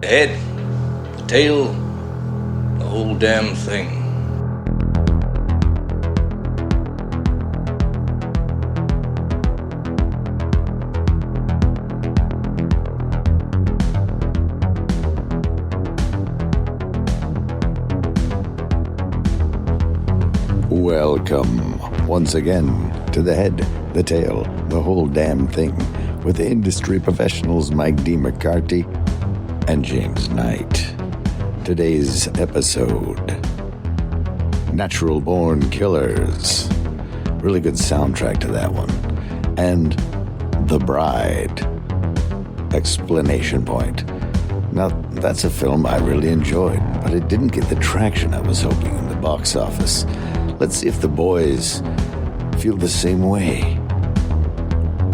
The head, the tail, the whole damn thing. Welcome once again to The Head, the Tail, the Whole Damn Thing with the industry professionals Mike D. McCarthy and James Knight. Today's episode, Natural Born Killers. Really good soundtrack to that one. And The Bride. Explanation point. Now, that's a film I really enjoyed, but it didn't get the traction I was hoping in the box office. Let's see if the boys feel the same way.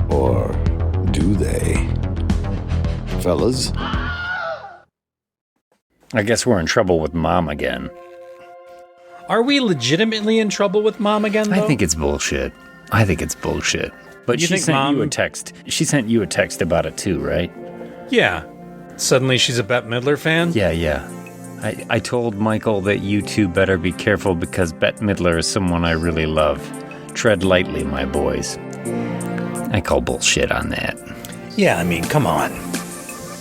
Or do they? Fellas? I guess we're in trouble with Mom again. Are we legitimately in trouble with Mom again, though? I think it's bullshit. But she sent you a text. She sent you a text about it too, right? Yeah. Suddenly she's a Bette Midler fan? Yeah. I told Michael that you two better be careful because Bette Midler is someone I really love. Tread lightly, my boys. I call bullshit on that. Yeah, I mean, come on.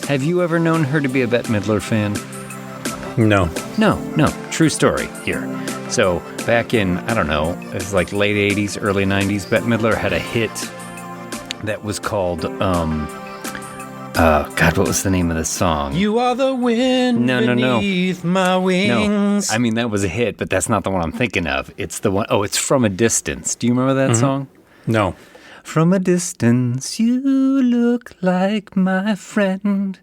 Have you ever known her to be a Bette Midler fan? No. No. True story here. So back in, I don't know, it was like late 80s, early 90s, Bette Midler had a hit that was called, God, what was the name of the song? You are the wind beneath my wings. No, I mean, that was a hit, but that's not the one I'm thinking of. It's the one, it's From a Distance. Do you remember that song? No. From a distance, you look like my friend,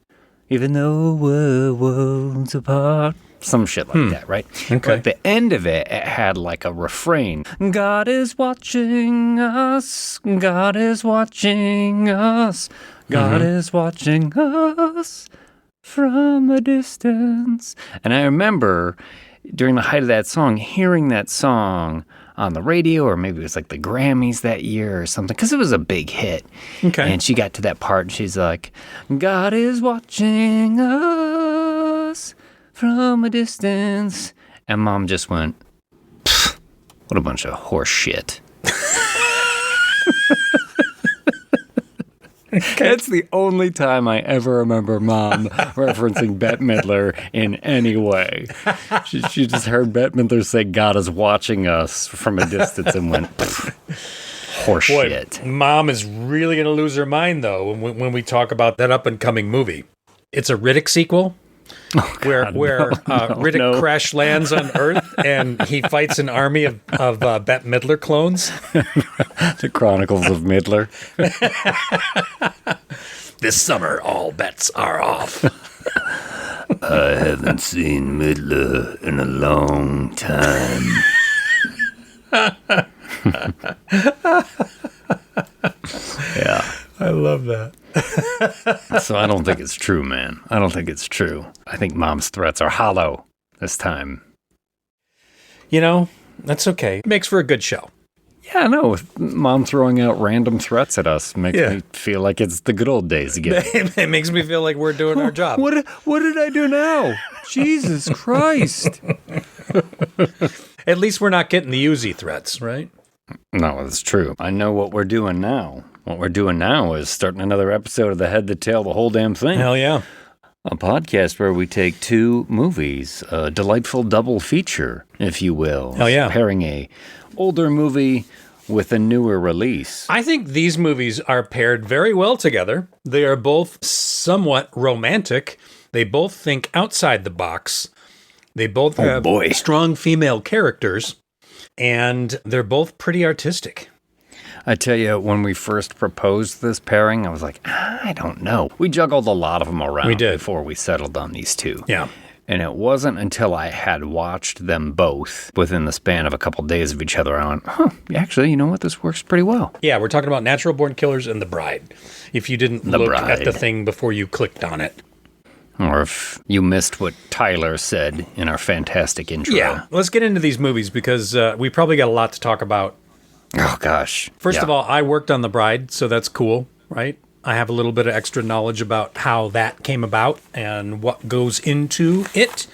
even though we're worlds apart. Some shit like that, right? Okay. But at the end of it, it had like a refrain. God is watching us. God is watching us. God is watching us from a distance. And I remember during the height of that song, hearing that song on the radio, or maybe it was like the Grammys that year or something, because it was a big hit. Okay. And she got to that part and she's like, God is watching us from a distance. And Mom just went, what a bunch of horse shit. That's the only time I ever remember Mom referencing Bette Midler in any way. She just heard Bette Midler say, God is watching us from a distance and went, horse shit. Mom is really going to lose her mind, though, when we talk about that up-and-coming movie. It's a Riddick sequel. Where Riddick crash lands on Earth and he fights an army of Bette Midler clones. The Chronicles of Midler. This summer, all bets are off. I haven't seen Midler in a long time. Yeah. I love that. So I don't think it's true, man. I don't think it's true. I think Mom's threats are hollow this time. You know, that's okay. It makes for a good show. Yeah, no. Mom throwing out random threats at us makes me feel like it's the good old days again. It makes me feel like we're doing our job. What did I do now? Jesus Christ. At least we're not getting the Uzi threats, right? No, it's true. I know what we're doing now. What we're doing now is starting another episode of The Head, the Tail, the Whole Damn Thing. Hell yeah. A podcast where we take two movies, a delightful double feature, if you will. Hell yeah. Pairing a older movie with a newer release. I think these movies are paired very well together. They are both somewhat romantic. They both think outside the box. They both have strong female characters. And they're both pretty artistic. I tell you, when we first proposed this pairing, I was like, I don't know. We juggled a lot of them around before we settled on these two. Yeah. And it wasn't until I had watched them both within the span of a couple days of each other, I went, actually, you know what? This works pretty well. Yeah, we're talking about Natural Born Killers and The Bride. If you didn't look at the thing before you clicked on it. Or if you missed what Tyler said in our fantastic intro. Yeah, let's get into these movies because we probably got a lot to talk about. Oh, gosh. First of all, I worked on The Bride, so that's cool, right? I have a little bit of extra knowledge about how that came about and what goes into it.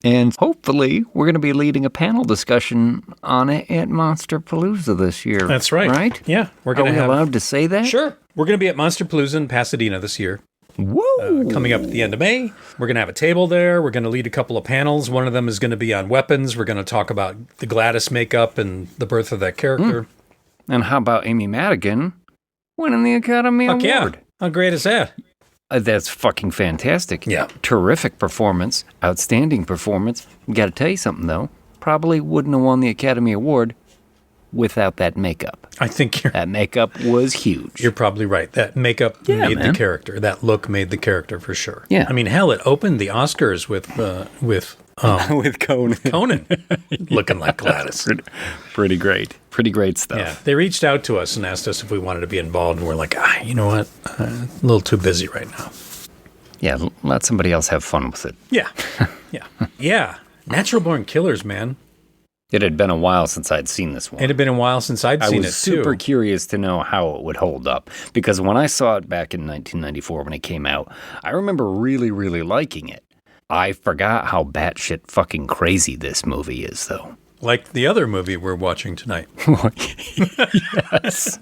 And hopefully, we're going to be leading a panel discussion on it at Monsterpalooza this year. That's right. Right? Yeah. Are we allowed to say that? Sure. We're going to be at Monsterpalooza in Pasadena this year. Woo! Coming up at the end of May. We're going to have a table there. We're going to lead a couple of panels. One of them is going to be on weapons. We're going to talk about the Gladys makeup and the birth of that character. And how about Amy Madigan winning the Academy Award? Yeah. How great is that? That's fucking fantastic. Yeah. Terrific performance. Outstanding performance. Got to tell you something, though. Probably wouldn't have won the Academy Award without that makeup. I think that makeup was huge. You're probably right. That makeup made the character. That look made the character for sure. Yeah. I mean, hell, it opened the Oscars with Conan. Conan looking like Gladys. Pretty great. Pretty great stuff. Yeah. They reached out to us and asked us if we wanted to be involved, and we're like, you know what? A little too busy right now. Yeah, let somebody else have fun with it. Yeah. Yeah. Yeah. Natural Born Killers, man. It had been a while since I'd seen this one. It had been a while since I'd seen it, too. I was super curious to know how it would hold up. Because when I saw it back in 1994 when it came out, I remember really, really liking it. I forgot how batshit fucking crazy this movie is, though. Like the other movie we're watching tonight. Yes.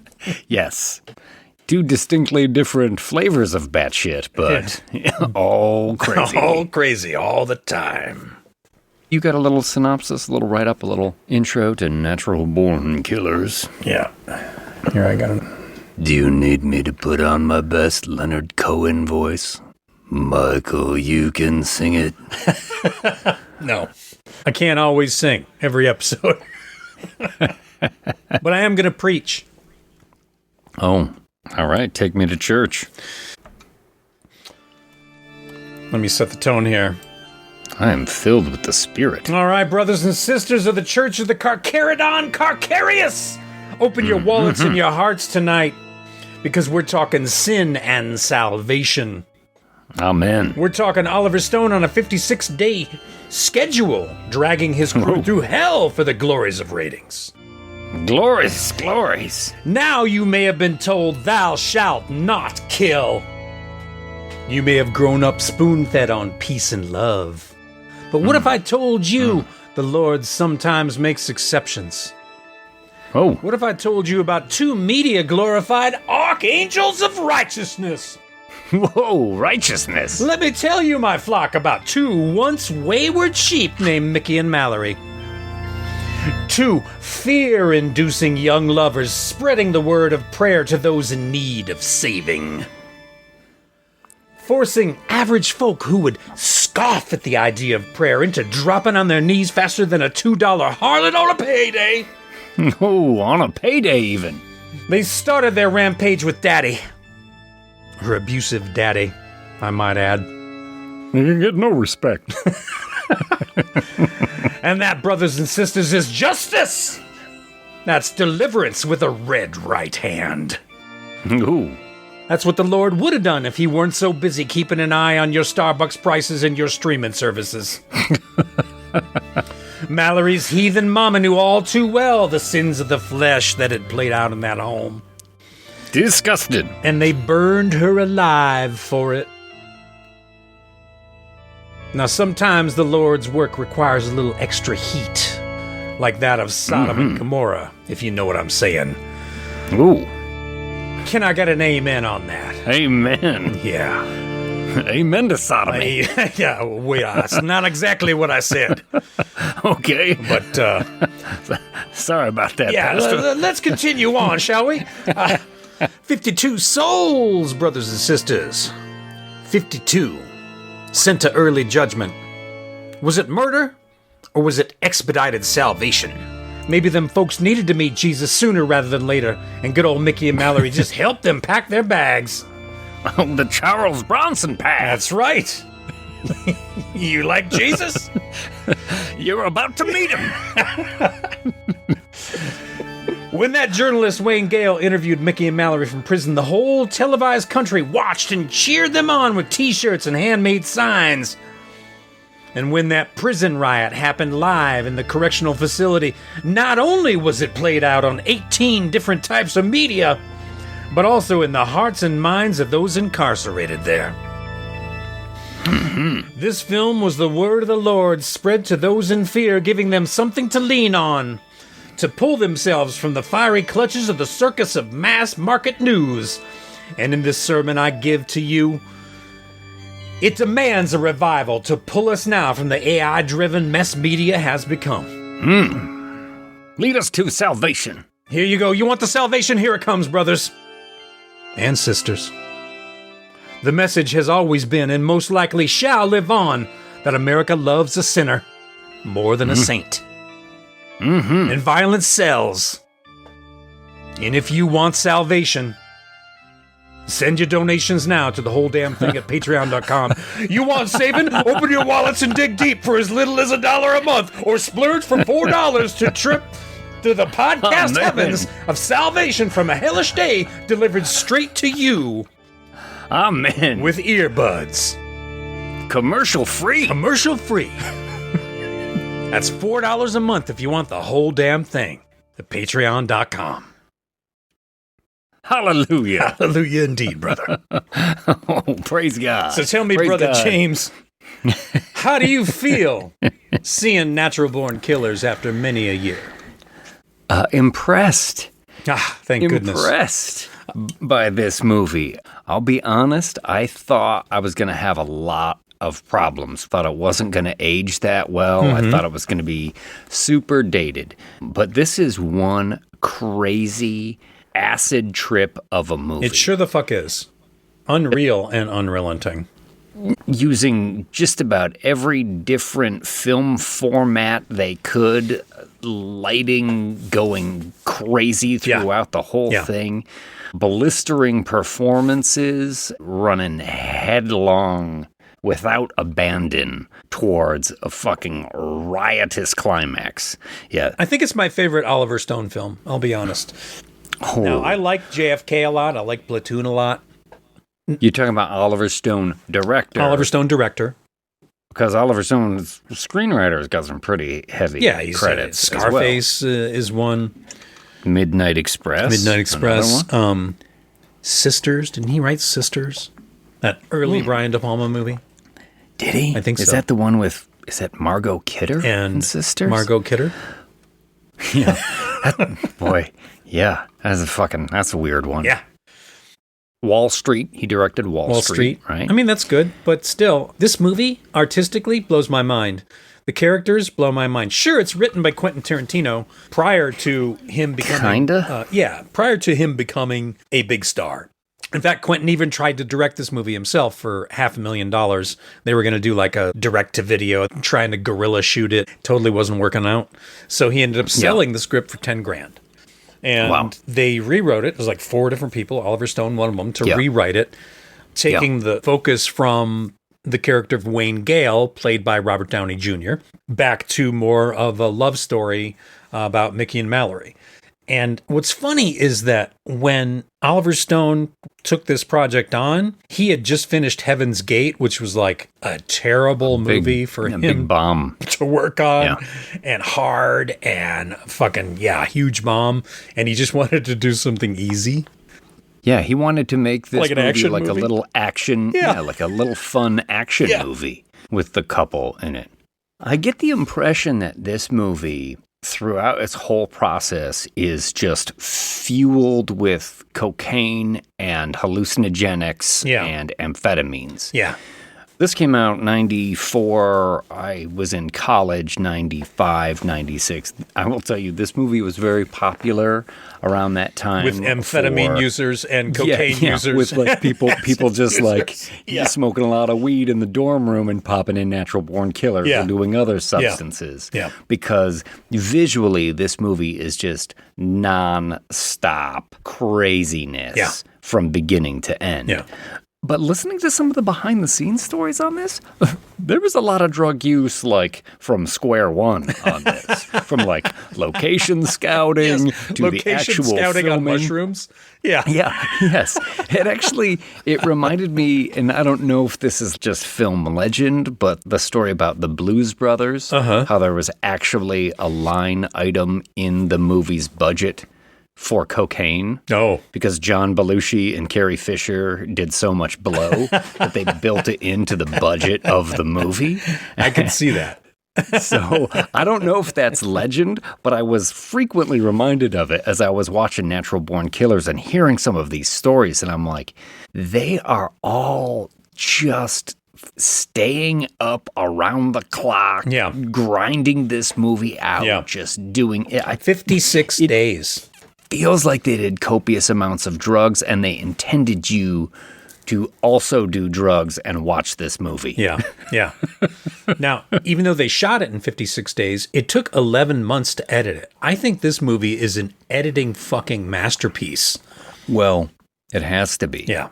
Yes. Two distinctly different flavors of batshit, but all crazy. All crazy all the time. You got a little synopsis, a little write-up, a little intro to Natural Born Killers. Yeah. Here, I got it. Do you need me to put on my best Leonard Cohen voice? Michael, you can sing it. No. I can't always sing every episode. But I am going to preach. Oh, all right. Take me to church. Let me set the tone here. I am filled with the Spirit. All right, brothers and sisters of the Church of the Carcharodon Carcarius, open your wallets and your hearts tonight, because we're talking sin and salvation. Amen. We're talking Oliver Stone on a 56-day schedule, dragging his crew through hell for the glories of ratings. Glories, glories. Now you may have been told, thou shalt not kill. You may have grown up spoon-fed on peace and love. But what if I told you the Lord sometimes makes exceptions? Oh. What if I told you about two media-glorified archangels of righteousness? Whoa, righteousness. Let me tell you, my flock, about two once wayward sheep named Mickey and Mallory. Two fear-inducing young lovers spreading the word of prayer to those in need of saving. Forcing average folk who would scoff at the idea of prayer into dropping on their knees faster than a $2 harlot on a payday. Oh, on a payday even. They started their rampage with Daddy. Her abusive daddy, I might add. You get no respect. And that, brothers and sisters, is justice. That's deliverance with a red right hand. Ooh. That's what the Lord would have done if he weren't so busy keeping an eye on your Starbucks prices and your streaming services. Mallory's heathen mama knew all too well the sins of the flesh that had played out in that home. Disgusted. And they burned her alive for it. Now, sometimes the Lord's work requires a little extra heat, like that of Sodom and Gomorrah, if you know what I'm saying. Ooh. Can I get an amen on that? Amen. Yeah. Amen to sodomy. Yeah, wait, that's not exactly what I said. Okay. But, sorry about that, yeah, Pastor. Let's continue on, shall we? 52 souls, brothers and sisters. 52 sent to early judgment. Was it murder, or was it expedited salvation? Maybe them folks needed to meet Jesus sooner rather than later, and good old Mickey and Mallory just helped them pack their bags. Oh, the Charles Bronson pack. That's right. You like Jesus? You're about to meet him. When that journalist Wayne Gale interviewed Mickey and Mallory from prison, the whole televised country watched and cheered them on with t-shirts and handmade signs. And when that prison riot happened live in the correctional facility, not only was it played out on 18 different types of media, but also in the hearts and minds of those incarcerated there. This film was the word of the Lord spread to those in fear, giving them something to lean on, to pull themselves from the fiery clutches of the circus of mass market news. And in this sermon I give to you, it demands a revival to pull us now from the AI-driven mess media has become. Lead us to salvation. Here you go. You want the salvation? Here it comes, brothers and sisters. The message has always been, and most likely shall live on, that America loves a sinner more than a saint. And violence sells. And if you want salvation, send your donations now to the whole damn thing at patreon.com. You want saving? Open your wallets and dig deep for as little as $1 a month, or splurge for $4 to trip to the podcast heavens of salvation from a hellish day delivered straight to you. Amen. With earbuds. Commercial free. Commercial free. That's $4 a month if you want the whole damn thing. At patreon.com. Hallelujah. Hallelujah indeed, brother. Oh, praise God. So tell me, Praise Brother God. James, how do you feel seeing Natural Born Killers after many a year? Impressed. Thank goodness. Impressed by this movie. I'll be honest, I thought I was going to have a lot of problems. Thought it wasn't going to age that well. I thought it was going to be super dated. But this is one crazy acid trip of a movie. It sure the fuck is. Unreal and unrelenting. Using just about every different film format they could, lighting going crazy throughout the whole thing, blistering performances, running headlong without abandon towards a fucking riotous climax. Yeah. I think it's my favorite Oliver Stone film, I'll be honest. Oh. Now, I like JFK a lot. I like Platoon a lot. You're talking about Oliver Stone, director. Oliver Stone, director. Because Oliver Stone's screenwriter has got some pretty heavy credits. Scarface is one. Midnight Express. Midnight Express. Sisters. Didn't he write Sisters? That early Brian De Palma movie. Did he? I think so. Is that the one with, is that Margot Kidder and Sisters? Margot Kidder. Yeah. Boy, yeah. That's a weird one. Yeah. Wall Street. He directed Wall Street, right? I mean, that's good, but still, this movie artistically blows my mind. The characters blow my mind. Sure, it's written by Quentin Tarantino prior to him becoming... prior to him becoming a big star. In fact, Quentin even tried to direct this movie himself for $500,000. They were going to do like a direct-to-video, trying to guerrilla shoot it. Totally wasn't working out. So he ended up selling the script for $10,000. And they rewrote it. It was like 4 different people, Oliver Stone, one of them, to rewrite it, taking the focus from the character of Wayne Gale, played by Robert Downey Jr., back to more of a love story about Mickey and Mallory. And what's funny is that when Oliver Stone took this project on, he had just finished Heaven's Gate, which was like a terrible movie for him big bomb to work on, and hard and fucking, huge bomb. And he just wanted to do something easy. Yeah, he wanted to make this like an movie action like movie? a little action, like a little fun action movie with the couple in it. I get the impression that this movie, throughout its whole process, is just fueled with cocaine and hallucinogenics and amphetamines. Yeah. This came out 94. I was in college, 95, 96. I will tell you, this movie was very popular around that time. With amphetamine users and cocaine users. With like people just like smoking a lot of weed in the dorm room and popping in Natural Born Killers and doing other substances. Yeah. Because visually, this movie is just non-stop craziness from beginning to end. Yeah. But listening to some of the behind-the-scenes stories on this, there was a lot of drug use, like, from square one on this. From, like, location scouting to the actual scouting filming. on mushrooms. Yeah. Yeah, yes. It reminded me, and I don't know if this is just film legend, but the story about the Blues Brothers, how there was actually a line item in the movie's budget for cocaine. Oh. Because John Belushi and Carrie Fisher did so much blow that they built it into the budget of the movie. I can see that. So I don't know if that's legend, but I was frequently reminded of it as I was watching Natural Born Killers and hearing some of these stories. And I'm like, they are all just staying up around the clock, grinding this movie out, just doing it. 56 days. Feels like they did copious amounts of drugs and they intended you to also do drugs and watch this movie. Yeah. Now, even though they shot it in 56 days, it took 11 months to edit it. I think this movie is an editing fucking masterpiece. Well, it has to be. Yeah.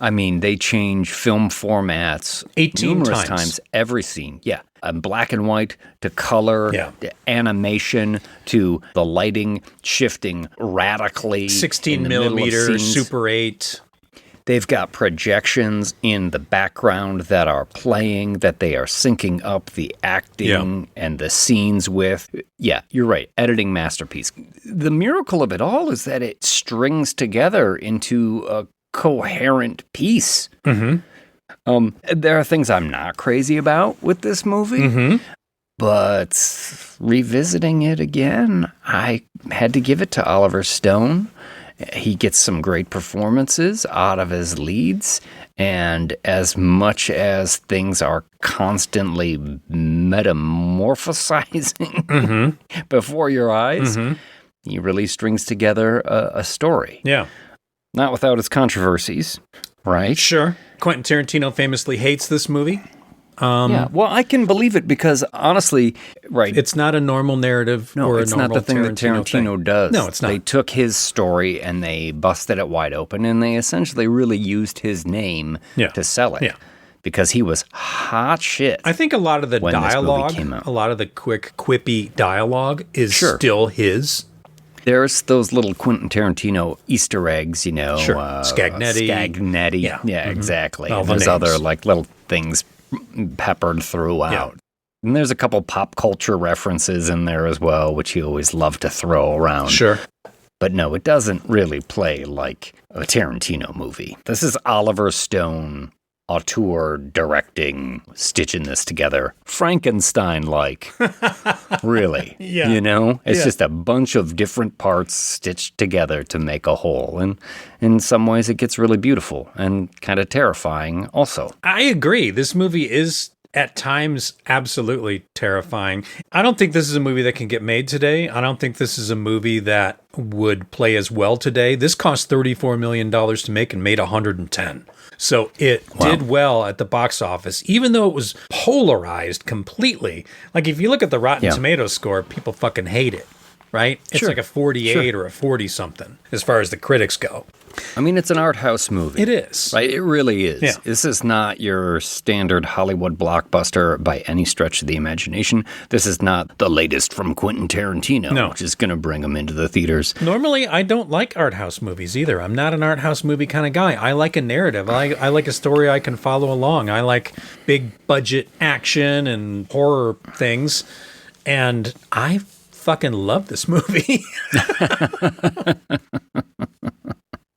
I mean, they change film formats 18 numerous times every scene. Yeah. Black and white to color, to animation to the lighting shifting radically. 16 millimeter, Super 8. They've got projections in the background that are playing, that they are syncing up the acting and the scenes with. Yeah, you're right. Editing masterpiece. The miracle of it all is that it strings together into a coherent piece. Mm-hmm. There are things I'm not crazy about with this movie, but revisiting it again, I had to give it to Oliver Stone. He gets some great performances out of his leads, and as much as things are constantly metamorphosizing before your eyes, he really strings together a story. Yeah. Not without its controversies, right? Sure. Quentin Tarantino famously hates this movie. Yeah, well, I can believe it because honestly, it's not a normal narrative. No, or it's a normal not the thing that Tarantino does. No, it's not. They took his story and they busted it wide open, and they essentially really used his name to sell it. Yeah. Because he was hot shit. I think a lot of the dialogue, a lot of the quick, quippy dialogue is still his. There's those little Quentin Tarantino Easter eggs, you know. Sure. Scagnetti. Yeah, exactly. All and the there's names. other like little things peppered throughout. Yeah. And there's a couple pop culture references in there as well, which he always loved to throw around. Sure. But no, it doesn't really play like a Tarantino movie. This is Oliver Stone, auteur, directing, stitching this together. Frankenstein-like. Really. Yeah. You know? It's just a bunch of different parts stitched together to make a whole. And in some ways, it gets really beautiful and kind of terrifying also. I agree. This movie is at times absolutely terrifying. I don't think this is a movie that can get made today. I don't think this is a movie that would play as well today. This cost $34 million to make and made $110. So it did well at the box office, even though it was polarized completely. Like if you look at the Rotten Tomatoes score, people fucking hate it, right? It's like a 48 or a 40 something as far as the critics go. I mean, it's an art house movie. It is. Right? It really is. Yeah. This is not your standard Hollywood blockbuster by any stretch of the imagination. This is not the latest from Quentin Tarantino, which is going to bring them into the theaters. Normally, I don't like art house movies either. I'm not an art house movie kind of guy. I like a narrative. I like a story I can follow along. I like big budget action and horror things. And I fucking love this movie.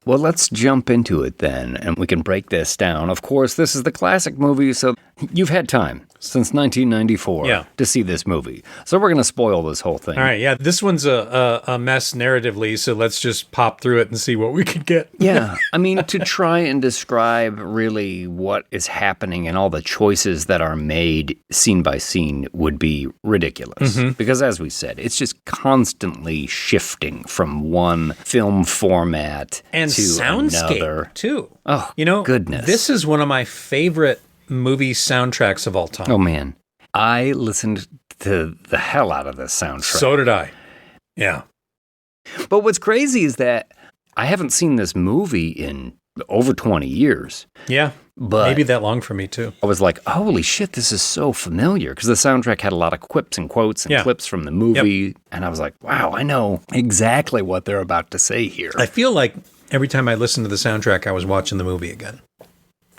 Well, let's jump into it then, and we can break this down. Of course, this is the classic movie, so you've had time since 1994 to see this movie. So we're going to spoil this whole thing. All right, yeah, this one's a mess narratively, so let's just pop through it and see what we can get. Yeah, I mean, to try and describe really what is happening and all the choices that are made scene by scene would be ridiculous. Because as we said, it's just constantly shifting from one film format and to soundscape another. Too. Oh, you know, goodness. This is one of my favorite movie soundtracks of all time. Oh, man. I listened to the hell out of this soundtrack. So did I. Yeah. But what's crazy is that I haven't seen this movie in over 20 years. Yeah. But maybe that long for me, too. I was like, holy shit, this is so familiar. Because the soundtrack had a lot of quips and quotes and clips from the movie. Yep. And I was like, wow, I know exactly what they're about to say here. I feel like every time I listened to the soundtrack, I was watching the movie again.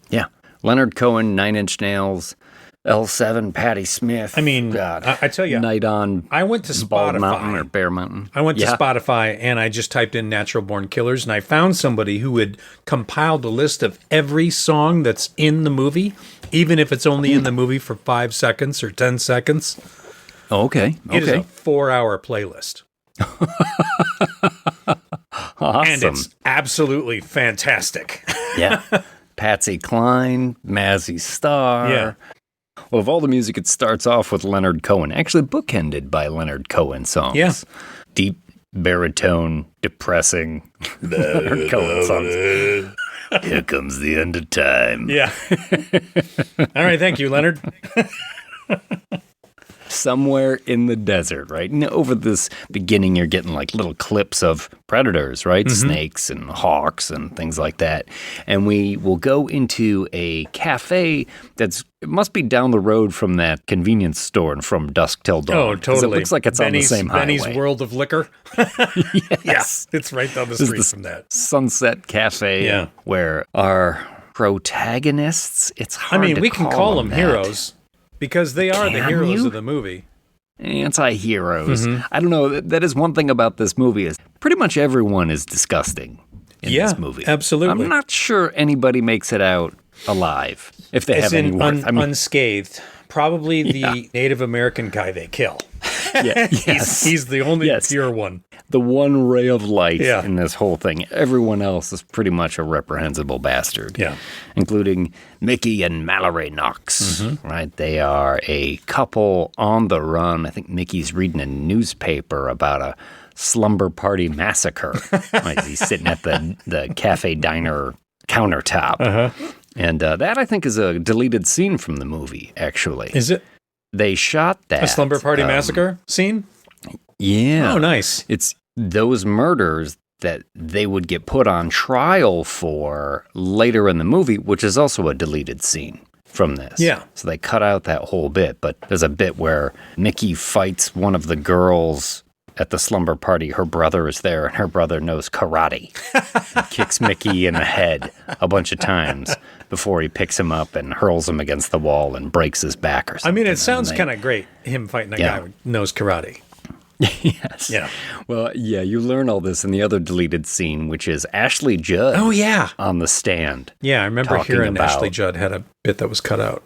Yeah. Leonard Cohen, Nine Inch Nails, L7, Patti Smith. I mean, God. I tell you, Night on I went to Bald Spotify. Mountain or Bear Mountain. I went to Spotify and I just typed in Natural Born Killers, and I found somebody who had compiled a list of every song that's in the movie, even if it's only in the movie for 5 seconds or 10 seconds. Oh, okay. It is a 4-hour playlist. Awesome. And it's absolutely fantastic. Yeah. Patsy Cline, Mazzy Star. Yeah. Well, of all the music, it starts off with Leonard Cohen, actually bookended by Leonard Cohen songs. Yeah. Deep, baritone, depressing Leonard Cohen songs. Here comes the end of time. Yeah. All right. Thank you, Leonard. Somewhere in the desert, right? And over this beginning, you're getting like little clips of predators, right? Snakes and hawks and things like that. And we will go into a cafe it must be down the road from that convenience store and From Dusk Till Dawn. Oh, totally. It looks like it's on the same highway. Benny's World of Liquor. Yes. Yeah, it's right down the street from that. Sunset Cafe, where our protagonists, it's hard to we can call them that. heroes. Because they are the Can heroes you? of the movie. Anti-heroes. I don't know. That is one thing about this movie is pretty much everyone is disgusting in this movie. Absolutely. I'm not sure anybody makes it out alive if they have any worth. Unscathed. Probably the Native American guy they kill. Yes. He's the only pure one. The one ray of light in this whole thing. Everyone else is pretty much a reprehensible bastard. Yeah. Including Mickey and Mallory Knox. Right? They are a couple on the run. I think Mickey's reading a newspaper about a slumber party massacre. Right? He's sitting at the cafe diner countertop. And that, I think, is a deleted scene from the movie, actually. Is it? They shot that. A slumber party massacre scene? Yeah. Oh, nice. It's those murders that they would get put on trial for later in the movie, which is also a deleted scene from this. Yeah. So they cut out that whole bit, but there's a bit where Mickey fights one of the girls at the slumber party. Her brother is there, and her brother knows karate. He kicks Mickey in the head a bunch of times before he picks him up and hurls him against the wall and breaks his back or something. It sounds kind of great, him fighting a guy who knows karate. Yes. Yeah. Well, you learn all this in the other deleted scene, which is Ashley Judd. Oh, yeah. On the stand. Yeah, I remember hearing Ashley Judd had a bit that was cut out.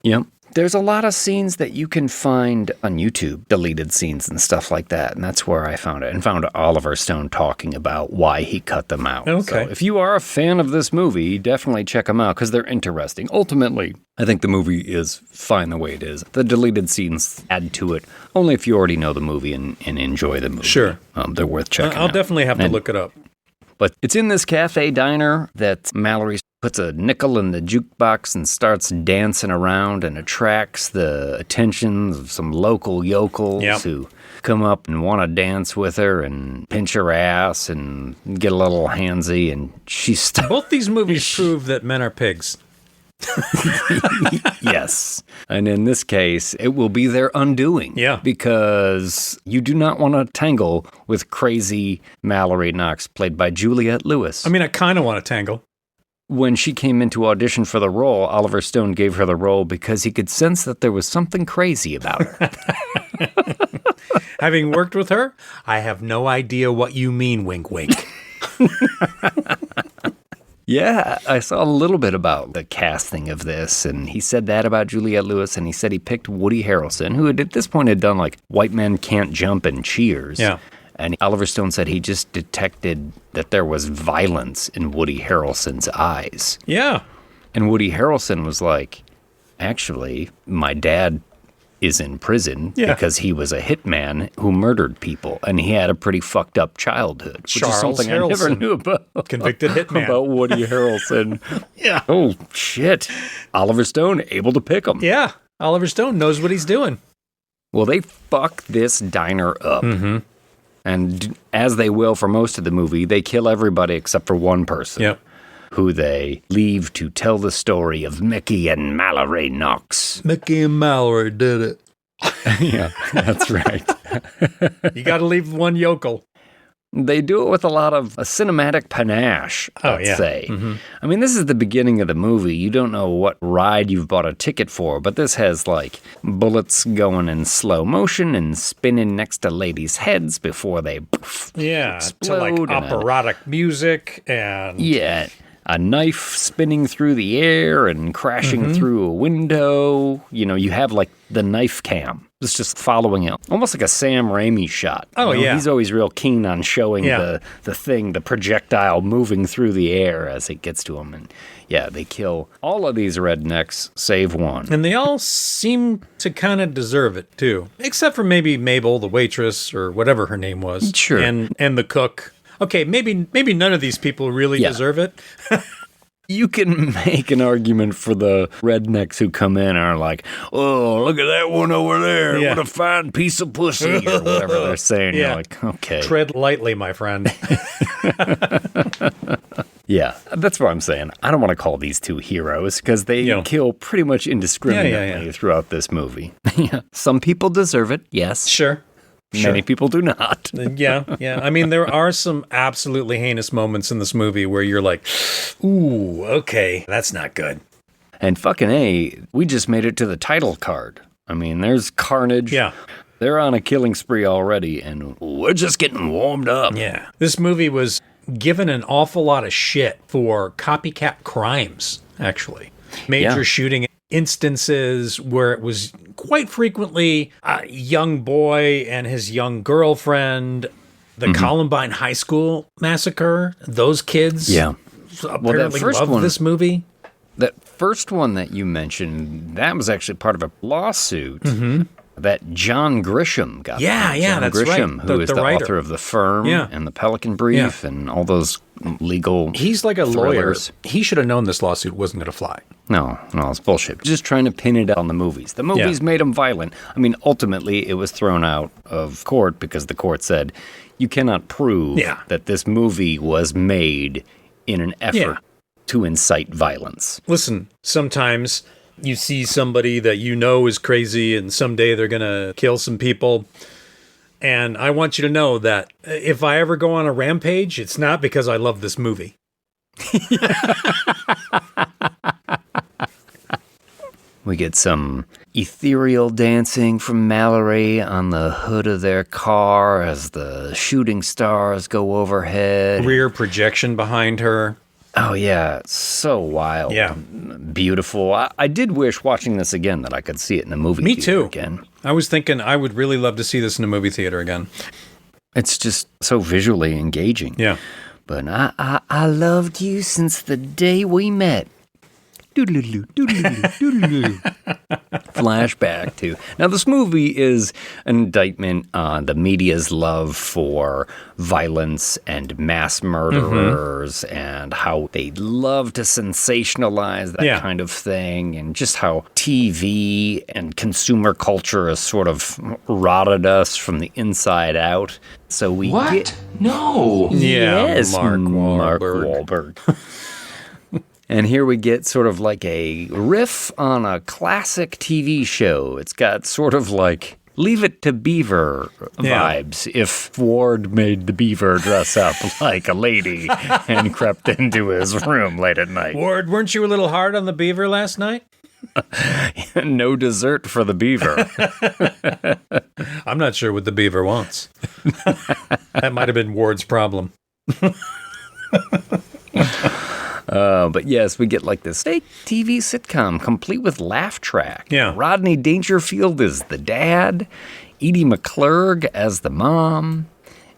Yep. There's a lot of scenes that you can find on YouTube, deleted scenes and stuff like that, and that's where I found it, and found Oliver Stone talking about why he cut them out. Okay. So if you are a fan of this movie, definitely check them out, because they're interesting. Ultimately, I think the movie is fine the way it is. The deleted scenes add to it, only if you already know the movie and enjoy the movie. Sure. They're worth checking out. I'll definitely have to look it up. But it's in this cafe diner that Mallory puts a nickel in the jukebox and starts dancing around and attracts the attention of some local yokels who come up and want to dance with her and pinch her ass and get a little handsy. And she's Both these movies prove that men are pigs. Yes. And in this case, it will be their undoing. Yeah. Because you do not want to tangle with crazy Mallory Knox, played by Juliette Lewis. I kind of want to tangle. When she came into audition for the role, Oliver Stone gave her the role because he could sense that there was something crazy about her. Having worked with her, I have no idea what you mean, wink, wink. Yeah, I saw a little bit about the casting of this, and he said that about Juliette Lewis, and he said he picked Woody Harrelson, who at this point had done like White Men Can't Jump and Cheers. Yeah. And Oliver Stone said he just detected that there was violence in Woody Harrelson's eyes. Yeah. And Woody Harrelson was like, actually, my dad is in prison because he was a hitman who murdered people, and he had a pretty fucked up childhood, which is something I never knew about. Convicted hitman. About Woody Harrelson. Yeah. Oh, shit. Oliver Stone able to pick him. Yeah. Oliver Stone knows what he's doing. Well, they fuck this diner up. Mm-hmm. And as they will for most of the movie, they kill everybody except for one person. Yep. Who they leave to tell the story of Mickey and Mallory Knox. Mickey and Mallory did it. Yeah, that's right. You got to leave one yokel. They do it with a lot of a cinematic panache, I'd say. I mean, this is the beginning of the movie. You don't know what ride you've bought a ticket for, but this has, like, bullets going in slow motion and spinning next to ladies' heads before they explode. To, like, operatic music and... Yeah, a knife spinning through the air and crashing through a window. You know, you have, like, the knife cam. It's just following it. Almost like a Sam Raimi shot. Oh, you know? yeah. He's always real keen on showing the projectile moving through the air as it gets to him. And yeah, they kill all of these rednecks, save one. And they all seem to kind of deserve it, too. Except for maybe Mabel, the waitress, or whatever her name was. Sure. And the cook. Okay, maybe none of these people really deserve it. You can make an argument for the rednecks who come in and are like, oh, look at that one over there. Yeah. What a fine piece of pussy, or whatever they're saying. Yeah. You're like, okay. Tread lightly, my friend. Yeah, that's what I'm saying. I don't want to call these two heroes because they kill pretty much indiscriminately throughout this movie. Some people deserve it, yes. Sure. Many people do not. Yeah. I mean, there are some absolutely heinous moments in this movie where you're like, ooh, okay, that's not good. And fucking A, we just made it to the title card. I mean, there's carnage. Yeah. They're on a killing spree already, and we're just getting warmed up. Yeah. This movie was given an awful lot of shit for copycat crimes, actually. Major shooting instances where it was quite frequently a young boy and his young girlfriend, the Columbine High School massacre, those kids apparently loved this movie. That first one that you mentioned, that was actually part of a lawsuit that John Grisham got. John that's Grisham, right. Who is the writer. Author of The Firm and The Pelican Brief and all those legal He's like a thrillers. lawyer. He should have known this lawsuit wasn't going to fly. No, it's bullshit. Just trying to pin it on the movies. The movies made them violent. I mean, ultimately, it was thrown out of court because the court said, you cannot prove that this movie was made in an effort to incite violence. Listen, sometimes you see somebody that you know is crazy and someday they're going to kill some people. And I want you to know that if I ever go on a rampage, it's not because I love this movie. We get some ethereal dancing from Mallory on the hood of their car as the shooting stars go overhead. Rear projection behind her. Oh, yeah. It's so wild. Yeah. Beautiful. I did wish watching this again that I could see it in the movie Me theater too. again. I was thinking I would really love to see this in a movie theater again. It's just so visually engaging. Yeah. But I loved you since the day we met. Doodle-doo, doodle-doo, doodle-doo. Flashback to. Now, this movie is an indictment on the media's love for violence and mass murderers and how they love to sensationalize that kind of thing, and just how TV and consumer culture has sort of rotted us from the inside out. So we get... No. Yeah, Yes, Mark Mark Wahlberg. Wahlberg. And here we get sort of like a riff on a classic TV show. It's got sort of like Leave It to Beaver vibes if Ward made the beaver dress up like a lady and crept into his room late at night. Ward, weren't you a little hard on the beaver last night? No dessert for the beaver. I'm not sure what the beaver wants. That might have been Ward's problem. But yes, we get like this fake TV sitcom complete with laugh track. Yeah. Rodney Dangerfield is the dad, Edie McClurg as the mom,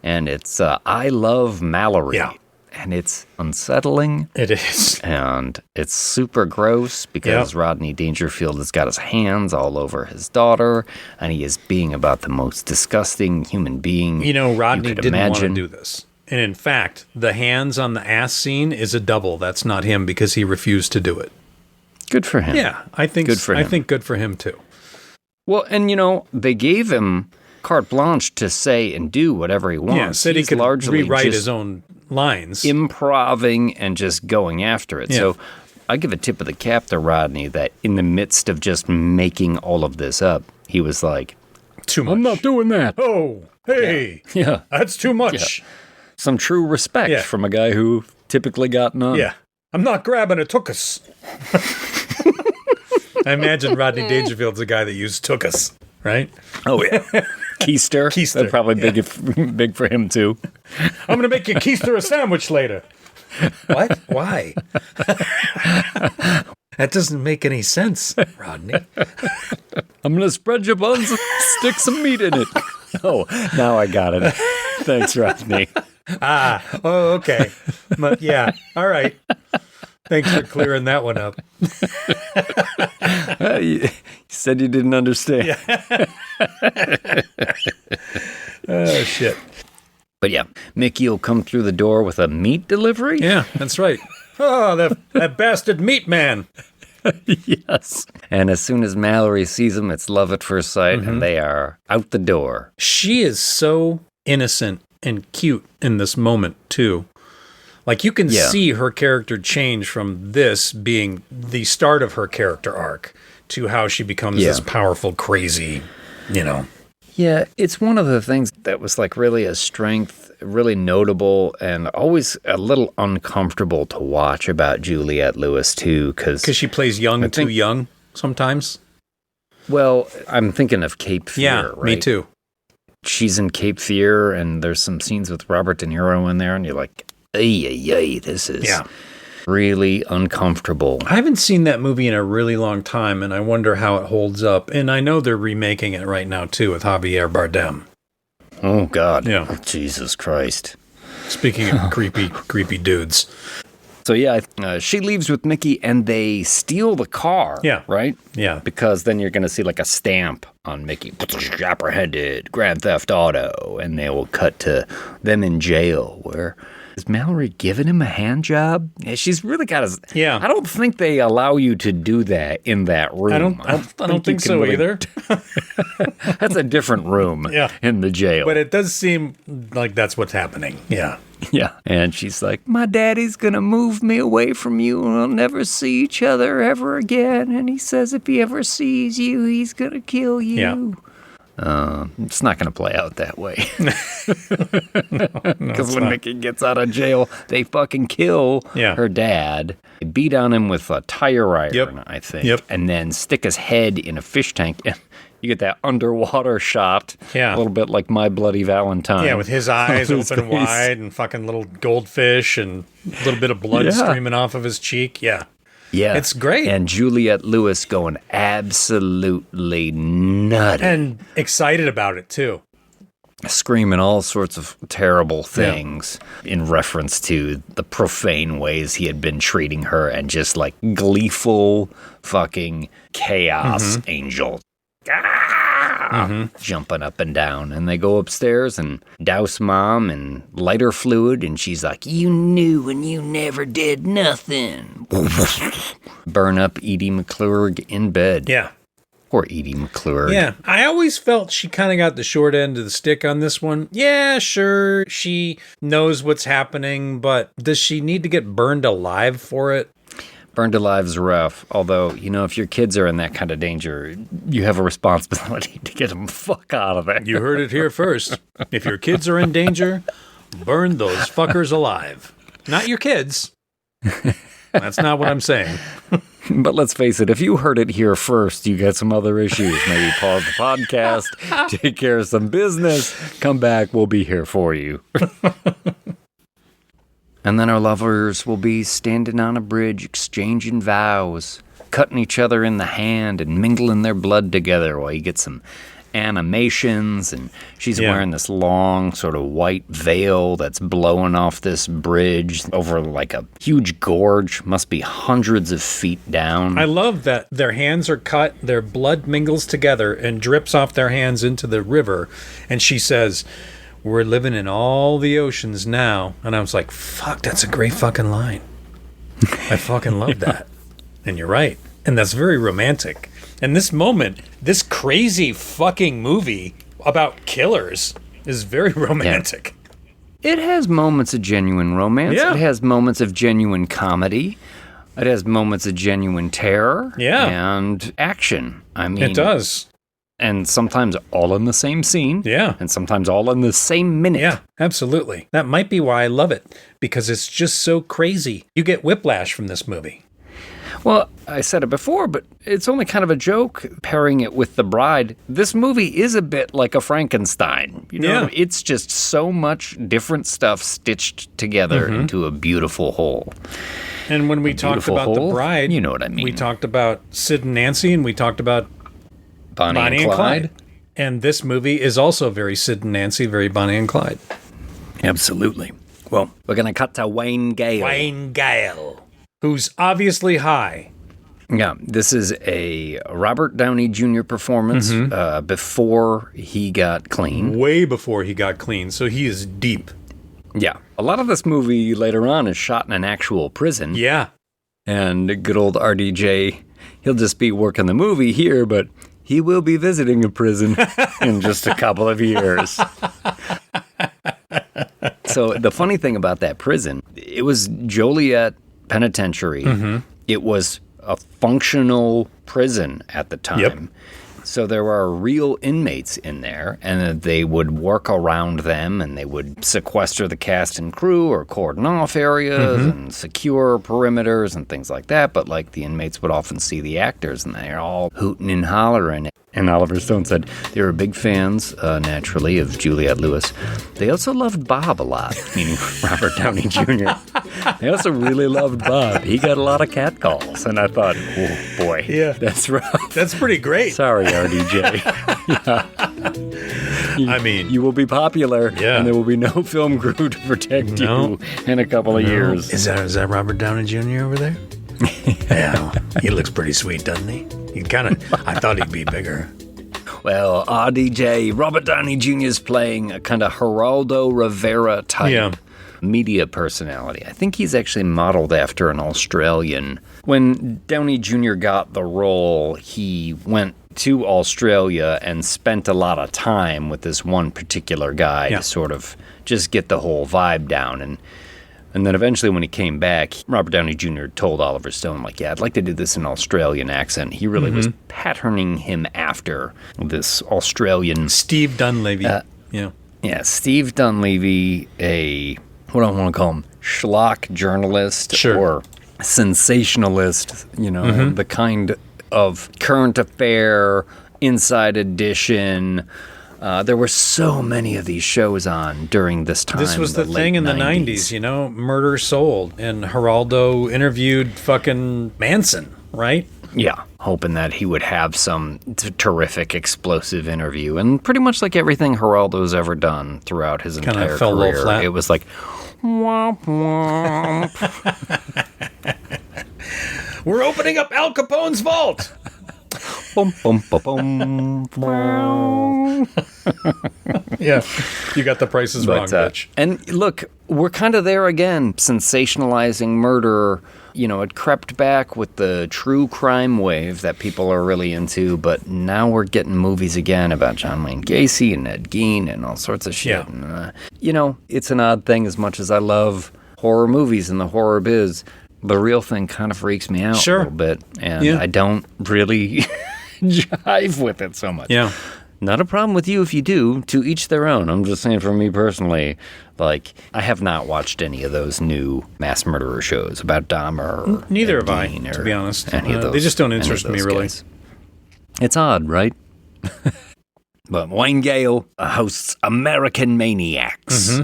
and it's I Love Mallory. Yeah. And it's unsettling. It is. And it's super gross because Rodney Dangerfield has got his hands all over his daughter, and he is being about the most disgusting human being You know, Rodney you could didn't want to imagine. do this. And in fact, the hands on the ass scene is a double. That's not him because he refused to do it. Good for him. Yeah, I think Good for I him. think good for him too. Well, and you know, they gave him carte blanche to say and do whatever he wants. Yeah, said he He's could largely rewrite just his own lines. improving and just going after it. Yeah. So I give a tip of the cap to Rodney that in the midst of just making all of this up, he was like, Too much. I'm not doing that. Oh, hey, Yeah. that's too much. some true respect Yeah. from a guy who typically got none. Yeah. I'm not grabbing a tookus. I imagine Rodney Dangerfield's a guy that used tookus, right? Oh, yeah. Keister. Keister, That's probably big for him, too. I'm going to make you keister a sandwich later. What? Why? That doesn't make any sense, Rodney. I'm going to spread your buns and stick some meat in it. Oh, now I got it. Thanks, Rodney. Oh, okay. But yeah, all right. Thanks for clearing that one up. You said you didn't understand. Oh, shit. But yeah, Mickey will come through the door with a meat delivery. Yeah, that's right. Oh, that bastard meat man. Yes. And as soon as Mallory sees him, it's love at first sight, and they are out the door. She is so innocent and cute in this moment, too. Like, you can see her character change from this being the start of her character arc to how she becomes this powerful, crazy, Yeah, it's one of the things that was like really a strength, really notable, and always a little uncomfortable to watch about Juliette Lewis, too. Because she plays too young sometimes. Well, I'm thinking of Cape Fear, Yeah, right? me too. She's in Cape Fear, and there's some scenes with Robert De Niro in there, and you're like, ay, this is really uncomfortable. I haven't seen that movie in a really long time, and I wonder how it holds up. And I know they're remaking it right now, too, with Javier Bardem. Oh, God. Yeah. Oh, Jesus Christ. Speaking of creepy dudes. So, she leaves with Mickey, and they steal the car, right? Yeah. Because then you're going to see like a stamp on Mickey, apprehended, Grand Theft Auto, and they will cut to them in jail, where... Is Mallory giving him a hand job? Yeah, she's really got a... Yeah. I don't think they allow you to do that in that room. I don't think so either. That's a different room in the jail. But it does seem like that's what's happening. Yeah. Yeah. And she's like, my daddy's going to move me away from you and we'll never see each other ever again. And he says if he ever sees you, he's going to kill you. Yeah. It's not going to play out that way. Because when Mickey gets out of jail, they fucking kill her dad. They beat on him with a tire iron, I think. And then stick his head in a fish tank. And you get that underwater shot. Yeah. A little bit like My Bloody Valentine. Yeah, with his eyes open wide and fucking little goldfish and a little bit of blood streaming off of his cheek. Yeah. Yeah. It's great. And Juliette Lewis going absolutely nutty. And excited about it, too. Screaming all sorts of terrible things in reference to the profane ways he had been treating her and just like gleeful fucking chaos angel. Jumping up and down. And they go upstairs and douse Mom in lighter fluid, and she's like, you knew and you never did nothing. Burn up Edie McClurg in bed. Yeah. Poor Edie McClurg. Yeah. I always felt she kind of got the short end of the stick on this one. Yeah, sure, she knows what's happening, but does she need to get burned alive for it? Burned alive is rough. Although, if your kids are in that kind of danger, you have a responsibility to get them the fuck out of there. You heard it here first. If your kids are in danger, burn those fuckers alive. Not your kids. That's not what I'm saying. But let's face it, if you heard it here first, you got some other issues. Maybe pause the podcast, take care of some business, come back, we'll be here for you. And then our lovers will be standing on a bridge, exchanging vows, cutting each other in the hand and mingling their blood together while you get some animations. And she's wearing this long sort of white veil that's blowing off this bridge over like a huge gorge, must be hundreds of feet down. I love that their hands are cut, their blood mingles together and drips off their hands into the river. And she says, we're living in all the oceans now. And I was like, fuck, that's a great fucking line. I fucking love that. And you're right. And that's very romantic. And this moment, this crazy fucking movie about killers is very romantic. It has moments of genuine romance. Yeah. It has moments of genuine comedy. It has moments of genuine terror. Yeah. And action. I mean, It does. And sometimes all in the same scene. Yeah. And sometimes all in the same minute. Yeah, absolutely. That might be why I love it, because it's just so crazy. You get whiplash from this movie. Well, I said it before, but it's only kind of a joke pairing it with The Bride. This movie is a bit like a Frankenstein. You know, it's just so much different stuff stitched together into a beautiful whole. And when we talked about The Bride, you know what I mean. We talked about Sid and Nancy, and we talked about Bonnie and Clyde. And this movie is also very Sid and Nancy, very Bonnie and Clyde. Absolutely. Well, we're going to cut to Wayne Gale. Wayne Gale, who's obviously high. Yeah, this is a Robert Downey Jr. performance before he got clean. Way before he got clean, so he is deep. Yeah. A lot of this movie later on is shot in an actual prison. Yeah. And good old RDJ, he'll just be working the movie here, but he will be visiting a prison in just a couple of years. So the funny thing about that prison, it was Joliet Penitentiary. It was a functional prison at the time. Yep. So there were real inmates in there, and they would work around them, and they would sequester the cast and crew or cordon off areas and secure perimeters and things like that. But like the inmates would often see the actors, and they're all hooting and hollering. And Oliver Stone said they were big fans, naturally, of Juliette Lewis. They also loved Bob a lot, meaning Robert Downey Jr. They also really loved Bob. He got a lot of catcalls, and I thought, oh boy, that's rough. That's pretty great. Sorry, RDJ. I mean, you will be popular, and there will be no film crew to protect you in a couple of years. Is that Robert Downey Jr. over there? Yeah, he looks pretty sweet, doesn't he? He kind of, I thought he'd be bigger. Well, RDJ, Robert Downey Jr. is playing a kind of Geraldo Rivera type media personality. I think he's actually modeled after an Australian. When Downey Jr. got the role, he went to Australia and spent a lot of time with this one particular guy to sort of just get the whole vibe down. And then eventually when he came back, Robert Downey Jr. told Oliver Stone, like, yeah, I'd like to do this in an Australian accent. He really was patterning him after this Australian... Steve Dunleavy. Yeah, Steve Dunleavy, what do I want to call him? Schlock journalist or sensationalist, you know, the kind of current affair, inside edition... there were so many of these shows on during this time. This was the thing in the 90s, you know, Murder Sold. And Geraldo interviewed fucking Manson, right? Yeah, hoping that he would have some terrific, explosive interview. And pretty much like everything Geraldo's ever done throughout his entire career. Fell a little flat. It was like, womp womp. We're opening up Al Capone's vault! Bum, bum, bum, bum. Yeah, you got the prices wrong, bitch. And look, we're kind of there again, sensationalizing murder. You know, it crept back with the true crime wave that people are really into, but now we're getting movies again about John Wayne Gacy and Ed Gein and all sorts of shit. Yeah. And, you know, it's an odd thing. As much as I love horror movies and the horror biz, the real thing kind of freaks me out a little bit, and I don't really jive with it so much. Yeah. Not a problem with you if you do, to each their own. I'm just saying for me personally, like, I have not watched any of those new mass murderer shows about Dahmer or Neither Ed have I, Gein to be honest. Any of those, they just don't interest me, really. Guys. It's odd, right? But Wayne Gale hosts American Maniacs,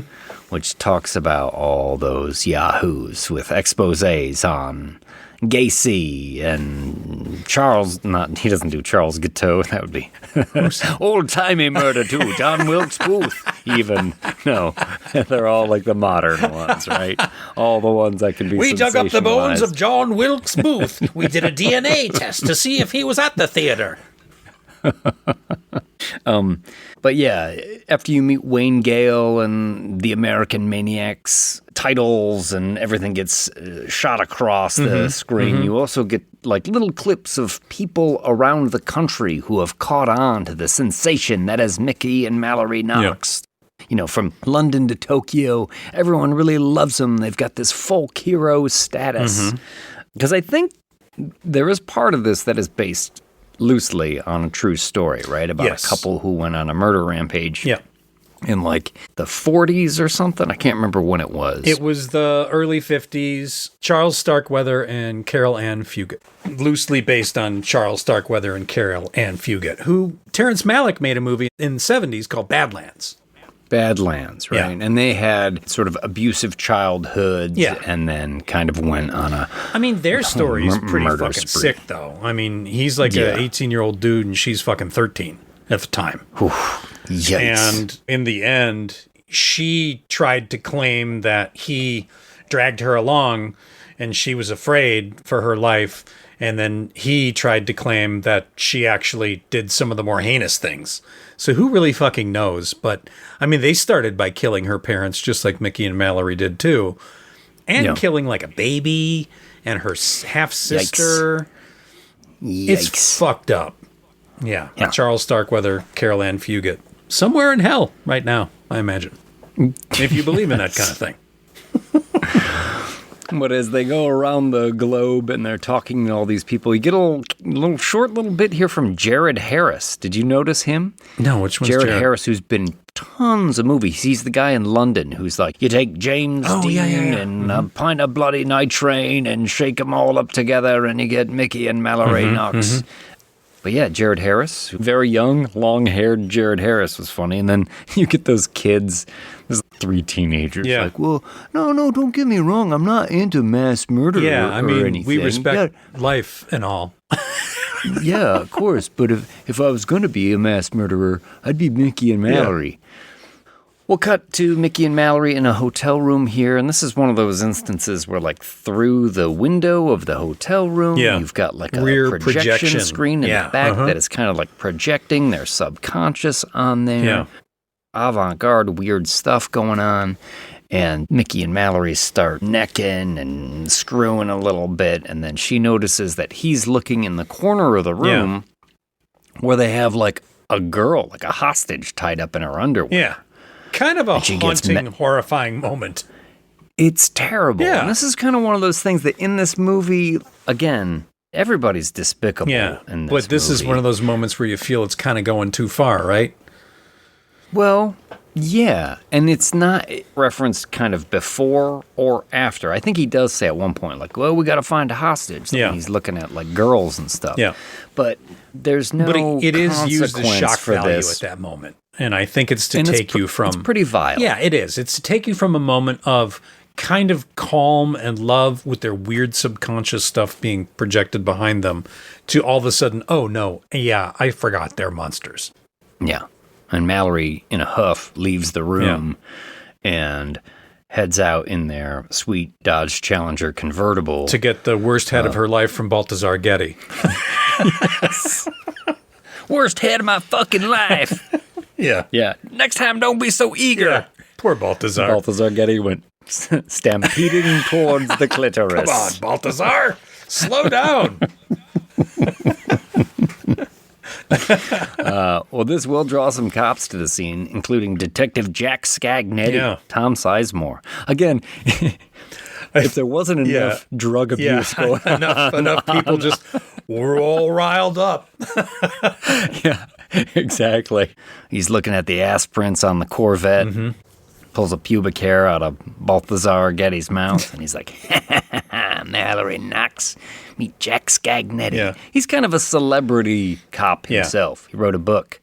which talks about all those yahoos with exposés on Gacy and Charles, he doesn't do Charles Guiteau, that would be old-timey murder too, John Wilkes Booth even, no, they're all like the modern ones, right? All the ones that can be We dug up the bones sensationalized. of John Wilkes Booth. We did a DNA test to see if he was at the theater. But yeah, after you meet Wayne Gale and the American Maniacs titles and everything gets shot across the screen, you also get like little clips of people around the country who have caught on to the sensation that is Mickey and Mallory Knox. You know, from London to Tokyo, everyone really loves them. They've got this folk hero status. Because I think there is part of this that is based loosely on a true story, right? About Yes. a couple who went on a murder rampage. Yeah. In like the 40s or something. I can't remember when it was. It was the early 50s. Charles Starkweather and Carol Ann Fugit. Loosely based on Charles Starkweather and Carol Ann Fugit, who Terrence Malick made a movie in the 70s called Badlands. Badlands, right? Yeah. And they had sort of abusive childhoods Yeah. and then kind of went on a... I mean, their story is pretty murder fucking spree. sick, though. I mean, he's like Yeah. an 18-year-old dude and she's fucking 13 at the time. Yikes. And in the end, she tried to claim that he dragged her along and she was afraid for her life. And then he tried to claim that she actually did some of the more heinous things. So who really fucking knows? But I mean, they started by killing her parents, just like Mickey and Mallory did too. And Yeah. killing like a baby and her half-sister. Yikes. It's fucked up. Yeah. Yeah. Charles Starkweather, Carol Ann Fugit. Somewhere in hell right now, I imagine. If you believe in that kind of thing. But as they go around the globe and they're talking to all these people, you get a little short little bit here from Jared Harris. Did you notice him? No, which one's Jared Jared? Harris, who's been in tons of movies. He's the guy in London who's like, you take James Oh, Dean yeah, yeah, yeah. and a pint of bloody night train and shake them all up together and you get Mickey and Mallory Knox. But yeah, Jared Harris, very young, long-haired Jared Harris was funny. And then you get those kids, there's 3 teenagers, Yeah. like, well, no, don't get me wrong. I'm not into mass murder Yeah, I or mean, anything. we respect life and all. Yeah, of course. But if I was going to be a mass murderer, I'd be Mickey and Mallory. We'll cut to Mickey and Mallory in a hotel room here, and this is one of those instances where, like, through the window of the hotel room, Yeah. you've got, like, a Rear projection projection. screen in Yeah, the back that is kind of, like, projecting their subconscious on there. Yeah. Avant-garde, weird stuff going on. And Mickey and Mallory start necking and screwing a little bit, and then she notices that he's looking in the corner of the room where they have, like, a girl, like a hostage tied up in her underwear. Yeah. Kind of a she gets haunting, horrifying moment. It's terrible. Yeah. And this is kind of one of those things that in this movie, again, everybody's despicable. Yeah. In But this is movie. one of those moments where you feel it's kind of going too far, right? Well, yeah. And it's not referenced kind of before or after. I think he does say at one point, like, well, we got to find a hostage. Yeah. And he's looking at, like, girls and stuff. Yeah. But there's no But it is used as consequence shock for value this. at that moment. And I think it's to And take you from... It's pretty vile. Yeah, it is. It's to take you from a moment of kind of calm and love with their weird subconscious stuff being projected behind them to all of a sudden, oh no, yeah, I forgot they're monsters. Yeah. And Mallory, in a huff, leaves the room and heads out in their sweet Dodge Challenger convertible. To get the worst head of her life from Balthazar Getty. Worst head of my fucking life. Yeah. Yeah. Next time, don't be so eager. Yeah. Poor Balthazar. Balthazar Getty went stampeding towards the clitoris. Come on, Balthazar. Slow down. Well, this will draw some cops to the scene, including Detective Jack Scagnetti, Yeah. Tom Sizemore. Again, if there wasn't enough drug abuse going on. enough people just were all riled up. Yeah, exactly. He's looking at the ass prints on the Corvette, pulls a pubic hair out of Balthazar Getty's mouth, and he's like, Mallory Knox, meet Jack Scagnetti. Yeah. He's kind of a celebrity cop Yeah. himself. He wrote a book,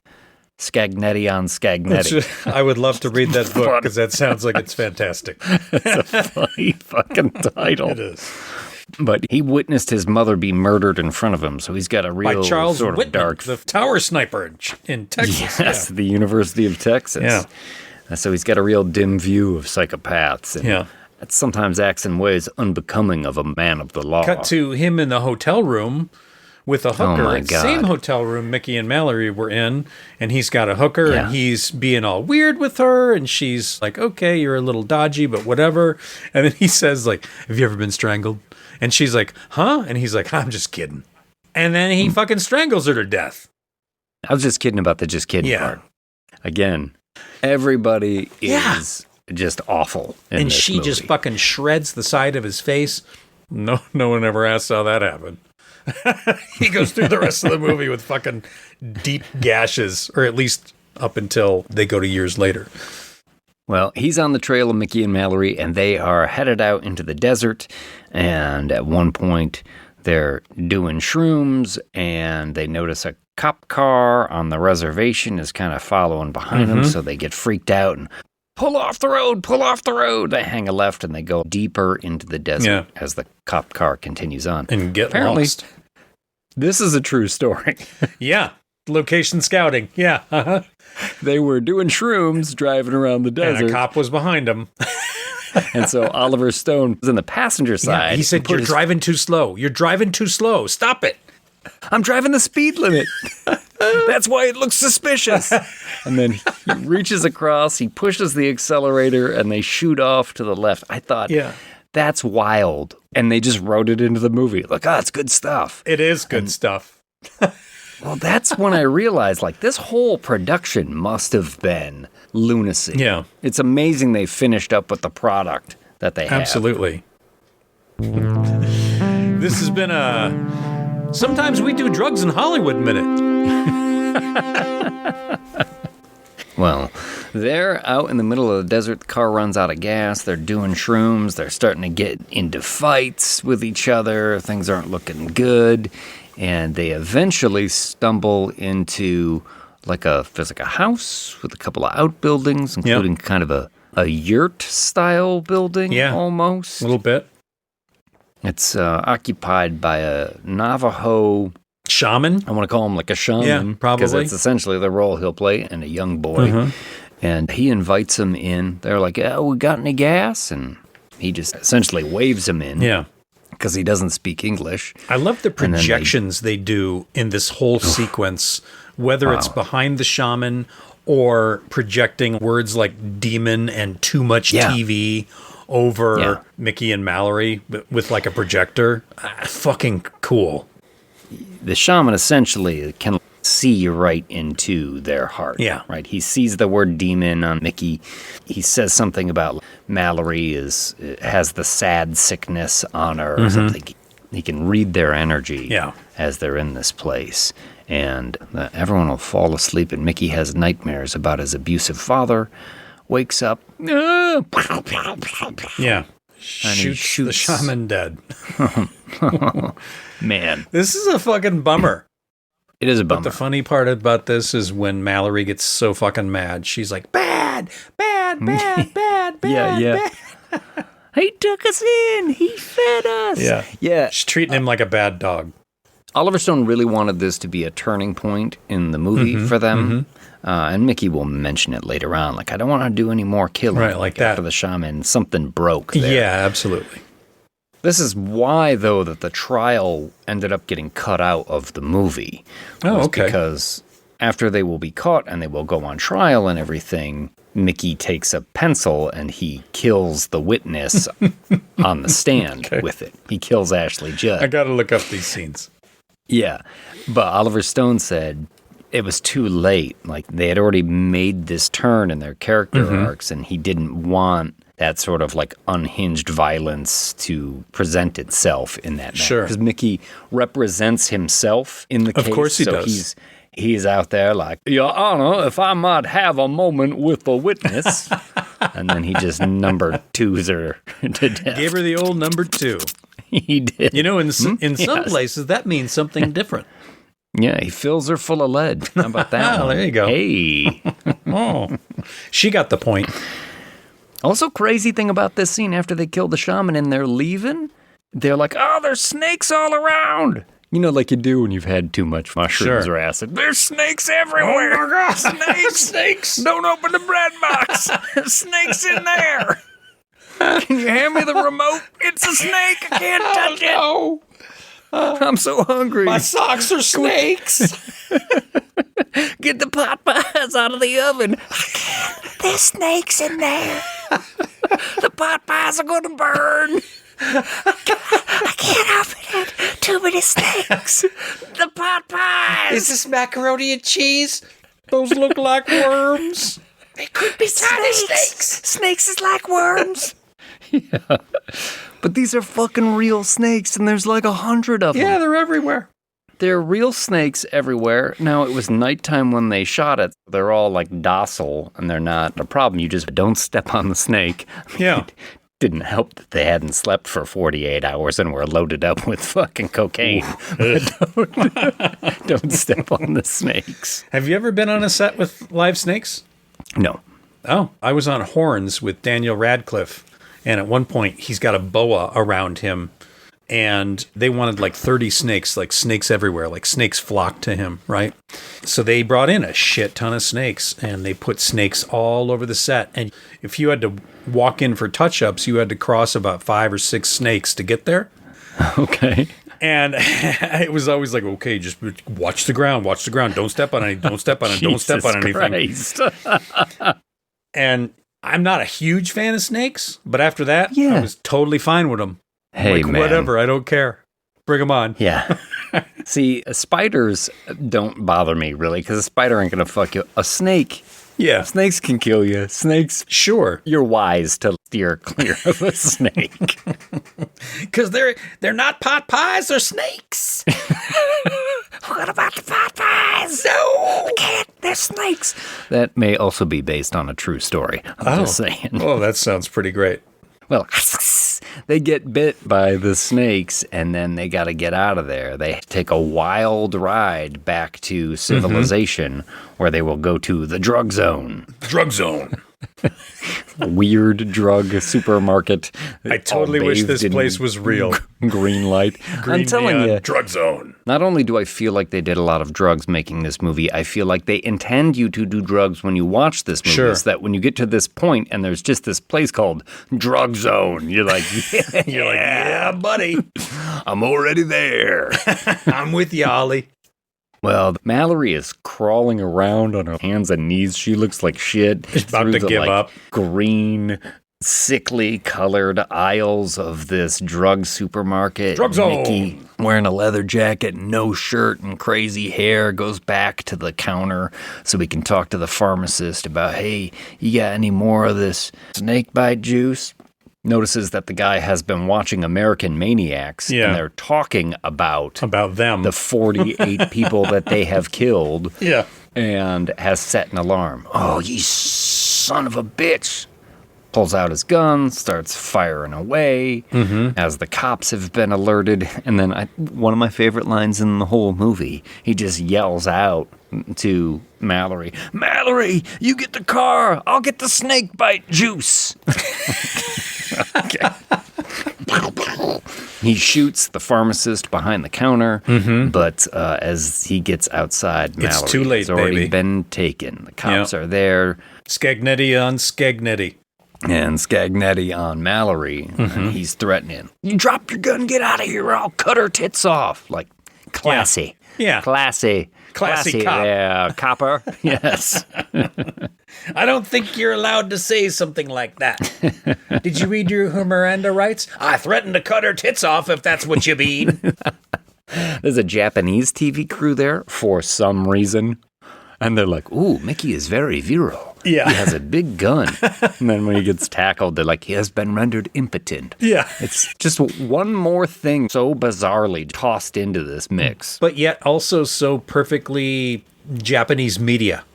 Scagnetti on Scagnetti. I would love to read that book because that sounds like it's fantastic. It's a funny fucking title. It is. But he witnessed his mother be murdered in front of him, so he's got a By real Charles sort of Whitman, dark... the tower sniper in Texas. Yes, the University of Texas. Yeah. So he's got a real dim view of psychopaths. And Yeah. that sometimes acts in ways unbecoming of a man of the law. Cut to him in the hotel room with a hooker. my It's God. Same hotel room Mickey and Mallory were in, and he's got a hooker, Yeah. and he's being all weird with her, and she's like, okay, you're a little dodgy, but whatever. And then he says, like, have you ever been strangled? And she's like, huh? And he's like, I'm just kidding. And then he fucking strangles her to death. I was just kidding about the just kidding Yeah. part. Again, everybody Yeah. is just awful in And this she just movie. fucking shreds the side of his face. No one ever asks how that happened. He goes through the rest of the movie with fucking deep gashes, or at least up until they go to years later. Well, he's on the trail of Mickey and Mallory, and they are headed out into the desert. And at one point, they're doing shrooms, and they notice a cop car on the reservation is kind of following behind them, so they get freaked out and pull off the road, pull off the road. They hang a left, and they go deeper into the desert as the cop car continues on. And get Apparently, lost. This is a true story. Yeah. Location scouting. Yeah. Uh-huh. They were doing shrooms driving around the desert. And a cop was behind them. And so Oliver Stone was in the passenger side. Yeah, he said, "You're driving too slow. You're driving too slow. Stop it." I'm driving the speed limit. That's why it looks suspicious. And then he reaches across, he pushes the accelerator, and they shoot off to the left. I thought, that's wild. And they just wrote it into the movie. Like, it's good stuff. It is good stuff. Well, that's when I realized, like, this whole production must have been lunacy. Yeah. It's amazing they finished up with the product that they have. Absolutely. This has been a Sometimes We Do Drugs in Hollywood minute. Well, they're out in the middle of the desert. The car runs out of gas. They're doing shrooms. They're starting to get into fights with each other. Things aren't looking good. And they eventually stumble into there's a house with a couple of outbuildings, including kind of a yurt-style building almost. A little bit. It's occupied by a Navajo shaman. I want to call him like a shaman. Yeah, probably. Because that's essentially the role he'll play, and a young boy. And he invites him in. They're like, we got any gas? And he just essentially waves him in. Yeah. Because he doesn't speak English. I love the projections they do in this whole sequence, whether it's behind the shaman or projecting words like demon and too much TV over Mickey and Mallory with like a projector. Fucking cool. The shaman essentially can see right into their heart. Yeah. Right? He sees the word demon on Mickey. He says something about Mallory has the sad sickness on her or something. He can read their energy as they're in this place. And everyone will fall asleep, and Mickey has nightmares about his abusive father, wakes up. Yeah. Shoots the shaman dead. Man. This is a fucking bummer. It is a bummer. But the funny part about this is when Mallory gets so fucking mad, she's like, bad. Yeah. He took us in. He fed us. Yeah. She's treating him like a bad dog. Oliver Stone really wanted this to be a turning point in the movie for them. And Mickey will mention it later on. Like, I don't want to do any more killing. Right, like that. After the shaman, something broke there. Yeah, absolutely. This is why, though, that the trial ended up getting cut out of the movie. Oh, okay. Because after they will be caught and they will go on trial and everything, Mickey takes a pencil and he kills the witness on the stand with it. He kills Ashley Judd. I got to look up these scenes. Yeah. But Oliver Stone said it was too late. Like, they had already made this turn in their character arcs, and he didn't want that sort of like unhinged violence to present itself in that manner. Sure. Because Mickey represents himself in the case. Of course he does. He's out there like, Your Honor, if I might have a moment with a witness. And then he just number twos her to death. Gave her the old number 2. He did. You know, in some places, that means something different. Yeah, he fills her full of lead. How about that? Oh, there you go. Hey. Oh, she got the point. Also, crazy thing about this scene, after they kill the shaman and they're leaving, they're like, there's snakes all around. You know, like you do when you've had too much mushrooms or acid. There's snakes everywhere. Oh, my God. Snakes. Snakes. Don't open the bread box. There's snakes in there. Can you hand me the remote? It's a snake. I can't touch it. No. I'm so hungry. My socks are snakes. Get the pot pies out of the oven. I can't. There's snakes in there. The pot pies are going to burn. I can't open it. Too many snakes. The pot pies. Is this macaroni and cheese? Those look like worms. They could be tiny snakes. Snakes is like worms. But these are fucking real snakes, and there's like 100 of them. Yeah, they're everywhere. There are real snakes everywhere. Now, it was nighttime when they shot it. They're all like docile, and they're not a problem. You just don't step on the snake. Yeah. It didn't help that they hadn't slept for 48 hours and were loaded up with fucking cocaine. Don't step on the snakes. Have you ever been on a set with live snakes? No. Oh, I was on Horns with Daniel Radcliffe, and at one point he's got a boa around him, and they wanted like 30 snakes, like snakes everywhere, like snakes flocked to him, right? So they brought in a shit ton of snakes, and they put snakes all over the set. And if you had to walk in for touch-ups, you had to cross about 5 or 6 snakes to get there. Okay. And it was always like, okay, just watch the ground, don't step on anything, don't step on it, don't step on anything. Christ. And I'm not a huge fan of snakes, but after that, Yeah. I was totally fine with them. Hey, like, man. whatever, I don't care. Bring them on. Yeah. See, spiders don't bother me, really, because a spider ain't going to fuck you. A snake, Yeah, snakes can kill you. Snakes, sure. you're wise to steer clear of a snake. Because they're not pot pies, they're snakes. What about the pot pies? No, I can't. They're snakes. That may also be based on a true story. I'm just saying. Oh, that sounds pretty great. Well, they get bit by the snakes, and then they got to get out of there. They take a wild ride back to civilization, where they will go to the drug zone. Drug zone. Weird drug supermarket. I totally all wish bathed this in place was real. Green light. Green I'm telling neon, you, drug zone. not only do I feel like they did a lot of drugs making this movie, I feel like they intend you to do drugs when you watch this movie. Sure. So that when you get to this point and there's just this place called Drug Zone, you're like, Yeah, buddy. I'm already there. I'm with you, Ollie. Well, Mallory is crawling around on her hands and knees. She looks like shit. She's about through to the, give up. Green, sickly colored aisles of this drug supermarket. Drug zone. Mickey, wearing a leather jacket, no shirt, and crazy hair, goes back to the counter so we can talk to the pharmacist about, hey, you got any more of this snake bite juice? Notices that the guy has been watching American Maniacs, Yeah. and they're talking about them. the 48 people that they have killed, Yeah. and has set an alarm. Oh, you son of a bitch. Pulls out his gun, starts firing away as the cops have been alerted. And then one of my favorite lines in the whole movie, he just yells out to Mallory, Mallory, you get the car, I'll get the snake bite juice. Okay. He shoots the pharmacist behind the counter, but as he gets outside, Mallory It's too late, has already baby. been taken. The cops are there, Scagnetti on Scagnetti. and Scagnetti on Mallory, and he's threatening, you drop your gun, get out of here, or I'll cut her tits off. Like, classy. Yeah. Classy. Classy cop. Yeah, copper. Yes. I don't think you're allowed to say something like that. Did you read your Miranda rights? I threatened to cut her tits off if that's what you mean. There's a Japanese TV crew there for some reason. And they're like, ooh, Mickey is very virile. Yeah. He has a big gun. And then when he gets tackled, they're like, he has been rendered impotent. Yeah. It's just one more thing so bizarrely tossed into this mix. But yet also so perfectly Japanese media.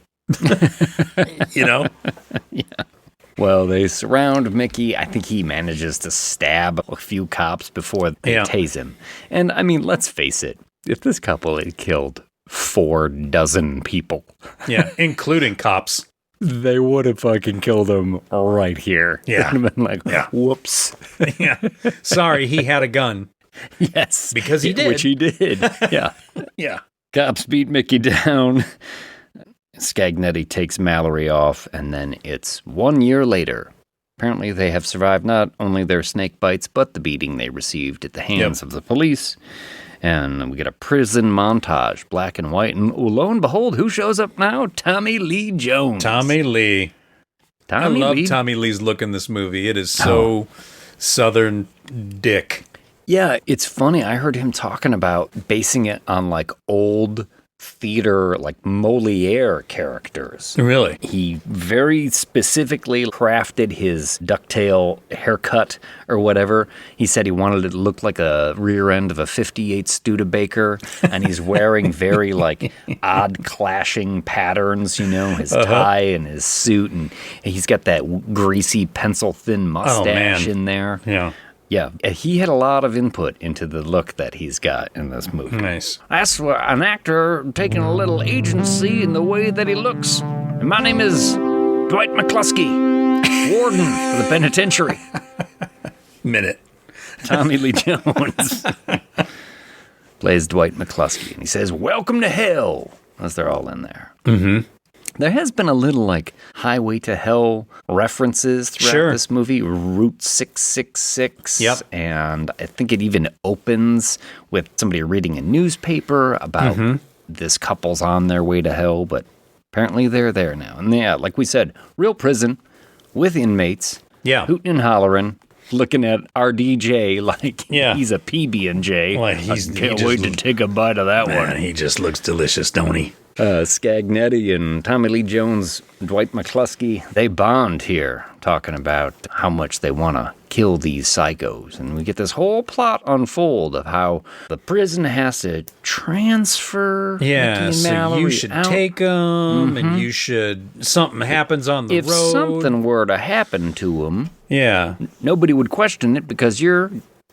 You know? Well, they surround Mickey. I think he manages to stab a few cops before they tase him. And I mean, let's face it, if this couple had killed 4 dozen people, Yeah, including cops. they would have fucking killed him right here. Yeah. It would have been like, whoops. Yeah. Sorry, he had a gun. Yes. Because he did. Which he did. Yeah. Yeah. Cops beat Mickey down. Scagnetti takes Mallory off, and then it's 1 year later. Apparently they have survived not only their snake bites, but the beating they received at the hands of the police. And we get a prison montage, black and white. And lo and behold, who shows up now? Tommy Lee Jones. Tommy Lee. I love Tommy Lee's look in this movie. It is so Southern dick. Yeah, it's funny. I heard him talking about basing it on like old theater, like Moliere characters. Really? He very specifically crafted his ducktail haircut or whatever. He said he wanted it to look like a rear end of a 58 Studebaker, and he's wearing very like odd clashing patterns, his tie and his suit, and he's got that greasy pencil thin mustache in there. Yeah. Yeah, he had a lot of input into the look that he's got in this movie. Nice. That's an actor taking a little agency in the way that he looks. And my name is Dwight McCluskey, warden of the penitentiary. Minute. Tommy Lee Jones plays Dwight McCluskey, and he says, "Welcome to hell," as they're all in there. Mm-hmm. There has been a little, like, Highway to Hell references throughout this movie. Route 666. Yep. And I think it even opens with somebody reading a newspaper about this couple's on their way to hell, but apparently they're there now. And yeah, like we said, real prison with inmates. Yeah. Hooting and hollering. Looking at our DJ like he's a PB&J. Like I can't wait to take a bite of that one. He just looks delicious, don't he? Scagnetti and Tommy Lee Jones, Dwight McCluskey, they bond here, talking about how much they want to kill these psychos. And we get this whole plot unfold of how the prison has to transfer Mickey and Mallory you should out. take them, and you should, something happens on the If road. something were to happen to them, Yeah, nobody would question it because you're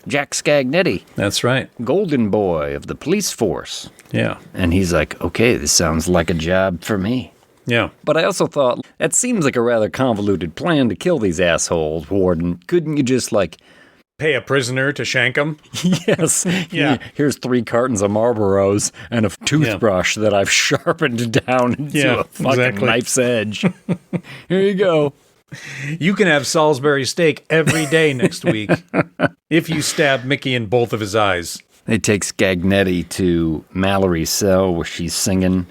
Jack Scagnetti, that's right. golden boy of the police force. Yeah, And he's like, okay, this sounds like a job for me. yeah. But I also thought, that seems like a rather convoluted plan to kill these assholes, Warden. Couldn't you just, like... Pay a prisoner to shank him? Yes. Yeah. Here's 3 cartons of Marlboros and a toothbrush that I've sharpened down into a fucking knife's edge. Here you go. You can have Salisbury steak every day next week if you stab Mickey in both of his eyes. They take Scagnetti to Mallory's cell where she's singing,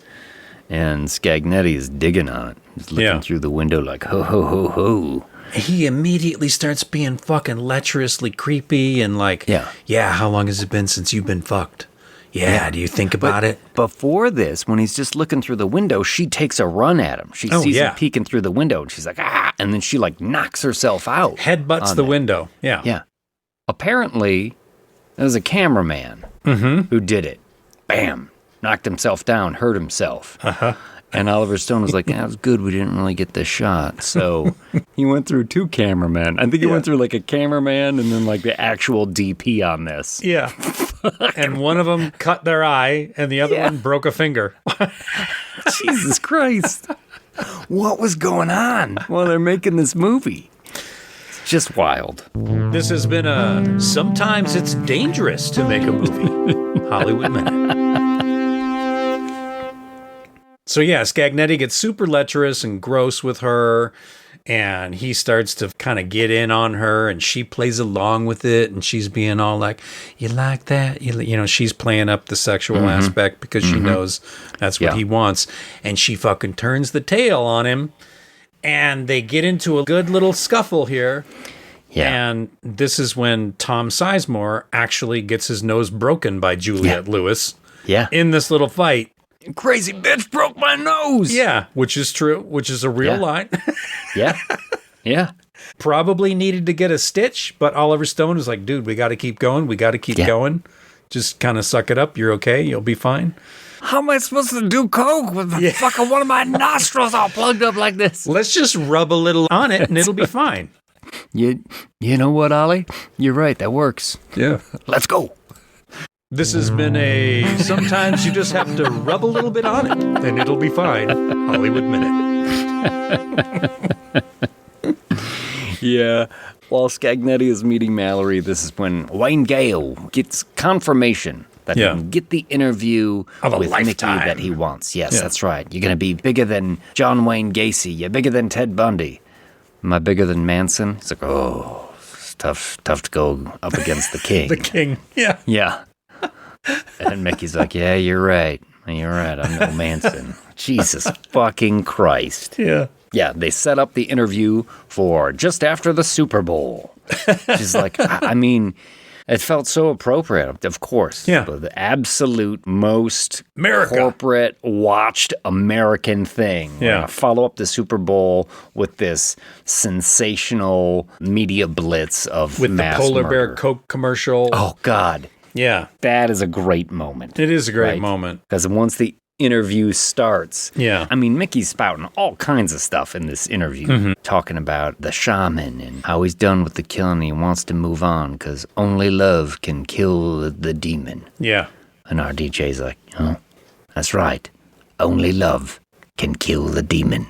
and Scagnetti is digging on it. He's looking through the window like, ho, ho, ho, ho. He immediately starts being fucking lecherously creepy and like, how long has it been since you've been fucked? Yeah, do you think about it? Before this, when he's just looking through the window, she takes a run at him. She sees him peeking through the window, and she's like, ah, and then she like knocks herself out. Headbutts the window. Yeah. Yeah. Apparently, there was a cameraman who did it. Bam. Knocked himself down, hurt himself. And Oliver Stone was like, that was good. We didn't really get the shot. So he went through 2 cameramen. I think he went through like a cameraman and then like the actual DP on this. Yeah. And one of them cut their eye and the other one broke a finger. Jesus Christ. What was going on while they're making this movie? It's just wild. This has been a sometimes it's dangerous to make a movie. Hollywood Minute. So yeah, Scagnetti gets super lecherous and gross with her, and he starts to kind of get in on her, and she plays along with it, and she's being all like, you like that? You know, she's playing up the sexual aspect because she knows that's what he wants, and she fucking turns the tail on him, and they get into a good little scuffle here. Yeah. And this is when Tom Sizemore actually gets his nose broken by Juliette Lewis in this little fight. Crazy bitch broke my nose. Yeah, which is true, which is a real line. Yeah. Probably needed to get a stitch, but Oliver Stone was like, dude, we got to keep going. We got to keep going. Just kind of suck it up. You're okay. You'll be fine. How am I supposed to do coke with fucking one of my nostrils all plugged up like this? Let's just rub a little on it and it'll be fine. You know what, Ollie? You're right. That works. Yeah. Let's go. This has been sometimes you just have to rub a little bit on it and it'll be fine. Hollywood Minute. Yeah. While Scagnetti is meeting Mallory, this is when Wayne Gale gets confirmation that he can get the interview with Mickey that he wants. Yes, that's right. You're going to be bigger than John Wayne Gacy. You're bigger than Ted Bundy. Am I bigger than Manson? He's like, oh, it's tough to go up against the king. The king, yeah. Yeah. And Mickey's like, yeah, you're right. You're right. I'm no Manson. Jesus fucking Christ. Yeah. Yeah, they set up the interview for just after the Super Bowl. She's like, I mean, It felt so appropriate, of course. Yeah. The absolute most America. corporate watched American thing. We're Yeah. gonna follow up the Super Bowl with this sensational media blitz of With the mass Polar murder. Bear Coke commercial. Oh, God. Yeah. That is a great moment. It is a great Right. moment. Because once the interview starts, Yeah. I mean, Mickey's spouting all kinds of stuff in this interview, talking about the shaman and how he's done with the killing. He wants to move on because only love can kill the demon. Yeah. And our DJ's like, oh, that's right. Only love can kill the demon.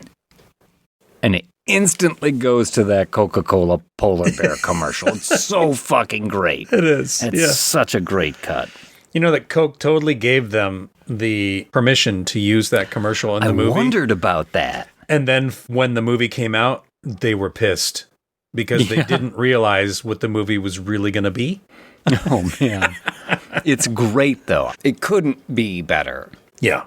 And it instantly goes to that Coca-Cola polar bear commercial. It's so fucking great. It is. It's such a great cut. You know that Coke totally gave them the permission to use that commercial in the movie. I wondered about that. And then when the movie came out, they were pissed because they didn't realize what the movie was really going to be. Oh, man. It's great, though. It couldn't be better. Yeah.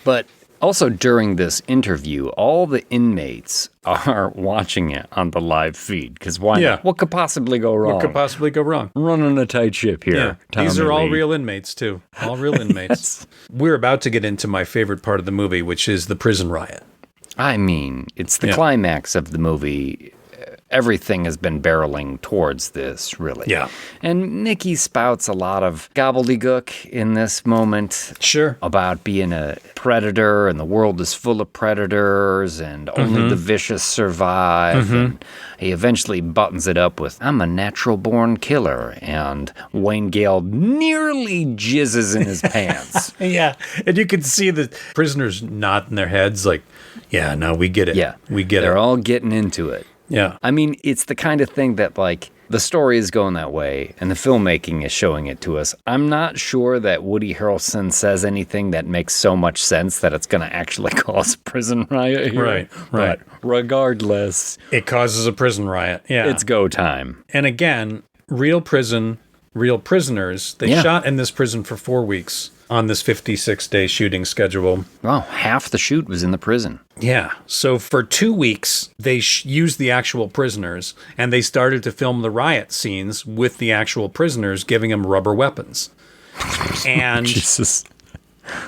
But also during this interview, all the inmates are watching it on the live feed. Because why Yeah. not? What could possibly go wrong? What could possibly go wrong? Running a tight ship here. Yeah. Tommy These are all Lee. real inmates, too. All real inmates. We're about to get into my favorite part of the movie, which is the prison riot. I mean, it's the Yeah. climax of the movie. Everything has been barreling towards this, really. Yeah. And Nikki spouts a lot of gobbledygook in this moment. Sure. About being a predator and the world is full of predators and only the vicious survive. And he eventually buttons it up with, I'm a natural born killer. And Wayne Gale nearly jizzes in his pants. Yeah. And you can see the prisoners nodding their heads like, yeah, no, we get it. Yeah. We get They're it. all getting into it. Yeah. I mean, it's the kind of thing that, like, the story is going that way, and the filmmaking is showing it to us. I'm not sure that Woody Harrelson says anything that makes so much sense that it's going to actually cause a prison riot here. Right. But regardless, It causes a prison riot. Yeah. it's go time. And again, real prison, real prisoners. They Yeah. shot in this prison for 4 weeks on this 56-day shooting schedule. Well, half the shoot was in the prison. Yeah. So for 2 weeks, they used the actual prisoners, and they started to film the riot scenes with the actual prisoners, giving them rubber weapons. And Jesus.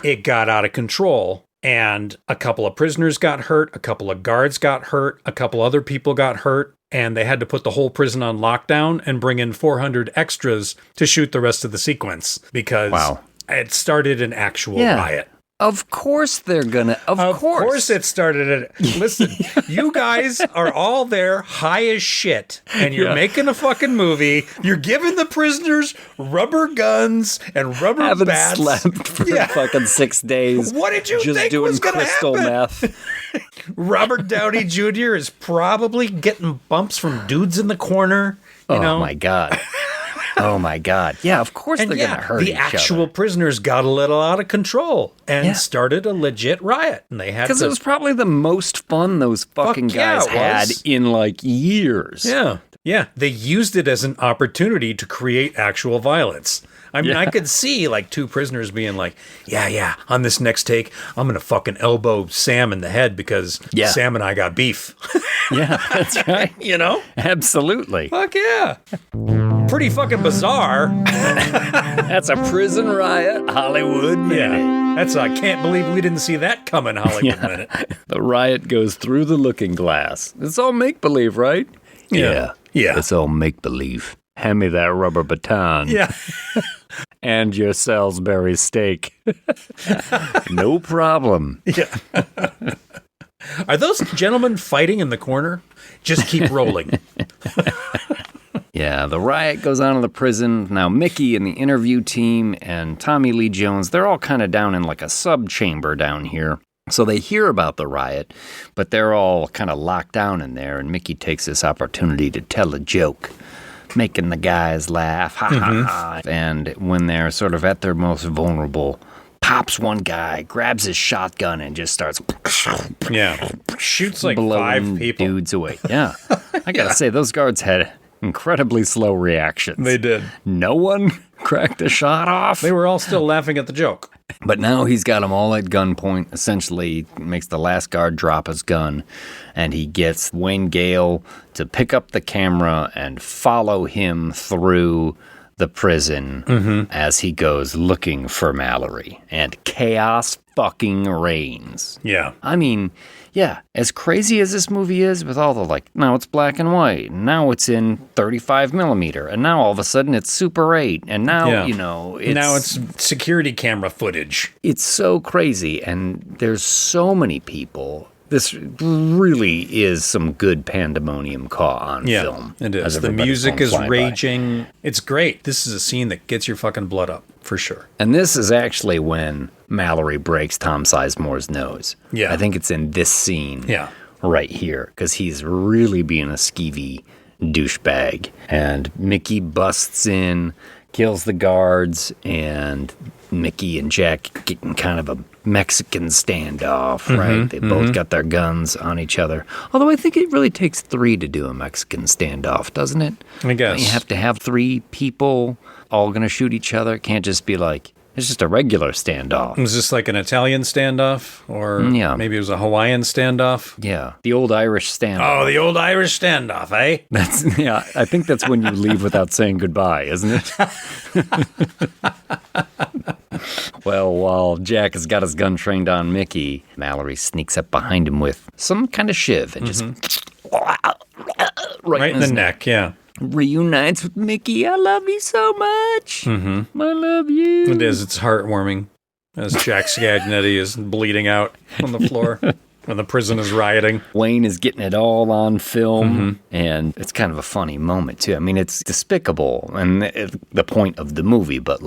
it got out of control. And a couple of prisoners got hurt, a couple of guards got hurt, a couple other people got hurt, and they had to put the whole prison on lockdown and bring in 400 extras to shoot the rest of the sequence because it started an actual riot. Of course they're gonna. Of course It started it. Listen, you guys are all there high as shit, and you're making a fucking movie. You're giving the prisoners rubber guns and rubber Haven't bats. slept for fucking 6 days. What did you just think doing was gonna crystal happen? meth. Robert Downey Jr. is probably getting bumps from dudes in the corner. You know? My God. Oh my God. Yeah, of course And they're going to hurt the each actual other. prisoners got a little out of control and started a legit riot. And they had Because it was probably the most fun those fucking guys it had was. in like years. Yeah. Yeah. They used it as an opportunity to create actual violence. I mean, I could see like two prisoners being like, yeah, on this next take, I'm going to fucking elbow Sam in the head because Sam and I got beef. Yeah, that's right. You know? Absolutely. Fuck yeah. Pretty fucking bizarre. That's a prison riot Hollywood minute. Yeah. That's I can't believe we didn't see that coming, Hollywood minute. The riot goes through the looking glass. It's all make-believe, right? Yeah. It's all make-believe. Hand me that rubber baton. Yeah. And your Salisbury steak. No problem. Yeah. Are those gentlemen fighting in the corner? Just keep rolling. Yeah, the riot goes on in the prison. Now, Mickey and the interview team and Tommy Lee Jones, they're all kind of down in like a sub-chamber down here. So they hear about the riot, but they're all kind of locked down in there, and Mickey takes this opportunity to tell a joke, making the guys laugh, ha ha ha. And when they're sort of at their most vulnerable, pops one guy, grabs his shotgun, and just starts shoots like blowing 5 people. dudes away. Yeah, I gotta say, those guards had incredibly slow reactions. They did. No one cracked a shot off. They were all still laughing at the joke. But now he's got them all at gunpoint. Essentially, makes the last guard drop his gun, and he gets Wayne Gale to pick up the camera and follow him through the prison as he goes looking for Mallory, and chaos fucking reigns. Yeah. I mean, yeah, as crazy as this movie is with all the now it's black and white, and now it's in 35 millimeter, and now all of a sudden it's Super 8, and now, now it's security camera footage. It's so crazy, and there's so many people. This really is some good pandemonium caught on film. It is. The music is raging. It's great. This is a scene that gets your fucking blood up, for sure. And this is actually when Mallory breaks Tom Sizemore's nose. Yeah. I think it's in this scene right here, because he's really being a skeevy douchebag. And Mickey busts in, kills the guards, and Mickey and Jack get in kind of a Mexican standoff, right? They both got their guns on each other. Although I think it really takes 3 to do a Mexican standoff, doesn't it? I guess. You have to have 3 people all going to shoot each other. It can't just be it's just a regular standoff. Was this like an Italian standoff? Or maybe it was a Hawaiian standoff? Yeah. The old Irish standoff. Oh, the old Irish standoff, eh? I think that's when you leave without saying goodbye, isn't it? Well, while Jack has got his gun trained on Mickey, Mallory sneaks up behind him with some kind of shiv and just right in the neck, yeah. Reunites with Mickey. I love you so much. I love you. It is. It's heartwarming as Jack Scagnetti is bleeding out on the floor when the prison is rioting. Wayne is getting it all on film, and it's kind of a funny moment, too. I mean, it's despicable, and the point of the movie, but,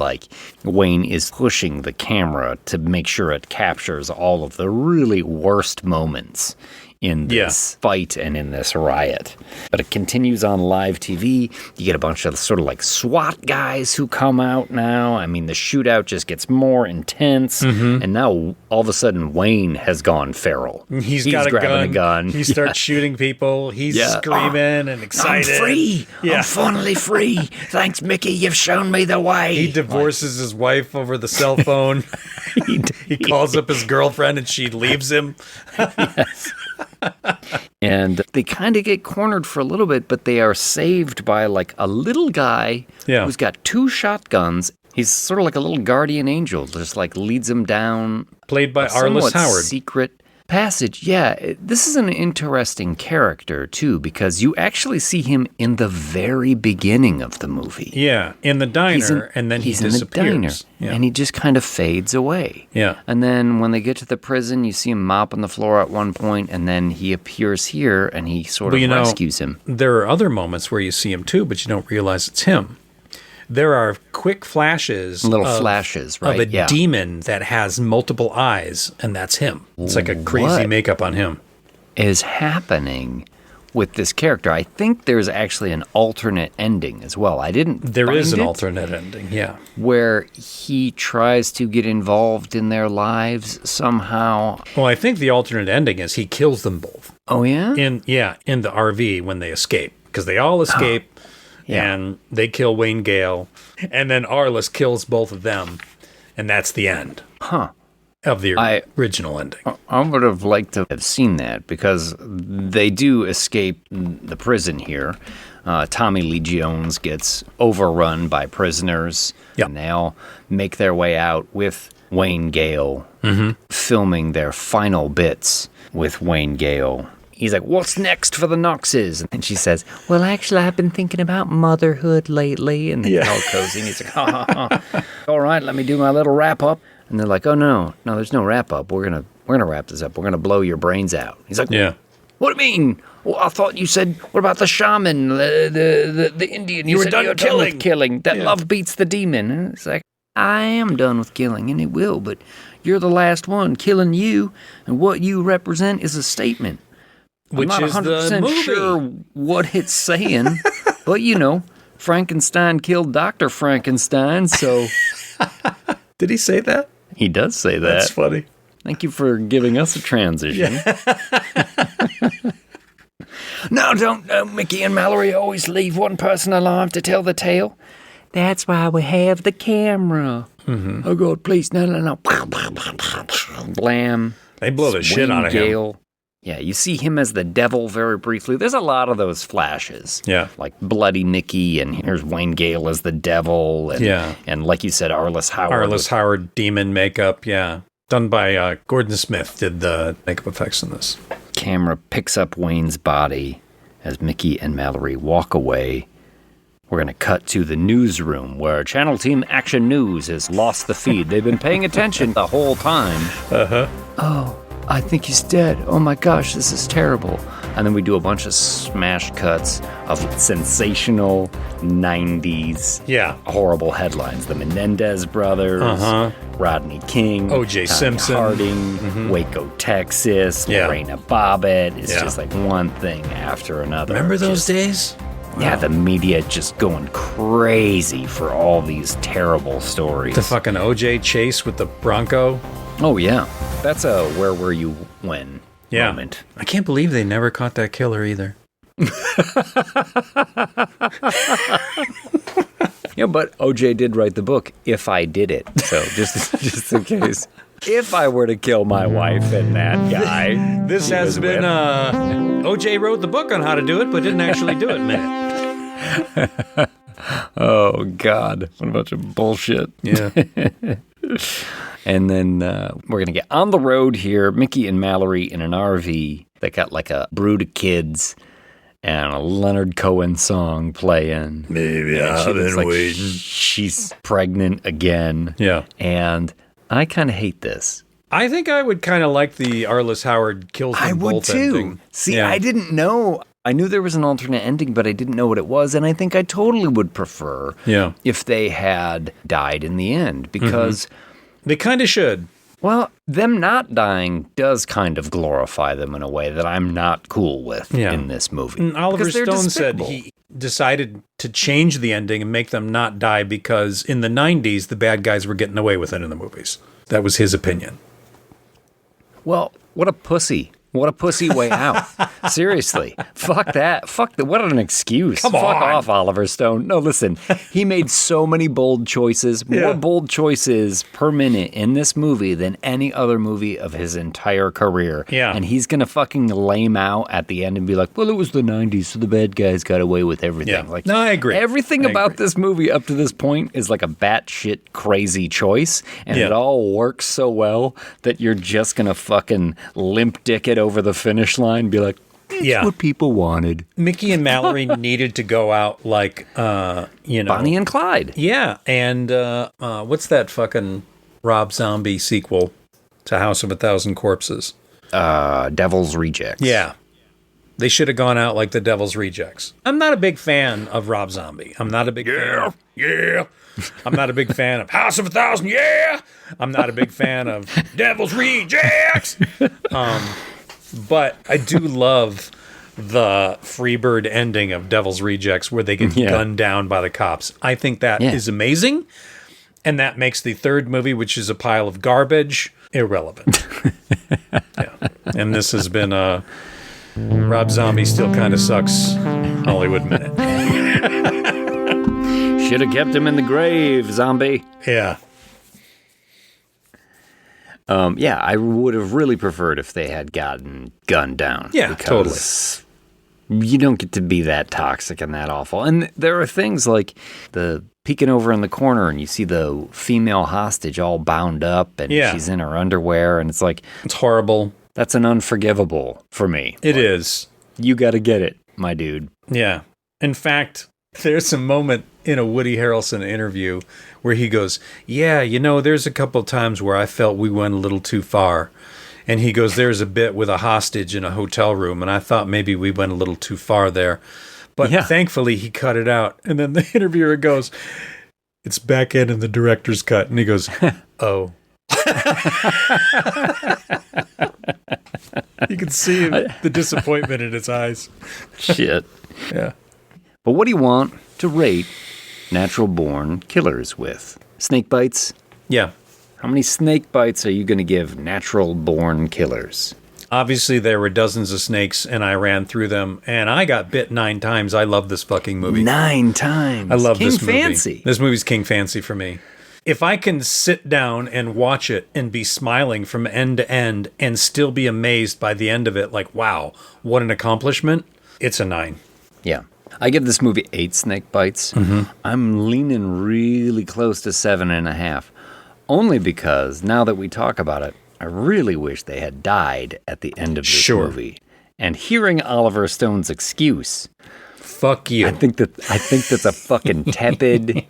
Wayne is pushing the camera to make sure it captures all of the really worst moments in this fight and in this riot. But it continues on live TV. You get a bunch of sort of SWAT guys who come out now. I mean, the shootout just gets more intense. And now, all of a sudden, Wayne has gone feral. He's got a gun. He starts shooting people. He's screaming and excited. I'm free. I'm finally free. Thanks, Mickey. You've shown me the way. He divorces his wife over the cell phone. He calls up his girlfriend and she leaves him. And they kind of get cornered for a little bit, but they are saved by a little guy who's got 2 shotguns. He's sort of like a little guardian angel, just leads them down. Played by Arliss Howard. Secret passage. Yeah, this is an interesting character, too, because you actually see him in the very beginning of the movie. Yeah, in the diner, and then he disappears. In the diner, and he just kind of fades away. Yeah. And then when they get to the prison, you see him mopping the floor at one point, and then he appears here, and he sort of rescues him. There are other moments where you see him, too, but you don't realize it's him. There are quick flashes. Flashes, right? Of a demon that has multiple eyes, and that's him. It's like a crazy makeup on him. Is happening with this character? I think there's actually an alternate ending as well. There is an alternate ending, yeah. Where he tries to get involved in their lives somehow. Well, I think the alternate ending is he kills them both. Oh, yeah? In the RV when they escape. Because they all escape. And they kill Wayne Gale, and then Arliss kills both of them, and that's the end of the original ending. I would have liked to have seen that, because they do escape the prison here. Tommy Lee Jones gets overrun by prisoners, and they all make their way out with Wayne Gale, filming their final bits with Wayne Gale. He's like, what's next for the Knoxes? And she says, well, actually, I've been thinking about motherhood lately. And they're all cozy. And he's like, all right, let me do my little wrap up. And they're like, oh, no, there's no wrap up. We're gonna wrap this up. We're going to blow your brains out. He's like, what do you mean? Well, I thought you said, what about the shaman, the Indian? You were done with killing. That love beats the demon. And it's like, I am done with killing, and it will. But you're the last one killing you. And what you represent is a statement. Which I'm not 100% sure what it's saying, but Frankenstein killed Dr. Frankenstein, so... Did he say that? He does say that. That's funny. Thank you for giving us a transition. No, don't. Mickey and Mallory always leave one person alive to tell the tale. That's why we have the camera. Oh, God, please, no. Blam. They blow the shit out of him. Gale. Yeah, you see him as the devil very briefly. There's a lot of those flashes. Yeah. Like Bloody Mickey, and here's Wayne Gale as the devil. And, Yeah. And like you said, Arliss Howard. Arliss Howard, demon makeup, yeah. Done by Gordon Smith did the makeup effects in this. Camera picks up Wayne's body as Mickey and Mallory walk away. We're going to cut to the newsroom where Channel Team Action News has lost the feed. They've been paying attention the whole time. Uh-huh. Oh, I think he's dead. Oh my gosh, this is terrible. And then we do a bunch of smash cuts of sensational 90s horrible headlines. The Menendez brothers, Rodney King, O.J. Simpson, Harding, Waco, Texas, Lorena Bobbitt. It's just like one thing after another. Remember those days? Yeah, the media just going crazy for all these terrible stories. The fucking O.J. chase with the Bronco. Oh, yeah. That's a where were you when moment. I can't believe they never caught that killer either. Yeah, but OJ did write the book, If I Did It. So just in case. If I were to kill my wife and that guy. This has been, OJ wrote the book on how to do it, but didn't actually do it, man. Oh, God. What a bunch of bullshit. Yeah. And then we're going to get on the road here. Mickey and Mallory in an RV. They got like a brood of kids and a Leonard Cohen song playing. Maybe I've been waiting. She's pregnant again. Yeah. And I kind of hate this. I think I would kind of like the Arliss Howard kills them both ending. See, I didn't know. I knew there was an alternate ending, but I didn't know what it was. And I think I totally would prefer if they had died in the end because... They kind of should. Well, them not dying does kind of glorify them in a way that I'm not cool with in this movie. And Oliver Stone said despicable. he decided to change the ending and make them not die because in the 90s, the bad guys were getting away with it in the movies. That was his opinion. Well, what a pussy. What a pussy way out. Seriously. Fuck that. Fuck that. What an excuse. Come Fuck on. off, Oliver Stone. No, listen. He made so many bold choices, more bold choices per minute in this movie than any other movie of his entire career. Yeah. And he's going to fucking lame out at the end and be like, well, it was the 90s, so the bad guys got away with everything. Yeah. Like, No, I agree. Everything about this movie up to this point is like a batshit crazy choice, and it all works so well that you're just going to fucking limp dick it over the finish line, be like, that's what people wanted. Mickey and Mallory needed to go out like, Bonnie and Clyde. Yeah, and what's that fucking Rob Zombie sequel to House of a Thousand Corpses? Devil's Rejects. Yeah. They should have gone out like the Devil's Rejects. I'm not a big fan of Rob Zombie. I'm not a big fan. I'm not a big fan of House of a Thousand. Yeah. I'm not a big fan of Devil's Rejects. But I do love the Freebird ending of Devil's Rejects where they get gunned down by the cops. I think that is amazing. And that makes the third movie, which is a pile of garbage, irrelevant. And this has been Rob Zombie still kind of sucks Hollywood Minute. Should have kept him in the grave, Zombie. Yeah. I would have really preferred if they had gotten gunned down. Yeah, because you don't get to be that toxic and that awful. And there are things like the peeking over in the corner and you see the female hostage all bound up and she's in her underwear and it's like... It's horrible. That's an unforgivable for me. It is. You got to get it, my dude. Yeah. In fact, there's a moment in a Woody Harrelson interview where he goes, there's a couple times where I felt we went a little too far. And he goes, there's a bit with a hostage in a hotel room, and I thought maybe we went a little too far there. But thankfully, he cut it out. And then the interviewer goes, it's back in the director's cut. And he goes, oh. You can see the disappointment in his eyes. Shit. Yeah. But what do you want to rate natural born killers with? Snake bites? Yeah. How many snake bites are you going to give natural born killers? Obviously, there were dozens of snakes, and I ran through them, and I got bit 9 times. I love this fucking movie. 9 times. I love King this movie. Fancy. This movie's King Fancy for me. If I can sit down and watch it and be smiling from end to end and still be amazed by the end of it, like, wow, what an accomplishment, it's a 9. Yeah. I give this movie 8 snake bites. Mm-hmm. I'm leaning really close to 7.5. Only because, now that we talk about it, I really wish they had died at the end of this movie. And hearing Oliver Stone's excuse... Fuck you. I think that's a fucking tepid,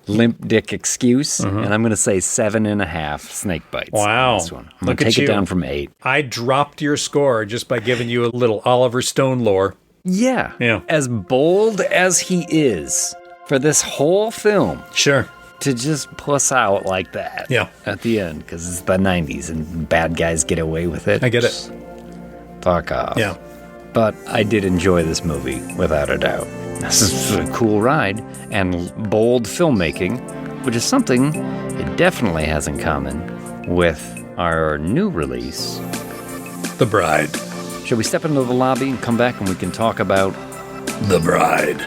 limp dick excuse, and I'm going to say 7.5 snake bites. Wow. This one. I'm going to take it down from 8. I dropped your score just by giving you a little Oliver Stone lore. Yeah. As bold as he is for this whole film. Sure. To just puss out like that. Yeah. At the end, because it's the 90s and bad guys get away with it. I get it. Fuck off. Yeah. But I did enjoy this movie, without a doubt. This is a cool ride and bold filmmaking, which is something it definitely has in common with our new release, The Bride. Shall we step into the lobby and come back and we can talk about The Bride?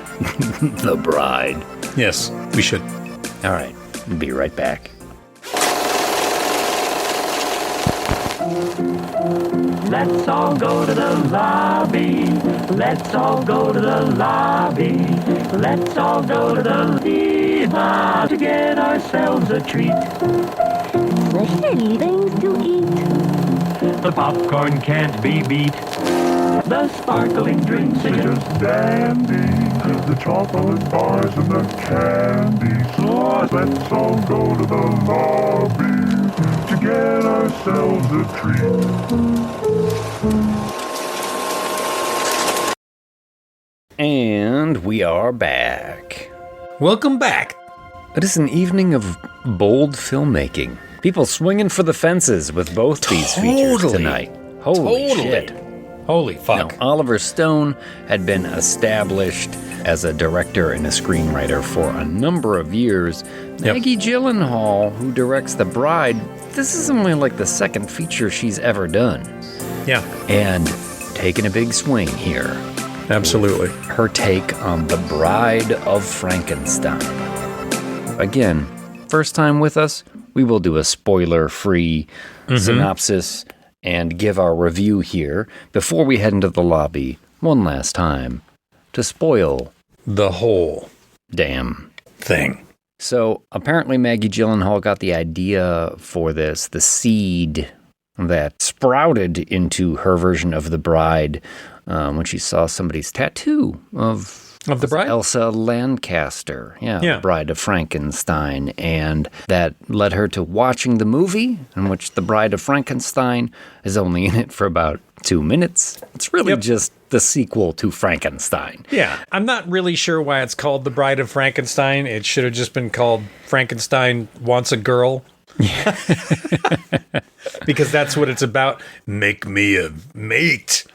The Bride. Yes, we should. All right, be right back. Let's all go to the lobby. Let's all go to the lobby. Let's all go to the Viva to get ourselves a treat. Delicious things to eat. The popcorn can't be beat. The sparkling drinks are just dandy. The chocolate bars and the candy. So let's all go to the lobby to get ourselves a treat. And we are back. Welcome back. It is an evening of bold filmmaking. People swinging for the fences with both these features tonight. Holy shit. Holy fuck. Now, Oliver Stone had been established as a director and a screenwriter for a number of years. Maggie Gyllenhaal, who directs The Bride, this is only like the second feature she's ever done. Yeah. And taking a big swing here. Absolutely. Her take on The Bride of Frankenstein. Again, first time with us, we will do a spoiler-free synopsis and give our review here before we head into the lobby one last time to spoil the whole damn thing. So apparently Maggie Gyllenhaal got the idea for this, the seed that sprouted into her version of The Bride when she saw somebody's tattoo of the bride? Elsa Lancaster. Yeah, The Bride of Frankenstein. And that led her to watching the movie, in which The Bride of Frankenstein is only in it for about 2 minutes. It's really just the sequel to Frankenstein. Yeah, I'm not really sure why it's called The Bride of Frankenstein. It should have just been called Frankenstein Wants a Girl. Because that's what it's about. Make me a mate.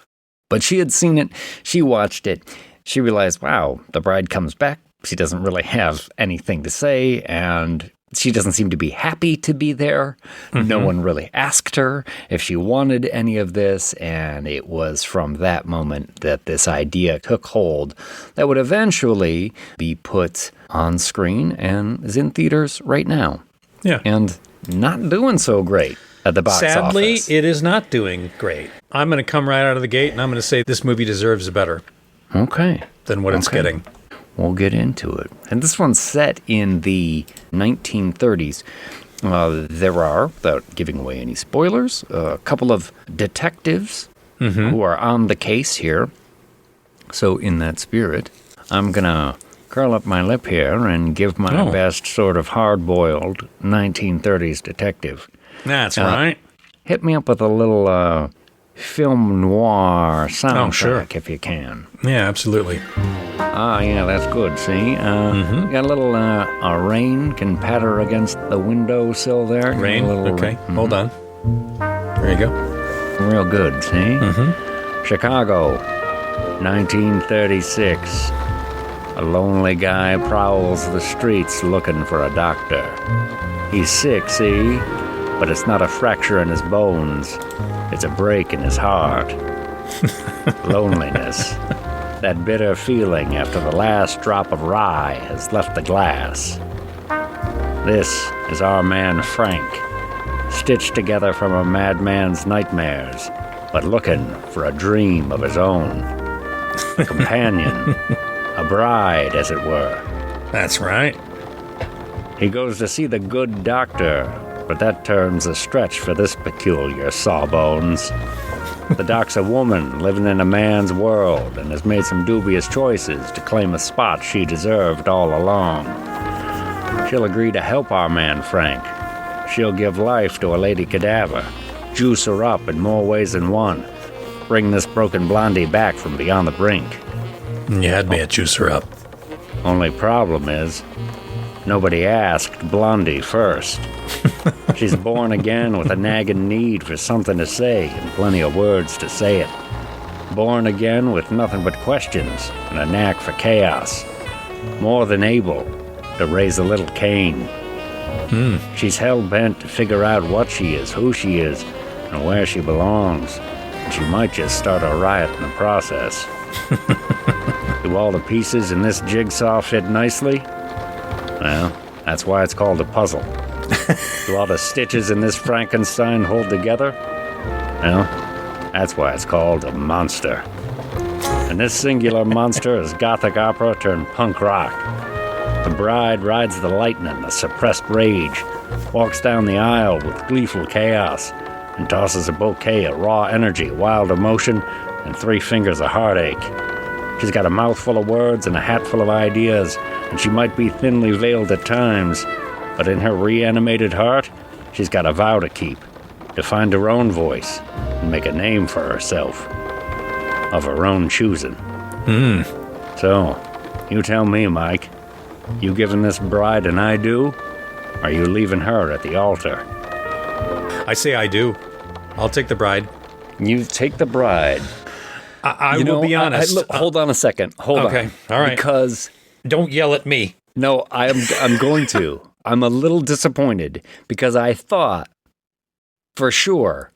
But she had seen it. She watched it. She realized, wow, the bride comes back. She doesn't really have anything to say, and she doesn't seem to be happy to be there. No one really asked her if she wanted any of this, and it was from that moment that this idea took hold that would eventually be put on screen and is in theaters right now. Yeah. And not doing so great at the box office. Sadly, it is not doing great. I'm going to come right out of the gate, and I'm going to say this movie deserves better. Okay. Than what it's getting. We'll get into it. And this one's set in the 1930s. There are, without giving away any spoilers, a couple of detectives who are on the case here. So in that spirit, I'm going to curl up my lip here and give my best sort of hard-boiled 1930s detective. That's right. Hit me up with a little film noir soundtrack if you can. Yeah, absolutely. Yeah, that's good, see? Got a little rain can patter against the windowsill there. Rain? Okay, hold on. There you go. Real good, see? Chicago, 1936. A lonely guy prowls the streets looking for a doctor. He's sick, see? But it's not a fracture in his bones. It's a break in his heart. Loneliness. That bitter feeling after the last drop of rye has left the glass. This is our man Frank, stitched together from a madman's nightmares, but looking for a dream of his own. A companion, a bride, as it were. That's right. He goes to see the good doctor, but that term's a stretch for this peculiar sawbones. The doc's a woman living in a man's world and has made some dubious choices to claim a spot she deserved all along. She'll agree to help our man Frank. She'll give life to a lady cadaver, juice her up in more ways than one, bring this broken blondie back from beyond the brink. You had me at juice her up. Only problem is, nobody asked Blondie first. She's born again with a nagging need for something to say and plenty of words to say it. Born again with nothing but questions and a knack for chaos. More than able to raise a little Cain. She's hell-bent to figure out what she is, who she is, and where she belongs. And she might just start a riot in the process. Do all the pieces in this jigsaw fit nicely? Well, that's why it's called a puzzle. Do all the stitches in this Frankenstein hold together? Well, that's why it's called a monster. And this singular monster is gothic opera turned punk rock. The bride rides the lightning, a suppressed rage, walks down the aisle with gleeful chaos, and tosses a bouquet of raw energy, wild emotion, and 3 fingers of heartache. She's got a mouthful of words and a hatful of ideas, and she might be thinly veiled at times, but in her reanimated heart, she's got a vow to keep, to find her own voice and make a name for herself, of her own choosing. So, you tell me, Mike, you giving this bride an I do, or are you leaving her at the altar? I say I do. I'll take the bride. You take the bride. I will be honest. Look, hold on a second. Hold on. Okay, all right. Because... Don't yell at me. No, I'm going to. I'm a little disappointed because I thought for sure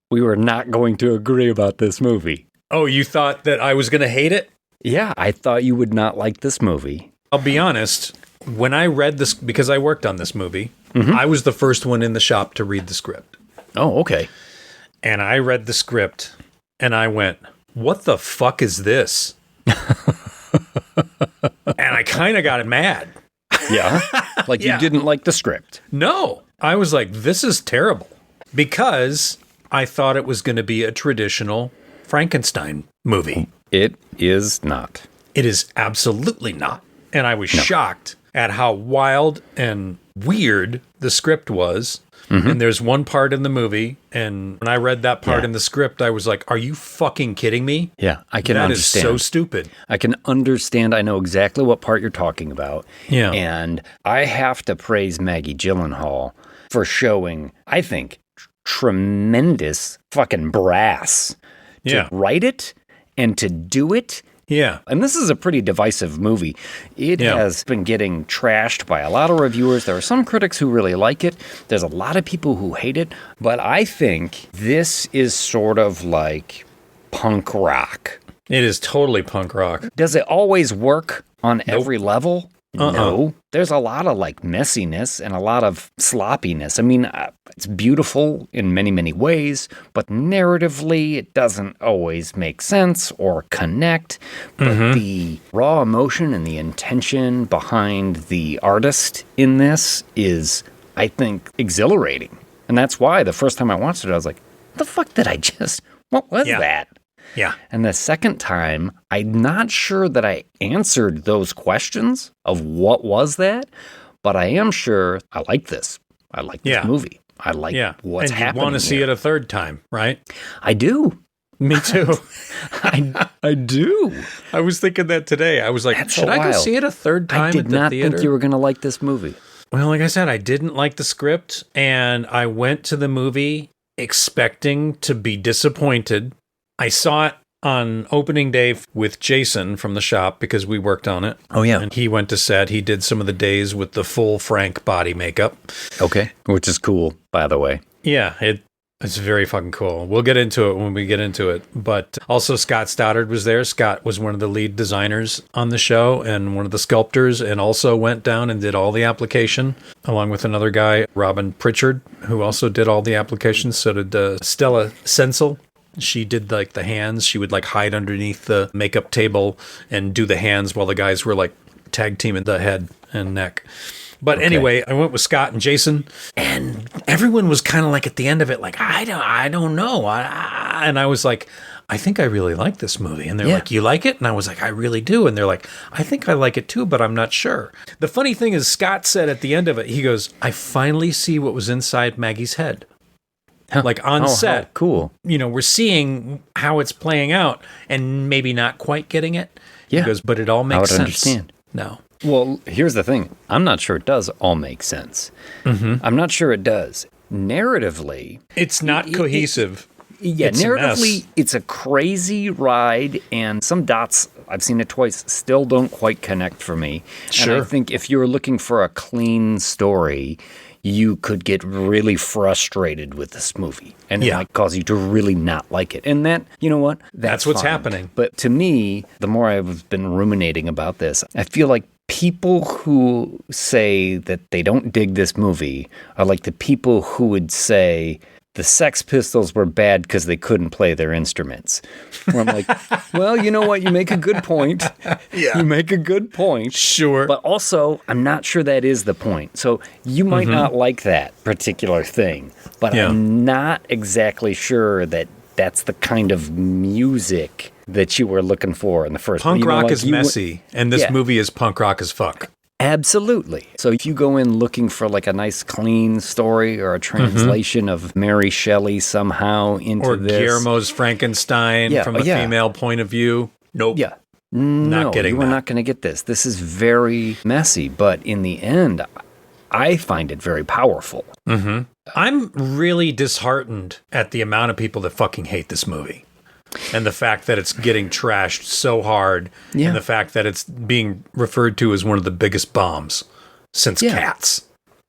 we were not going to agree about this movie. Oh, you thought that I was going to hate it? Yeah, I thought you would not like this movie. I'll be honest. When I read this, because I worked on this movie, I was the first one in the shop to read the script. Oh, okay. And I read the script and I went, what the fuck is this? And I kind of got mad. Yeah? Like Yeah. you didn't like the script. No, I was like, this is terrible. Because I thought it was going to be a traditional Frankenstein movie. It is not. It is absolutely not. And I was shocked at how wild and weird the script was. And there's one part in the movie, and when I read that part in the script, I was like, are you fucking kidding me? Yeah, I can That understand. is so stupid. I can understand. I know exactly what part you're talking about. Yeah. And I have to praise Maggie Gyllenhaal for showing, I think, tremendous fucking brass to Yeah. write it and to do it. Yeah. And this is a pretty divisive movie. It has been getting trashed by a lot of reviewers. There are some critics who really like it. There's a lot of people who hate it. But I think this is sort of like punk rock. It is totally punk rock. Does it always work on every level? No. There's a lot of like messiness and a lot of sloppiness. I mean, it's beautiful in many, many ways, but narratively it doesn't always make sense or connect. But the raw emotion and the intention behind the artist in this is, I think, exhilarating. And that's why the first time I watched it, I was like, the fuck did I just, what was that? Yeah. And the second time, I'm not sure that I answered those questions of what was that, but I am sure I like this. I like this movie. I like what's happening. And you want to see it a third time, right? I do. Me too. I do. I was thinking that today. I was like, That's should so I go wild. see it a third time I at did the not theater? think you were going to like this movie. Well, like I said, I didn't like the script, and I went to the movie expecting to be disappointed. I saw it on opening day with Jason from the shop because we worked on it. Oh, yeah. And he went to set. He did some of the days with the full Frank body makeup. Okay. Which is cool, by the way. Yeah, It's very fucking cool. We'll get into it when we get into it. But also Scott Stoddard was there. Scott was one of the lead designers on the show and one of the sculptors, and also went down and did all the application along with another guy, Robin Pritchard, who also did all the applications. So did Stella Sensel. She did like the hands. She would like hide underneath the makeup table and do the hands while the guys were like tag teaming the head and neck. But anyway, I went with Scott and Jason, and everyone was kind of like at the end of it, like, I don't know. And I was like, I think I really like this movie. And they're like, you like it? And I was like, I really do. And they're like, I think I like it too, but I'm not sure. The funny thing is, Scott said at the end of it, he goes, I finally see what was inside Maggie's head. Like on set. Cool. You know, we're seeing how it's playing out and maybe not quite getting it. Yeah. He goes, but it all makes sense. Understand. No. Well, here's the thing. I'm not sure it does all make sense. I'm not sure it does. Narratively, it's not cohesive. It's narratively, it's a crazy ride, and some dots, I've seen it twice, still don't quite connect for me. Sure. And I think if you're looking for a clean story, you could get really frustrated with this movie. And it might cause you to really not like it. And that, you know what? That's what's happening. But to me, the more I've been ruminating about this, I feel like people who say that they don't dig this movie are like the people who would say the Sex Pistols were bad because they couldn't play their instruments. Where I'm like, well, you know what? You make a good point. You make a good point. Sure. But also, I'm not sure that is the point. So you might not like that particular thing, but I'm not exactly sure that that's the kind of music that you were looking for in the first place. Punk rock is messy, and this movie is punk rock as fuck. Absolutely. So if you go in looking for like a nice clean story or a translation of Mary Shelley somehow into this. Or Guillermo's Frankenstein from a female point of view. Nope. Yeah. Not getting you are not going to get this. This is very messy, but in the end, I find it very powerful. I'm really disheartened at the amount of people that fucking hate this movie. And the fact that it's getting trashed so hard, and the fact that it's being referred to as one of the biggest bombs since Cats.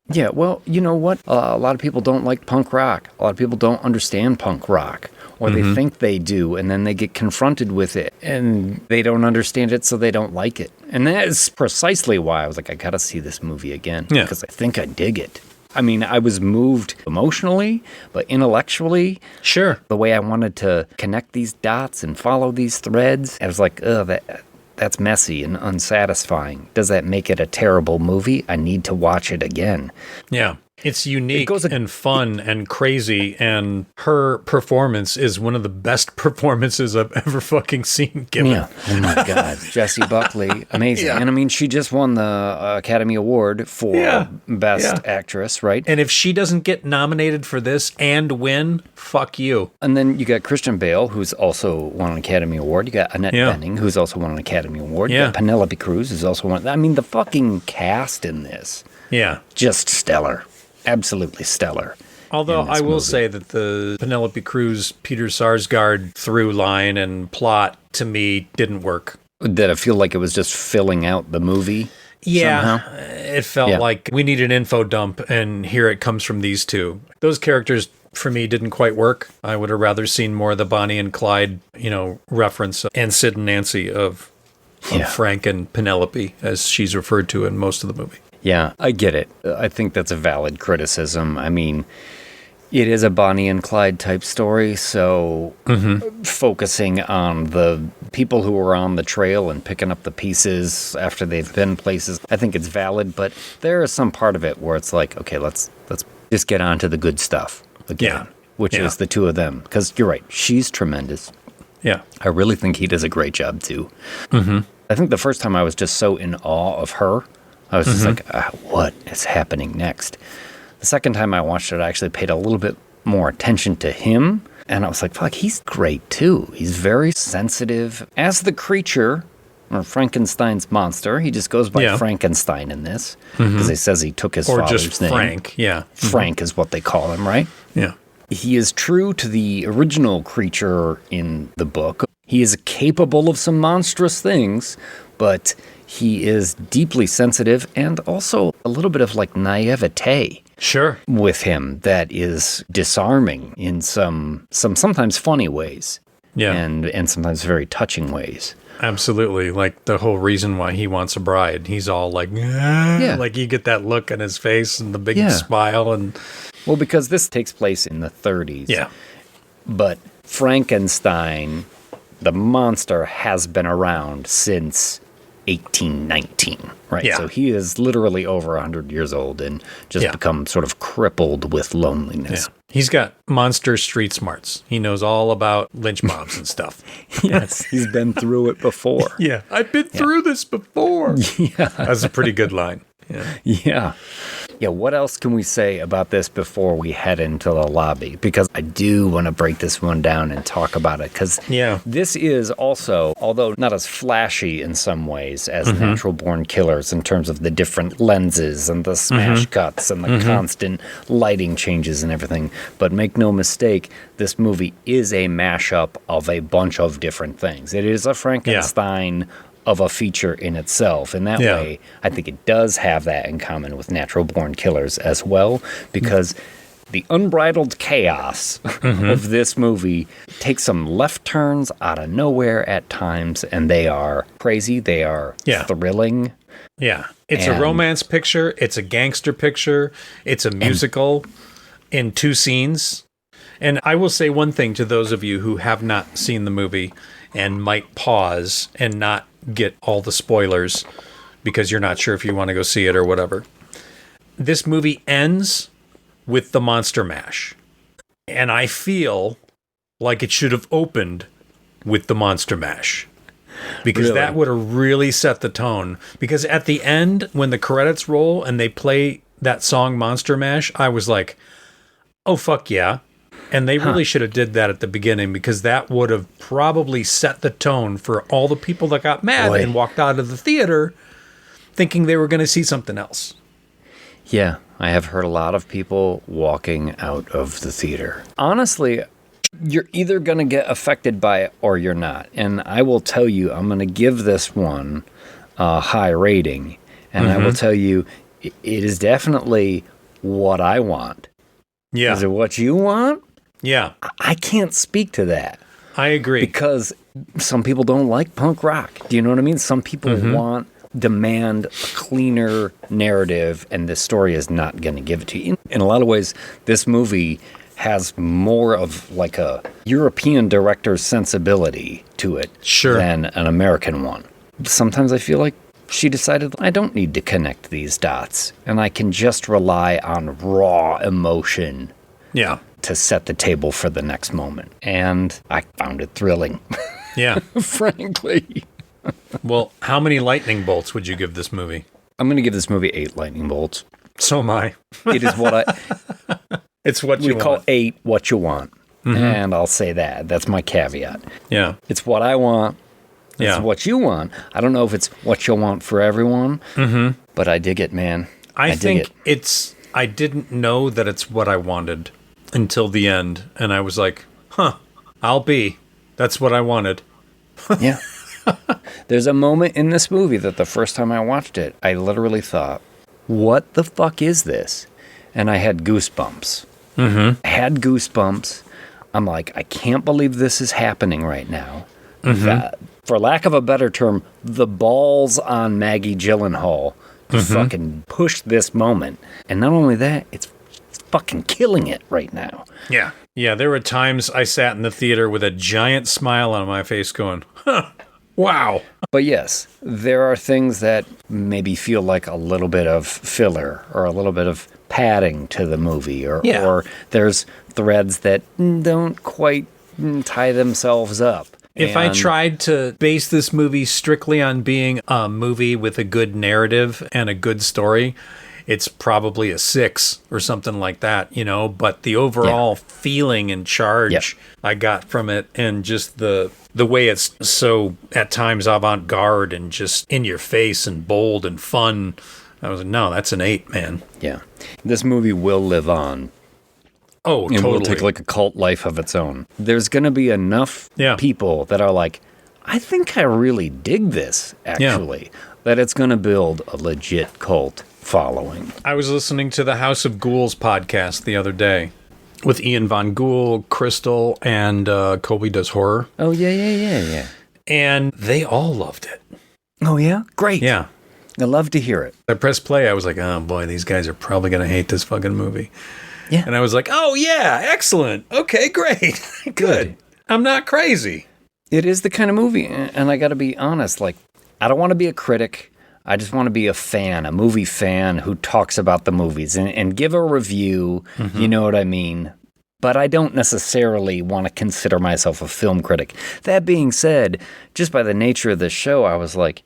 Yeah, well, you know what? A lot of people don't like punk rock. A lot of people don't understand punk rock, or they think they do, and then they get confronted with it, and they don't understand it, so they don't like it. And that is precisely why I was like, I gotta see this movie again, because I think I dig it. I mean, I was moved emotionally, but intellectually, the way I wanted to connect these dots and follow these threads, I was like, that's messy and unsatisfying. Does that make it a terrible movie? I need to watch it again. Yeah. It's unique and fun and crazy, and her performance is one of the best performances I've ever fucking seen given. Yeah. Oh my God. Jessie Buckley, amazing. Yeah. And I mean, she just won the Academy Award for Best Actress, right? And if she doesn't get nominated for this and win, fuck you. And then you got Christian Bale, who's also won an Academy Award. You got Annette Bening, who's also won an Academy Award. You got Penelope Cruz, who's also won. I mean, the fucking cast in this. Yeah. Just stellar. Absolutely stellar. Although I will say that the Penelope Cruz, Peter Sarsgaard through line and plot to me didn't work. Did it feel like it was just filling out the movie? Yeah, somehow? It felt like we need an info dump, and here it comes from these two. Those characters for me didn't quite work. I would have rather seen more of the Bonnie and Clyde, reference, and Sid and Nancy of Frank and Penelope, as she's referred to in most of the movie. Yeah, I get it. I think that's a valid criticism. I mean, it is a Bonnie and Clyde type story, so focusing on the people who are on the trail and picking up the pieces after they've been places, I think it's valid, but there is some part of it where it's like, okay, let's just get on to the good stuff again, which is the two of them. Because you're right, she's tremendous. Yeah. I really think he does a great job, too. I think the first time I was just so in awe of her. I was just like, what is happening next? The second time I watched it, I actually paid a little bit more attention to him. And I was like, fuck, he's great, too. He's very sensitive. As the creature, or Frankenstein's monster, he just goes by Frankenstein in this. Because he says he took his father's name. Or just Frank, Frank is what they call him, right? Yeah. He is true to the original creature in the book. He is capable of some monstrous things, but he is deeply sensitive and also a little bit of like naivete. Sure. with him that is disarming in some sometimes funny ways. Yeah. And sometimes very touching ways. Absolutely. Like the whole reason why he wants a bride. He's all like, yeah. Like you get that look on his face and the big smile. And well, because this takes place in the 30s. Yeah. But Frankenstein, the monster, has been around since 1819, right? Yeah. So he is literally over 100 years old and just become sort of crippled with loneliness. Yeah. He's got monster street smarts. He knows all about lynch mobs and stuff. Yes, he's been through it before. Yeah, I've been through this before. Yeah. That's a pretty good line. Yeah. Yeah. Yeah, what else can we say about this before we head into the lobby? Because I do want to break this one down and talk about it. Because this is also, although not as flashy in some ways as Natural Born Killers in terms of the different lenses and the smash cuts and the constant lighting changes and everything. But make no mistake, this movie is a mashup of a bunch of different things. It is a Frankenstein of a feature in itself. In that way, I think it does have that in common with Natural Born Killers as well, because the unbridled chaos of this movie takes some left turns out of nowhere at times, and they are crazy, they are thrilling. Yeah. It's a romance picture, it's a gangster picture, it's a musical in 2 scenes. And I will say one thing to those of you who have not seen the movie and might pause and not get all the spoilers because you're not sure if you want to go see it or whatever. This movie ends with the monster mash. And I feel like it should have opened with the monster mash. Because that would have really set the tone. Because at the end, when the credits roll and they play that song Monster Mash, I was like, oh, fuck yeah. And they really should have did that at the beginning, because that would have probably set the tone for all the people that got mad and walked out of the theater thinking they were going to see something else. Yeah, I have heard a lot of people walking out of the theater. Honestly, you're either going to get affected by it or you're not. And I will tell you, I'm going to give this one a high rating. And I will tell you, it is definitely what I want. Yeah. Is it what you want? Yeah. I can't speak to that. I agree. Because some people don't like punk rock. Do you know what I mean? Some people demand a cleaner narrative, and this story is not going to give it to you. In a lot of ways, this movie has more of like a European director's sensibility to it than an American one. Sometimes I feel like she decided I don't need to connect these dots, and I can just rely on raw emotion to set the table for the next moment. And I found it thrilling. Yeah. Frankly. Well, how many lightning bolts would you give this movie? I'm going to give this movie 8 lightning bolts. So am I. It is what it's what you want. We call 8 what you want. And I'll say that. That's my caveat. Yeah. It's what I want. It's what you want. I don't know if it's what you'll want for everyone, but I dig it, man. I think I didn't know that it's what I wanted until the end. And I was like, that's what I wanted. Yeah. There's a moment in this movie that the first time I watched it, I literally thought, what the fuck is this? And I had goosebumps. I had goosebumps. I'm like, I can't believe this is happening right now. For lack of a better term, the balls on Maggie Gyllenhaal to fucking push this moment. And not only that, it's fucking killing it right now. Yeah. Yeah, there were times I sat in the theater with a giant smile on my face going, wow. But yes, there are things that maybe feel like a little bit of filler or a little bit of padding to the movie, or there's threads that don't quite tie themselves up. If I tried to base this movie strictly on being a movie with a good narrative and a good story, it's probably a 6 or something like that, you know, but the overall feeling and charge I got from it, and just the way it's so at times avant-garde and just in your face and bold and fun, I was like, no, that's an 8, man. Yeah. This movie will live on. Oh, and totally. Will take like a cult life of its own. There's going to be enough people that are like, I think I really dig this, actually, that it's going to build a legit cult following. I was listening to the House of Ghouls podcast the other day with Ian Von Ghoul, Crystal, and Colby Does Horror. Oh, yeah. And they all loved it. Oh, yeah? Great. Yeah. I love to hear it. I pressed play. I was like, oh, boy, these guys are probably going to hate this fucking movie. Yeah. And I was like, oh, yeah, excellent. Okay, great. Good. I'm not crazy. It is the kind of movie, and I got to be honest, like, I don't want to be a critic. I just want to be a fan, a movie fan who talks about the movies and give a review, you know what I mean? But I don't necessarily want to consider myself a film critic. That being said, just by the nature of the show, I was like,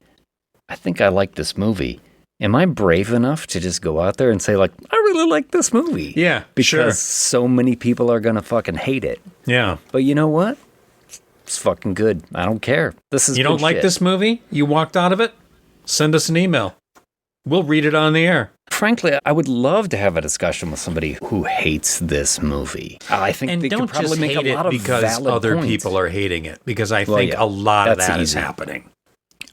I think I like this movie. Am I brave enough to just go out there and say, like, I really like this movie? Yeah, because so many people are going to fucking hate it. Yeah. But you know what? It's fucking good. I don't care. This is You don't like this movie? You walked out of it? Send us an email. We'll read it on the air. Frankly, I would love to have a discussion with somebody who hates this movie. I think And they don't could probably just make hate a lot it of because valid other points. people are hating it. Because I Well, think yeah, a lot of that's that is easy. happening.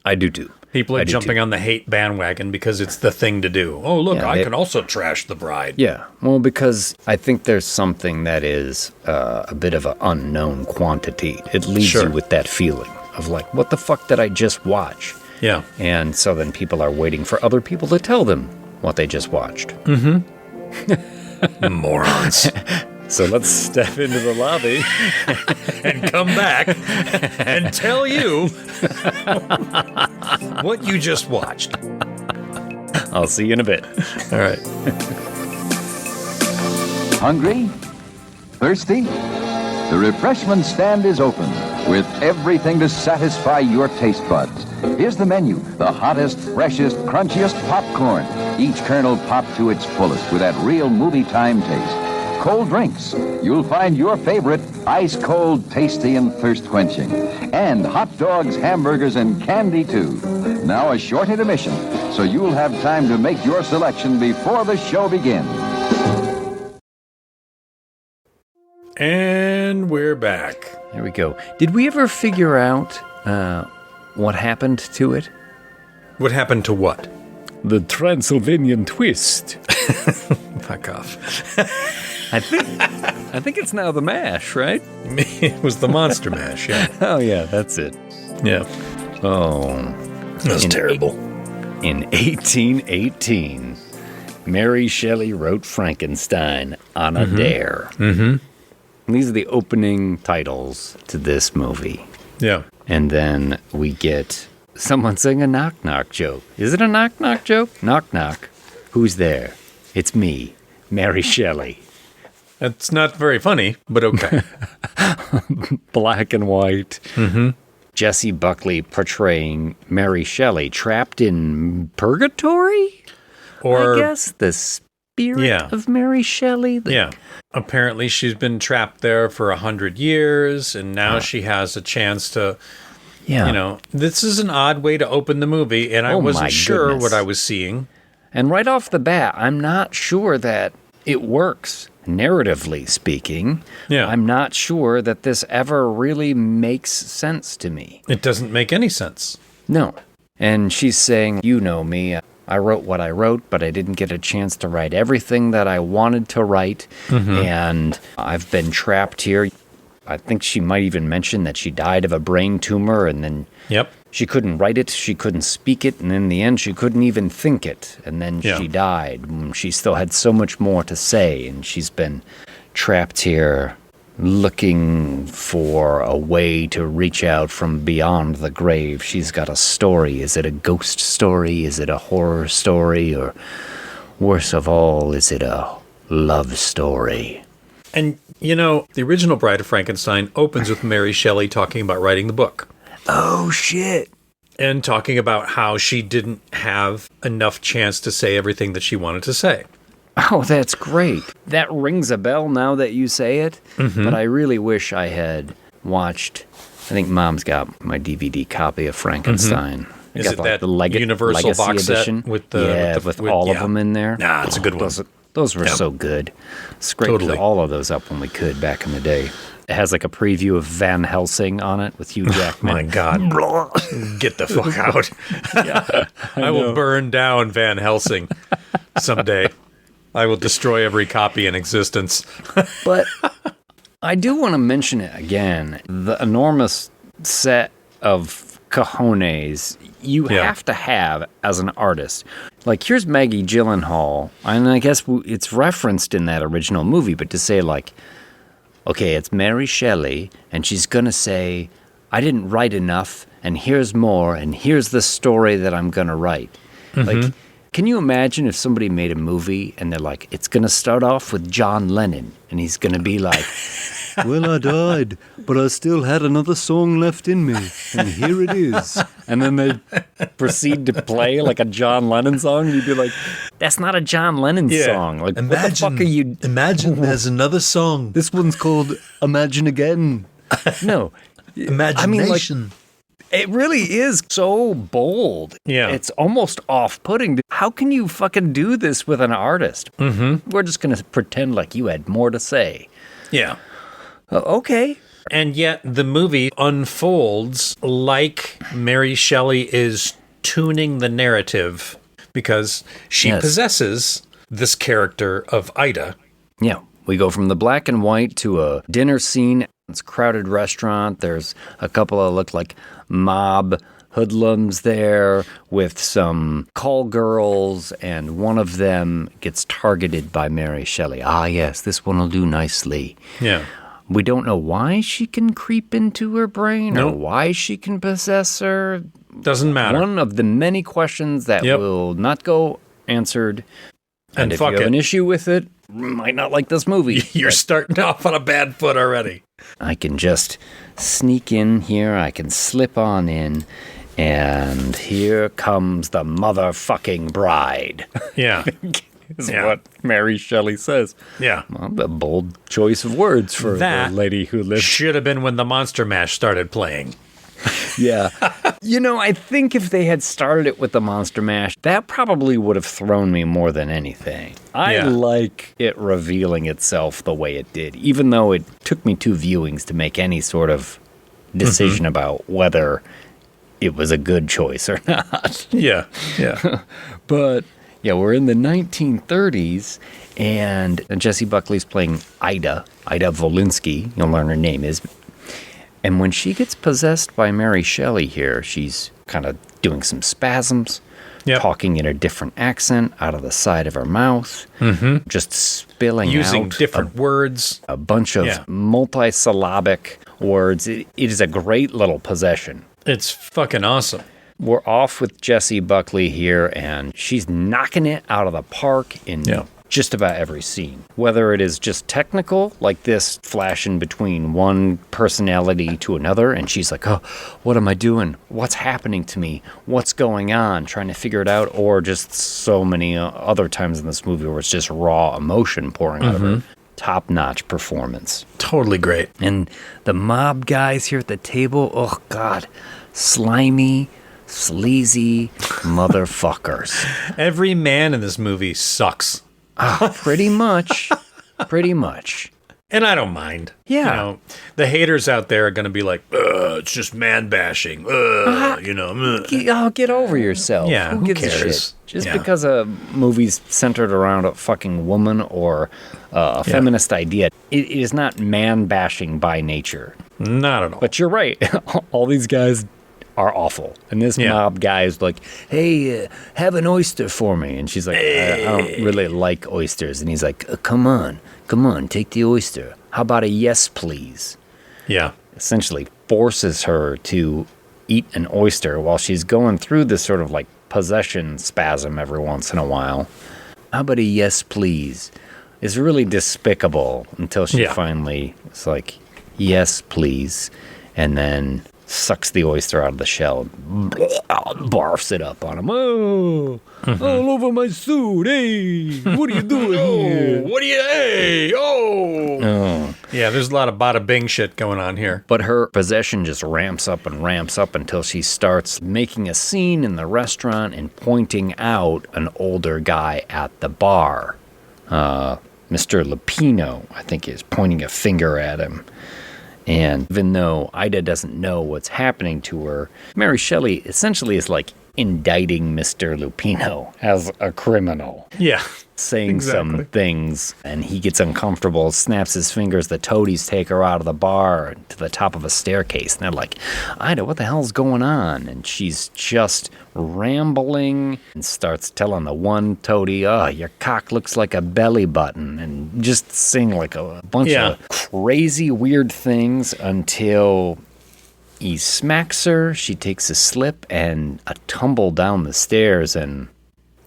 I do too. People are jumping on the hate bandwagon because it's the thing to do. Oh, look, Yeah, I can also trash the bride. Yeah, well, because I think there's something that is a bit of an unknown quantity. It leaves you with that feeling of like, what the fuck did I just watch? Yeah. And so then people are waiting for other people to tell them what they just watched. Morons. So let's step into the lobby. And come back and tell you what you just watched. I'll see you in a bit. All right. Hungry? Thirsty? The refreshment stand is open with everything to satisfy your taste buds. Here's the menu: the hottest, freshest, crunchiest popcorn, each kernel popped to its fullest with that real movie time taste. Cold drinks, you'll find your favorite ice cold, tasty, and thirst quenching. And hot dogs, hamburgers, and candy too. Now a short intermission, so you'll have time to make your selection before the show begins. And we're back. There we go. Did we ever figure out what happened to it? What happened to what? The Transylvanian twist. Fuck off. I think it's now the MASH, right? It was the Monster Mash, yeah. Oh yeah, that's it. Yeah. Oh, That was terrible. In 1818, Mary Shelley wrote Frankenstein on a dare. Mm-hmm. These are the opening titles to this movie. Yeah. And then we get someone saying a knock-knock joke. Is it a knock-knock joke? Knock-knock. Who's there? It's me, Mary Shelley. It's not very funny, but okay. Black and white. Mm-hmm. Jessie Buckley portraying Mary Shelley trapped in purgatory? Or I guess the spirit of Mary Shelley. Yeah. Apparently she's been trapped there for 100 years, and now she has a chance to, you know, this is an odd way to open the movie, and I wasn't sure what I was seeing. And right off the bat, I'm not sure that it works, narratively speaking. Yeah. I'm not sure that this ever really makes sense to me. It doesn't make any sense. No. And she's saying, you know me, I wrote what I wrote, but I didn't get a chance to write everything that I wanted to write, and I've been trapped here. I think she might even mention that she died of a brain tumor, and then she couldn't write it, she couldn't speak it, and in the end she couldn't even think it, and then she died. She still had so much more to say, and she's been trapped here looking for a way to reach out from beyond the grave. She's got a story. Is it a ghost story? Is it a horror story? Or worse of all, is it a love story? And, you know, the original Bride of Frankenstein opens with Mary Shelley talking about writing the book. Oh, shit. And talking about how she didn't have enough chance to say everything that she wanted to say. Oh, that's great. That rings a bell now that you say it. But I really wish I had watched, I think Mom's got my DVD copy of Frankenstein. Is it that Universal Legacy box edition? set with all of them in there? Nah, it's a good one. Those were so good. Scraped all of those up when we could back in the day. It has like a preview of Van Helsing on it with Hugh Jackman. My God. Get the fuck out. I will burn down Van Helsing. someday. I will destroy every copy in existence. But I do want to mention it again. The enormous set of cojones you have to have as an artist. Like, here's Maggie Gyllenhaal, and I guess it's referenced in that original movie, but to say, like, okay, it's Mary Shelley, and she's going to say, I didn't write enough, and here's more, and here's the story that I'm going to write. Like, can you imagine if somebody made a movie and they're like, it's going to start off with John Lennon, and he's going to be like, well, I died, but I still had another song left in me, and here it is. And then they proceed to play like a John Lennon song, and you'd be like, that's not a John Lennon song. Like, what the fuck are you... Imagine there's another song. This one's called Imagine Again. No. Imagination. I mean, like, it really is so bold. Yeah. It's almost off-putting. How can you fucking do this with an artist? We're just going to pretend like you had more to say. Yeah. Okay. And yet the movie unfolds like Mary Shelley is tuning the narrative because she possesses this character of Ida. Yeah. We go from the black and white to a dinner scene. It's a crowded restaurant. There's a couple of look like mob hoodlums there with some call girls, and one of them gets targeted by Mary Shelley. Ah, yes, this one will do nicely. Yeah. We don't know why she can creep into her brain or why she can possess her. Doesn't matter. One of the many questions that will not go answered. And if you have an issue with it, you might not like this movie. You're starting off on a bad foot already. I can just sneak in here. I can slip on in. And here comes the motherfucking bride. Yeah. Is what Mary Shelley says. Yeah. Well, a bold choice of words for that the lady who lived. Should have been when the Monster Mash started playing. Yeah. You know, I think if they had started it with the Monster Mash, that probably would have thrown me more than anything. I like it revealing itself the way it did, even though it took me 2 viewings to make any sort of decision about whether it was a good choice or not. Yeah. Yeah. But yeah, we're in the 1930s, and Jessie Buckley's playing Ida Volinsky. You'll learn her name is. And when she gets possessed by Mary Shelley here, she's kind of doing some spasms, talking in a different accent out of the side of her mouth, just spilling using out different words, a bunch of multisyllabic words. It is a great little possession. It's fucking awesome. We're off with Jessie Buckley here, and she's knocking it out of the park in just about every scene. Whether it is just technical, like this flashing between one personality to another, and she's like, oh, what am I doing? What's happening to me? What's going on? Trying to figure it out, or just so many other times in this movie where it's just raw emotion pouring out of her. Top-notch performance. Totally great. And the mob guys here at the table, oh, God, slimy, sleazy motherfuckers. Every man in this movie sucks. Pretty much. Pretty much. And I don't mind. Yeah. You know, the haters out there are going to be like, it's just man bashing. You know. Get over yourself. Yeah, who gives cares? a shit? Just because a movie's centered around a fucking woman or a feminist idea, it is not man bashing by nature. Not at all. But you're right. All these guys are awful. And this mob guy is like, hey, have an oyster for me. And she's like, I don't really like oysters. And he's like, come on, take the oyster. How about a yes, please? Yeah. Essentially forces her to eat an oyster while she's going through this sort of like possession spasm every once in a while. How about a yes, please? It's really despicable until she finally is like, yes, please. And then sucks the oyster out of the shell, barfs it up on him. Oh, all over my suit. Hey, what are you doing here? What do you, hey, Oh. Yeah, there's a lot of bada bing shit going on here. But her possession just ramps up until she starts making a scene in the restaurant and pointing out an older guy at the bar. Mr. Lupino, I think, is pointing a finger at him. And even though Ida doesn't know what's happening to her, Mary Shelley essentially is like indicting Mr. Lupino as a criminal. Yeah. Saying some things, and he gets uncomfortable, snaps his fingers. The toadies take her out of the bar to the top of a staircase, and they're like, Ida, what the hell's going on? And she's just rambling and starts telling the one toady, oh, your cock looks like a belly button, and just saying like a bunch of crazy, weird things until he smacks her. She takes a slip and a tumble down the stairs, and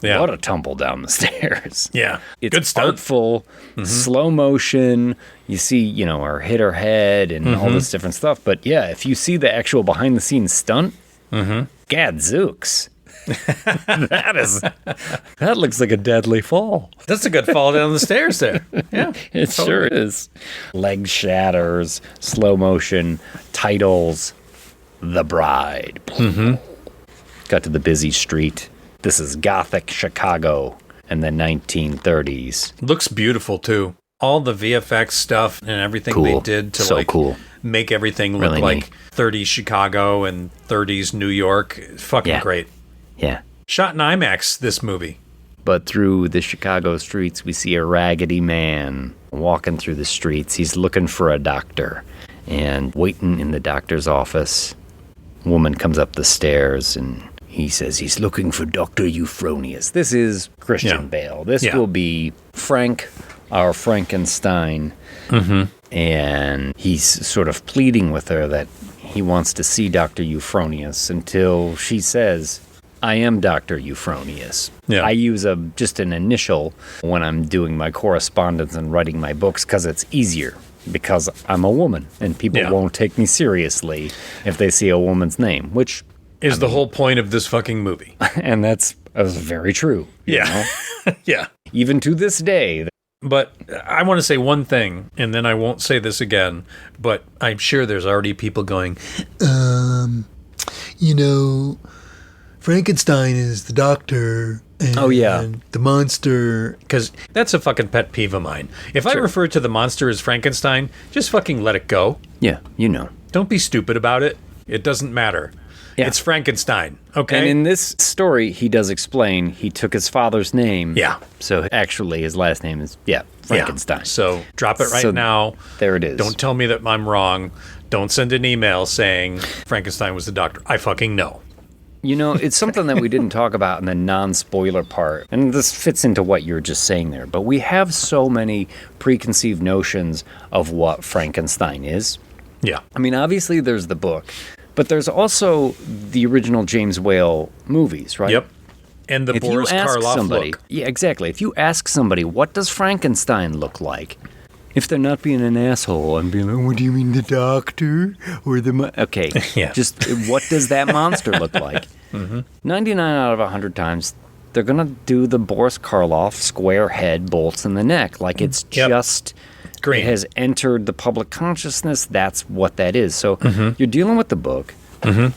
what a tumble down the stairs. Yeah. It's good stuff. artful, slow motion. You see, her hit her head and all this different stuff. But yeah, if you see the actual behind the scenes stunt, gadzooks. That looks like a deadly fall. That's a good fall down the stairs there. Yeah. It sure is. Leg shatters, slow motion, titles, The Bride. Got to the busy street. This is Gothic Chicago in the 1930s. Looks beautiful, too. All the VFX stuff and everything they did to make everything look really like 30s Chicago and 30s New York. Fucking great. Yeah. Shot in IMAX, this movie. But through the Chicago streets, we see a raggedy man walking through the streets. He's looking for a doctor. And waiting in the doctor's office, a woman comes up the stairs and he says he's looking for Dr. Euphronius. This is Christian Bale. This will be Frank, our Frankenstein. And he's sort of pleading with her that he wants to see Dr. Euphronius until she says, I am Dr. Euphronius. I use just an initial when I'm doing my correspondence and writing my books because it's easier. Because I'm a woman and people won't take me seriously if they see a woman's name, which is the whole point of this fucking movie. And that's very true. Yeah. Yeah. Even to this day. But I want to say one thing, and then I won't say this again, but I'm sure there's already people going, Frankenstein is the doctor. And the monster. Because that's a fucking pet peeve of mine. If I refer to the monster as Frankenstein, just fucking let it go. Yeah, Don't be stupid about it. It doesn't matter. Yeah. It's Frankenstein, okay? And in this story, he does explain he took his father's name. Yeah. So actually, his last name is, Frankenstein. Yeah. So drop it right now. There it is. Don't tell me that I'm wrong. Don't send an email saying Frankenstein was the doctor. I fucking know. It's something that we didn't talk about in the non-spoiler part. And this fits into what you were just saying there. But we have so many preconceived notions of what Frankenstein is. Yeah. I mean, obviously, there's the book. But there's also the original James Whale movies, right? Yep. And the Boris Karloff look. Yeah, exactly. If you ask somebody, what does Frankenstein look like? If they're not being an asshole and being like, what do you mean, the doctor? Or the... Okay, just what does that monster look like? 99 out of 100 times, they're going to do the Boris Karloff square head, bolts in the neck. Like it's just... Green. It has entered the public consciousness. That's what that is. So you're dealing with the book.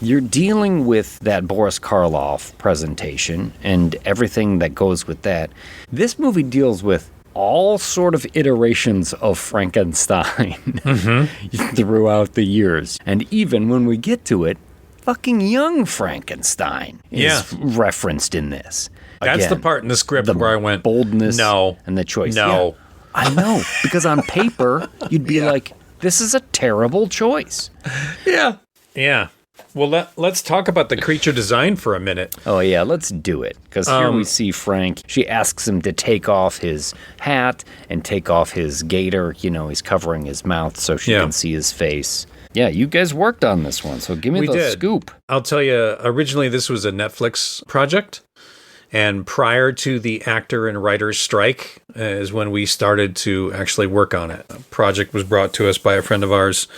You're dealing with that Boris Karloff presentation and everything that goes with that. This movie deals with all sort of iterations of Frankenstein throughout the years. And even when we get to it, fucking young Frankenstein is referenced in this. That's the part in the script where I went, boldness and the choice. No. Yeah. I know, because on paper, you'd be like, this is a terrible choice. Yeah. Yeah. Well, let's talk about the creature design for a minute. Oh, yeah, let's do it. Because here we see Frank. She asks him to take off his hat and take off his gaiter. He's covering his mouth so she can see his face. Yeah, you guys worked on this one, so give me the scoop. I'll tell you, originally this was a Netflix project. And prior to the actor and writer's strike is when we started to actually work on it. A project was brought to us by a friend of ours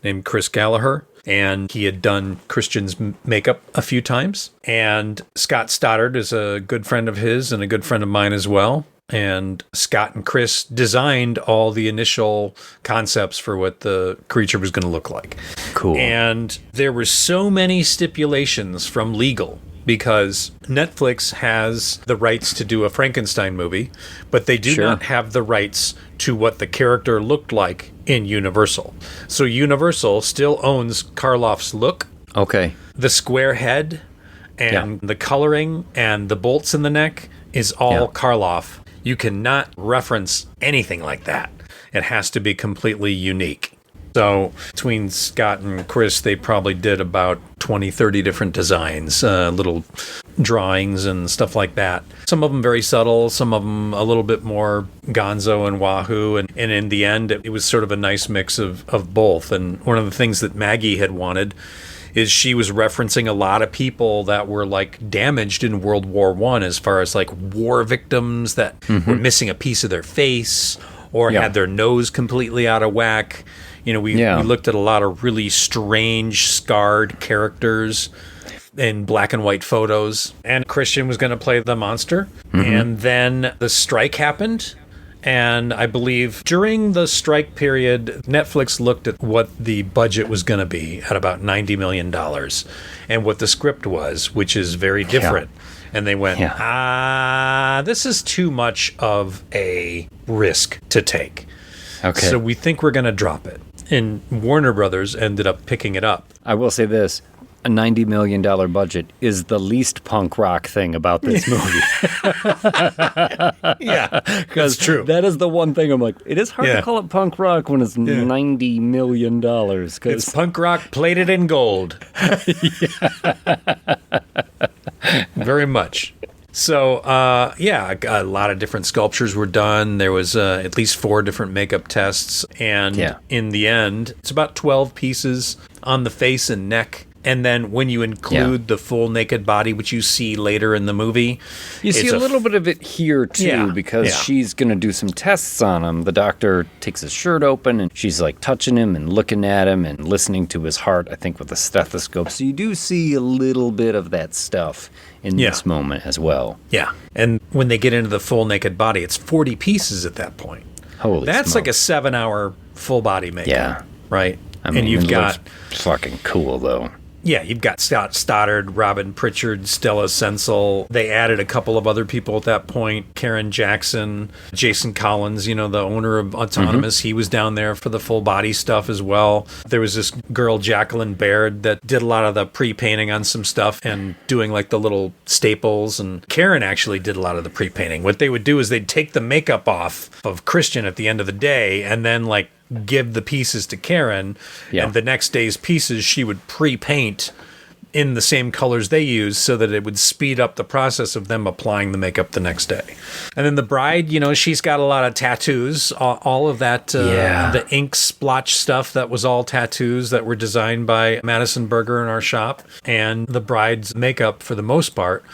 named Chris Gallagher, and he had done Christian's makeup a few times. And Scott Stoddard is a good friend of his and a good friend of mine as well. And Scott and Chris designed all the initial concepts for what the creature was going to look like. Cool. And there were so many stipulations from legal, because Netflix has the rights to do a Frankenstein movie, but they do not have the rights to what the character looked like in Universal. So Universal still owns Karloff's look, the square head, And the coloring and the bolts in the neck is all Karloff. You cannot reference anything like that. It has to be completely unique. So between Scott and Chris, they probably did about 20, 30 different designs, little drawings and stuff like that. Some of them very subtle, some of them a little bit more gonzo and wahoo. And in the end, it was sort of a nice mix of both. And one of the things that Maggie had wanted is she was referencing a lot of people that were like damaged in World War I, as far as like war victims that were missing a piece of their face or had their nose completely out of whack. You know, we looked at a lot of really strange, scarred characters in black and white photos. And Christian was going to play the monster. And then the strike happened. And I believe during the strike period, Netflix looked at what the budget was going to be at about $90 million and what the script was, which is very different. And they went, this is too much of a risk to take. Okay. So we think we're going to drop it. And Warner Brothers ended up picking it up. I will say this. A $90 million budget is the least punk rock thing about this movie. That's true. That is the one thing I'm like, it is hard to call it punk rock when it's $90 million. It's punk rock plated in gold. Very much. So, a lot of different sculptures were done. There was at least 4 different makeup tests. And in the end, it's about 12 pieces on the face and neck. And then when you include the full naked body, which you see later in the movie, you see a little bit of it here too, because she's going to do some tests on him. The doctor takes his shirt open and she's like touching him and looking at him and listening to his heart, I think, with a stethoscope. So you do see a little bit of that stuff in this moment as well. Yeah. And when they get into the full naked body, it's 40 pieces at that point. Holy That's smoke. like a 7-hour full body makeup. Yeah. Right? I mean, and you've got fucking cool though. Yeah, you've got Scott Stoddard, Robin Pritchard, Stella Sensel. They added a couple of other people at that point. Karen Jackson, Jason Collins, you know, the owner of Autonomous. He was down there for the full body stuff as well. There was this girl, Jacqueline Baird, that did a lot of the pre-painting on some stuff and doing like the little staples. And Karen actually did a lot of the pre-painting. What they would do is they'd take the makeup off of Christian at the end of the day and then like give the pieces to Karen, and the next day's pieces she would pre-paint in the same colors they use so that it would speed up the process of them applying the makeup the next day. And then the bride, you know, she's got a lot of tattoos, all of that, the ink splotch stuff, that was all tattoos that were designed by Madison Berger in our shop. And the bride's makeup, for the most part,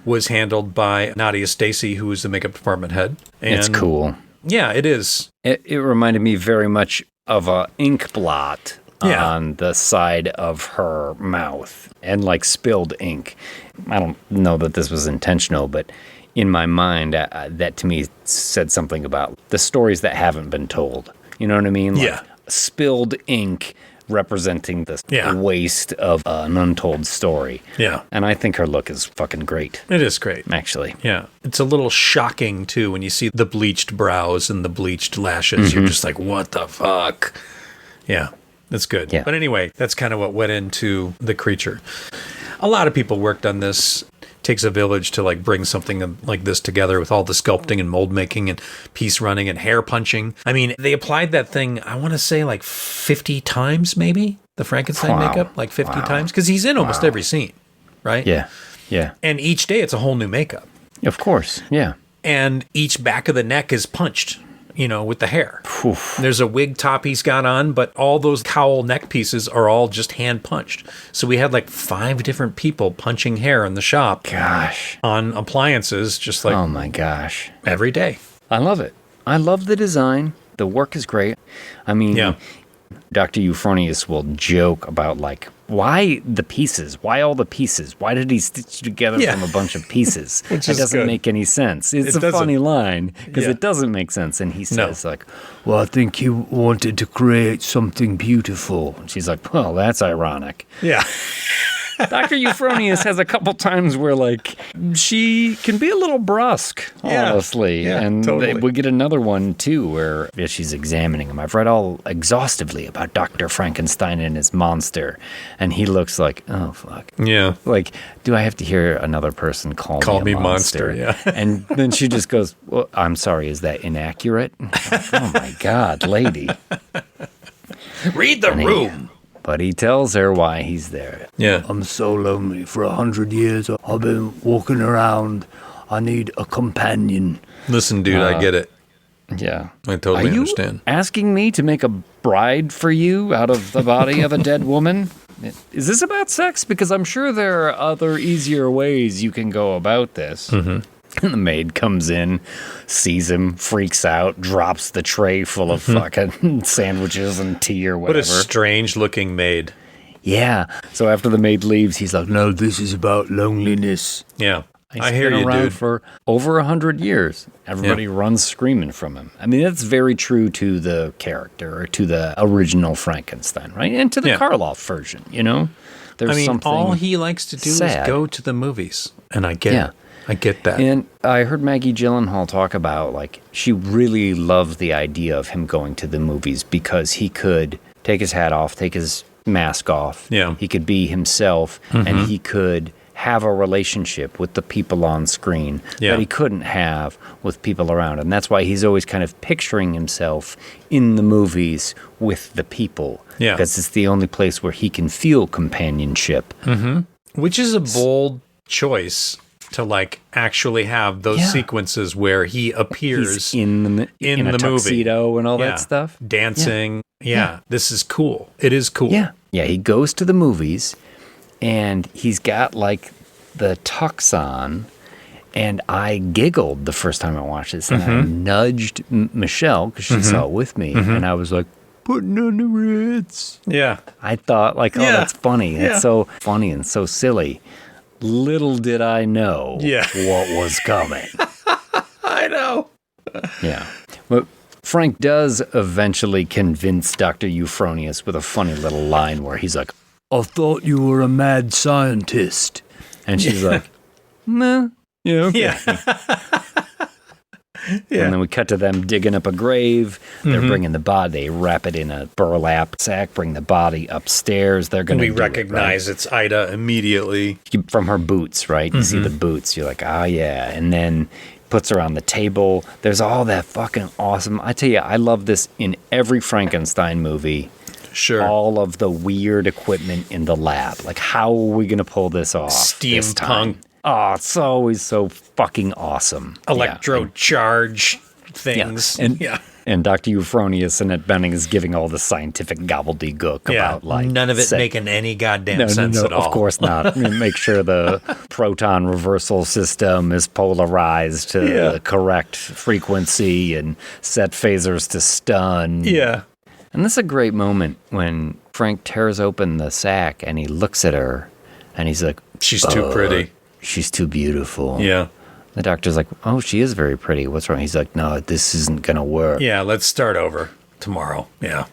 was handled by Nadia Stacy, who was the makeup department head. And it's cool. Yeah, it is. It reminded me very much of a ink blot on the side of her mouth and like spilled ink. I don't know that this was intentional, but in my mind, that to me said something about the stories that haven't been told. You know what I mean? Like spilled ink representing the waste of an untold story. Yeah. And I think her look is fucking great. It is great. Actually. Yeah. It's a little shocking, too, when you see the bleached brows and the bleached lashes. You're just like, what the fuck? Yeah. That's good. Yeah. But anyway, that's kind of what went into the creature. A lot of people worked on this. Takes a village to like bring something like this together with all the sculpting and mold making and piece running and hair punching. I mean, they applied that thing, I want to say like 50 times maybe, the Frankenstein makeup, like 50 times, because he's in almost every scene, right? Yeah, yeah. And each day it's a whole new makeup. Of course, yeah. And each back of the neck is punched, you know, with the hair. Oof. There's a wig top he's got on, but all those cowl neck pieces are all just hand punched. So we had like 5 different people punching hair in the shop. Gosh. On appliances, just like. Oh my gosh. Every day. I love it. I love the design. The work is great. I mean, Dr. Euphonius will joke about like, why the pieces? Why all the pieces? Why did he stitch you together from a bunch of pieces? It doesn't make any sense. It's a funny line because it doesn't make sense. And he says like, well, I think he wanted to create something beautiful. And she's like, well, that's ironic. Yeah. Dr. Euphronius has a couple times where, like, she can be a little brusque, honestly. Yeah, and totally. we get another one, too, where she's examining him. I've read all exhaustively about Dr. Frankenstein and his monster, and he looks like, oh, fuck. Yeah. Like, do I have to hear another person call me a monster? Yeah. And then she just goes, well, I'm sorry, is that inaccurate? Oh, my God, lady. Read the room. But he tells her why he's there. Yeah. I'm so lonely. For 100 years, I've been walking around. I need a companion. Listen, dude, I get it. Yeah. I totally Are you understand. asking me to make a bride for you out of the body of a dead woman? Is this about sex? Because I'm sure there are other easier ways you can go about this. Mm-hmm. And the maid comes in, sees him, freaks out, drops the tray full of fucking sandwiches and tea or whatever. What a strange looking maid. Yeah. So after the maid leaves, he's like, No, this is about loneliness. Yeah. he's I hear been you, around dude. for over 100 years. Everybody runs screaming from him. I mean, that's very true to the character, or to the original Frankenstein, right? And to the Karloff version, you know? There's something all he likes to do sad. is go to the movies. And I get it. I get that. And I heard Maggie Gyllenhaal talk about, like, she really loved the idea of him going to the movies because he could take his hat off, take his mask off. Yeah. He could be himself, and he could have a relationship with the people on screen that he couldn't have with people around. And that's why he's always kind of picturing himself in the movies with the people. Yeah. Because it's the only place where he can feel companionship. Which is a bold choice to, like, actually have those sequences where he appears He's in a tuxedo and all that stuff. Dancing. Yeah. This is cool. It is cool. Yeah. Yeah, he goes to the movies and he's got like the tux on, and I giggled the first time I watched this, and I nudged Michelle because she saw it with me, and I was like, putting on the Ritz. Yeah. I thought like, oh, that's funny. It's so funny and so silly. Little did I know what was coming. I know. Yeah. But Frank does eventually convince Dr. Euphronius with a funny little line where he's like, I thought you were a mad scientist. and she's like, nah, yeah, okay. Yeah. And then we cut to them digging up a grave. They're bringing the body. They wrap it in a burlap sack, bring the body upstairs. They're going to We recognize it's Ida immediately. from her boots, right? You see the boots. You're like, oh, yeah. And then puts her on the table. There's all that fucking awesome. I tell you, I love this in every Frankenstein movie. Sure. All of the weird equipment in the lab. Like, how are we going to pull this off? this time? Steampunk. Oh, it's always so fucking awesome. Electro charge things. And Dr. Euphronius and Annette Bening is giving all the scientific gobbledygook about, like, none of it making any goddamn sense at all. Of course not. Make sure the proton reversal system is polarized to the correct frequency and set phasers to stun. Yeah. And this is a great moment when Frank tears open the sack and he looks at her and he's like, She's too pretty. She's too beautiful. Yeah. The doctor's like, oh, she is very pretty. What's wrong? He's like, no, this isn't going to work. Yeah, let's start over tomorrow. Yeah.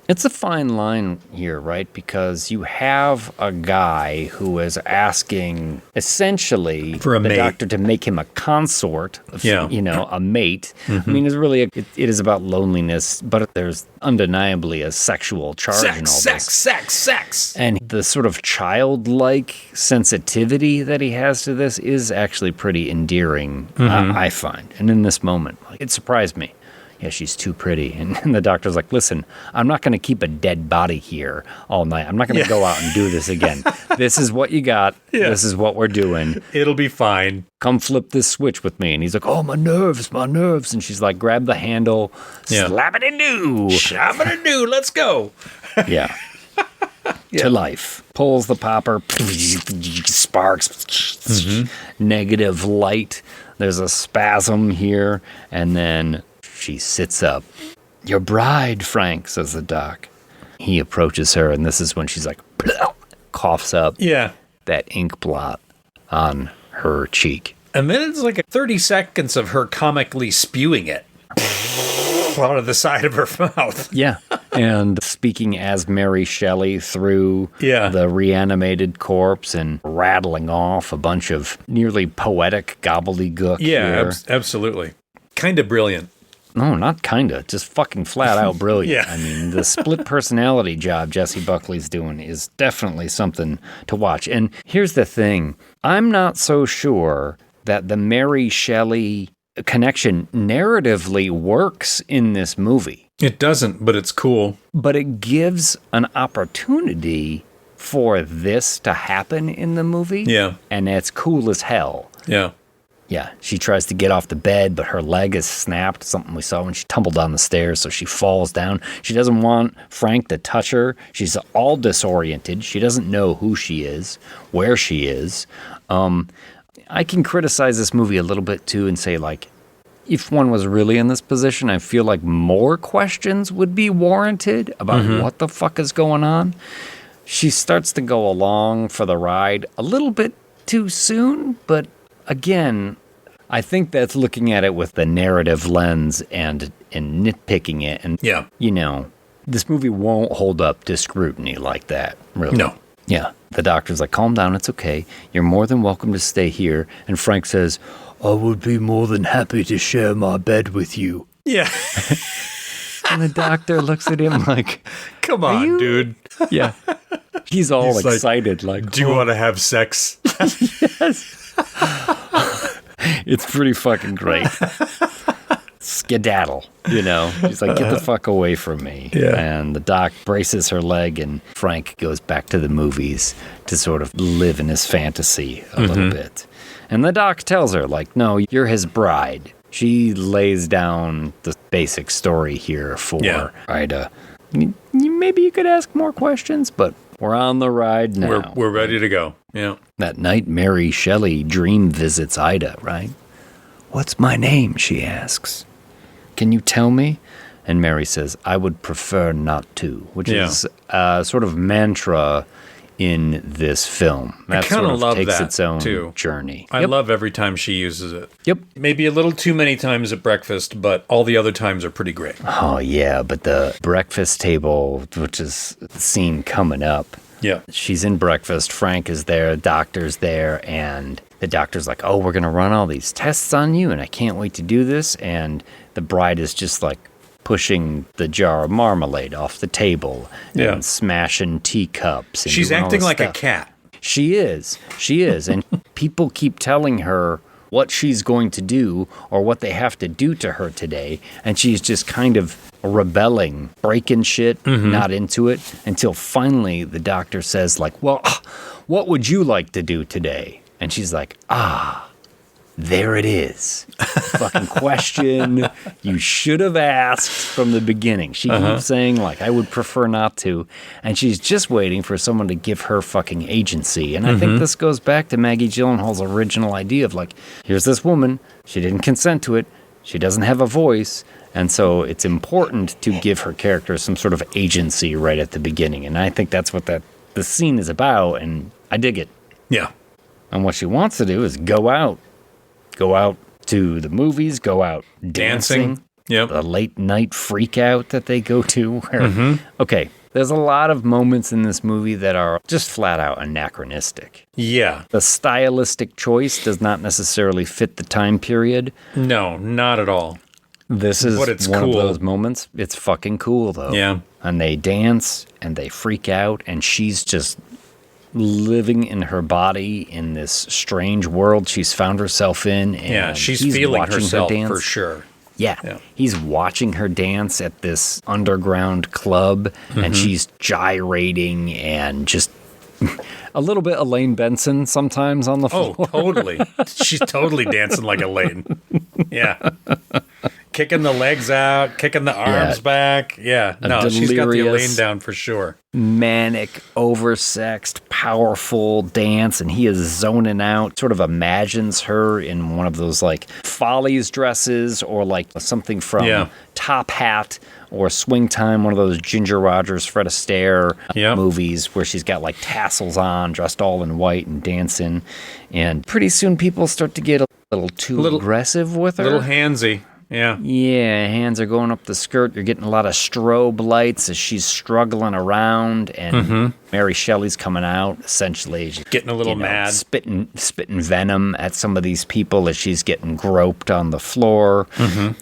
It's a fine line here, right? Because you have a guy who is asking essentially For a the mate. doctor to make him a consort, a mate. I mean, it's really, it is about loneliness, but there's undeniably a sexual charge in all this. Sex. And the sort of childlike sensitivity that he has to this is actually pretty endearing, I find. And in this moment, like, it surprised me. Yeah, she's too pretty. And the doctor's like, listen, I'm not going to keep a dead body here all night. I'm not going to go out and do this again. This is what you got. Yeah. This is what we're doing. It'll be fine. Come flip this switch with me. And he's like, oh, my nerves. And she's like, grab the handle, slap it and do. Shabba-da-doo, let's go. Yeah. To life. Pulls the popper, sparks, negative light. There's a spasm here, and then she sits up. Your bride, Frank, says the doc. He approaches her, and this is when she's like, coughs up that ink blot on her cheek. And then it's like 30 seconds of her comically spewing it out of the side of her mouth. Yeah. and speaking as Mary Shelley through the reanimated corpse and rattling off a bunch of nearly poetic gobbledygook. Yeah, absolutely. Kind of brilliant. No, not kinda. Just fucking flat out brilliant. Yeah. I mean, the split personality job Jessie Buckley's doing is definitely something to watch. And here's the thing. I'm not so sure that the Mary Shelley connection narratively works in this movie. It doesn't, but it's cool. But it gives an opportunity for this to happen in the movie. Yeah. And it's cool as hell. Yeah. Yeah, she tries to get off the bed, but her leg is snapped, something we saw when she tumbled down the stairs, so she falls down. She doesn't want Frank to touch her. She's all disoriented. She doesn't know who she is, where she is. I can criticize this movie a little bit, too, and say, like, if one was really in this position, I feel like more questions would be warranted about what the fuck is going on. She starts to go along for the ride a little bit too soon, but again, I think that's looking at it with the narrative lens and nitpicking it. And, you know, this movie won't hold up to scrutiny like that, really. No. Yeah. The doctor's like, calm down, it's okay. You're more than welcome to stay here. And Frank says, I would be more than happy to share my bed with you. Yeah. and the doctor looks at him like, come on, dude. Yeah. He's all excited. Like, do you want to have sex? Yes. It's pretty fucking great. Skedaddle, you know. She's like, get the fuck away from me. Yeah. And the doc braces her leg, and Frank goes back to the movies to sort of live in his fantasy a little bit. And the doc tells her, like, no, you're his bride. She lays down the basic story here for Ida. Maybe you could ask more questions, but we're on the ride now. We're ready to go. Yeah. That night, Mary Shelley dream visits Ida, right? What's my name, she asks. Can you tell me? And Mary says, I would prefer not to, which is a sort of mantra in this film. That I kind of love takes that its own too. Journey. I love every time she uses it. Yep. Maybe a little too many times at breakfast, but all the other times are pretty great. Oh, yeah, but the breakfast table, which is the scene coming up. Yeah. She's in breakfast. Frank is there. The doctor's there. And the doctor's like, oh, we're going to run all these tests on you, and I can't wait to do this. And the bride is just like pushing the jar of marmalade off the table and smashing teacups. And she's acting like a cat. She is. She is. And people keep telling her what she's going to do or what they have to do to her today. And she's just kind of rebelling, breaking shit, not into it, until finally the doctor says, like, well, what would you like to do today? And she's like, there it is. Fucking question you should have asked from the beginning. She keeps saying, like, I would prefer not to. And she's just waiting for someone to give her fucking agency. And I think this goes back to Maggie Gyllenhaal's original idea of, like, here's this woman. She didn't consent to it. She doesn't have a voice. And so it's important to give her character some sort of agency right at the beginning. And I think that's what the scene is about. And I dig it. Yeah. And what she wants to do is go out to the movies, go out dancing. Yep. The late night freak out that they go to. Where, okay, there's a lot of moments in this movie that are just flat out anachronistic. Yeah. The stylistic choice does not necessarily fit the time period. No, not at all. This is But it's one cool. of those moments. It's fucking cool, though. Yeah. And they dance and they freak out, and she's just living in her body in this strange world she's found herself in. And Yeah, she's he's feeling watching herself her dance. for sure. Yeah. He's watching her dance at this underground club, and she's gyrating and just a little bit Elaine Benson sometimes on the floor. Oh, totally. She's totally dancing like Elaine. Yeah. Kicking the legs out, kicking the arms back. Yeah. No, she's got the Elaine down for sure. Manic, oversexed, powerful dance, and he is zoning out, sort of imagines her in one of those like Follies dresses or like something from Top Hat or Swing Time, one of those Ginger Rogers, Fred Astaire movies where she's got like tassels on, dressed all in white and dancing. And pretty soon people start to get a little too aggressive with her. A little handsy. Yeah. Yeah, hands are going up the skirt. You're getting a lot of strobe lights as she's struggling around, and Mary Shelley's coming out, essentially. She's, getting a little mad. Spitting venom at some of these people as she's getting groped on the floor.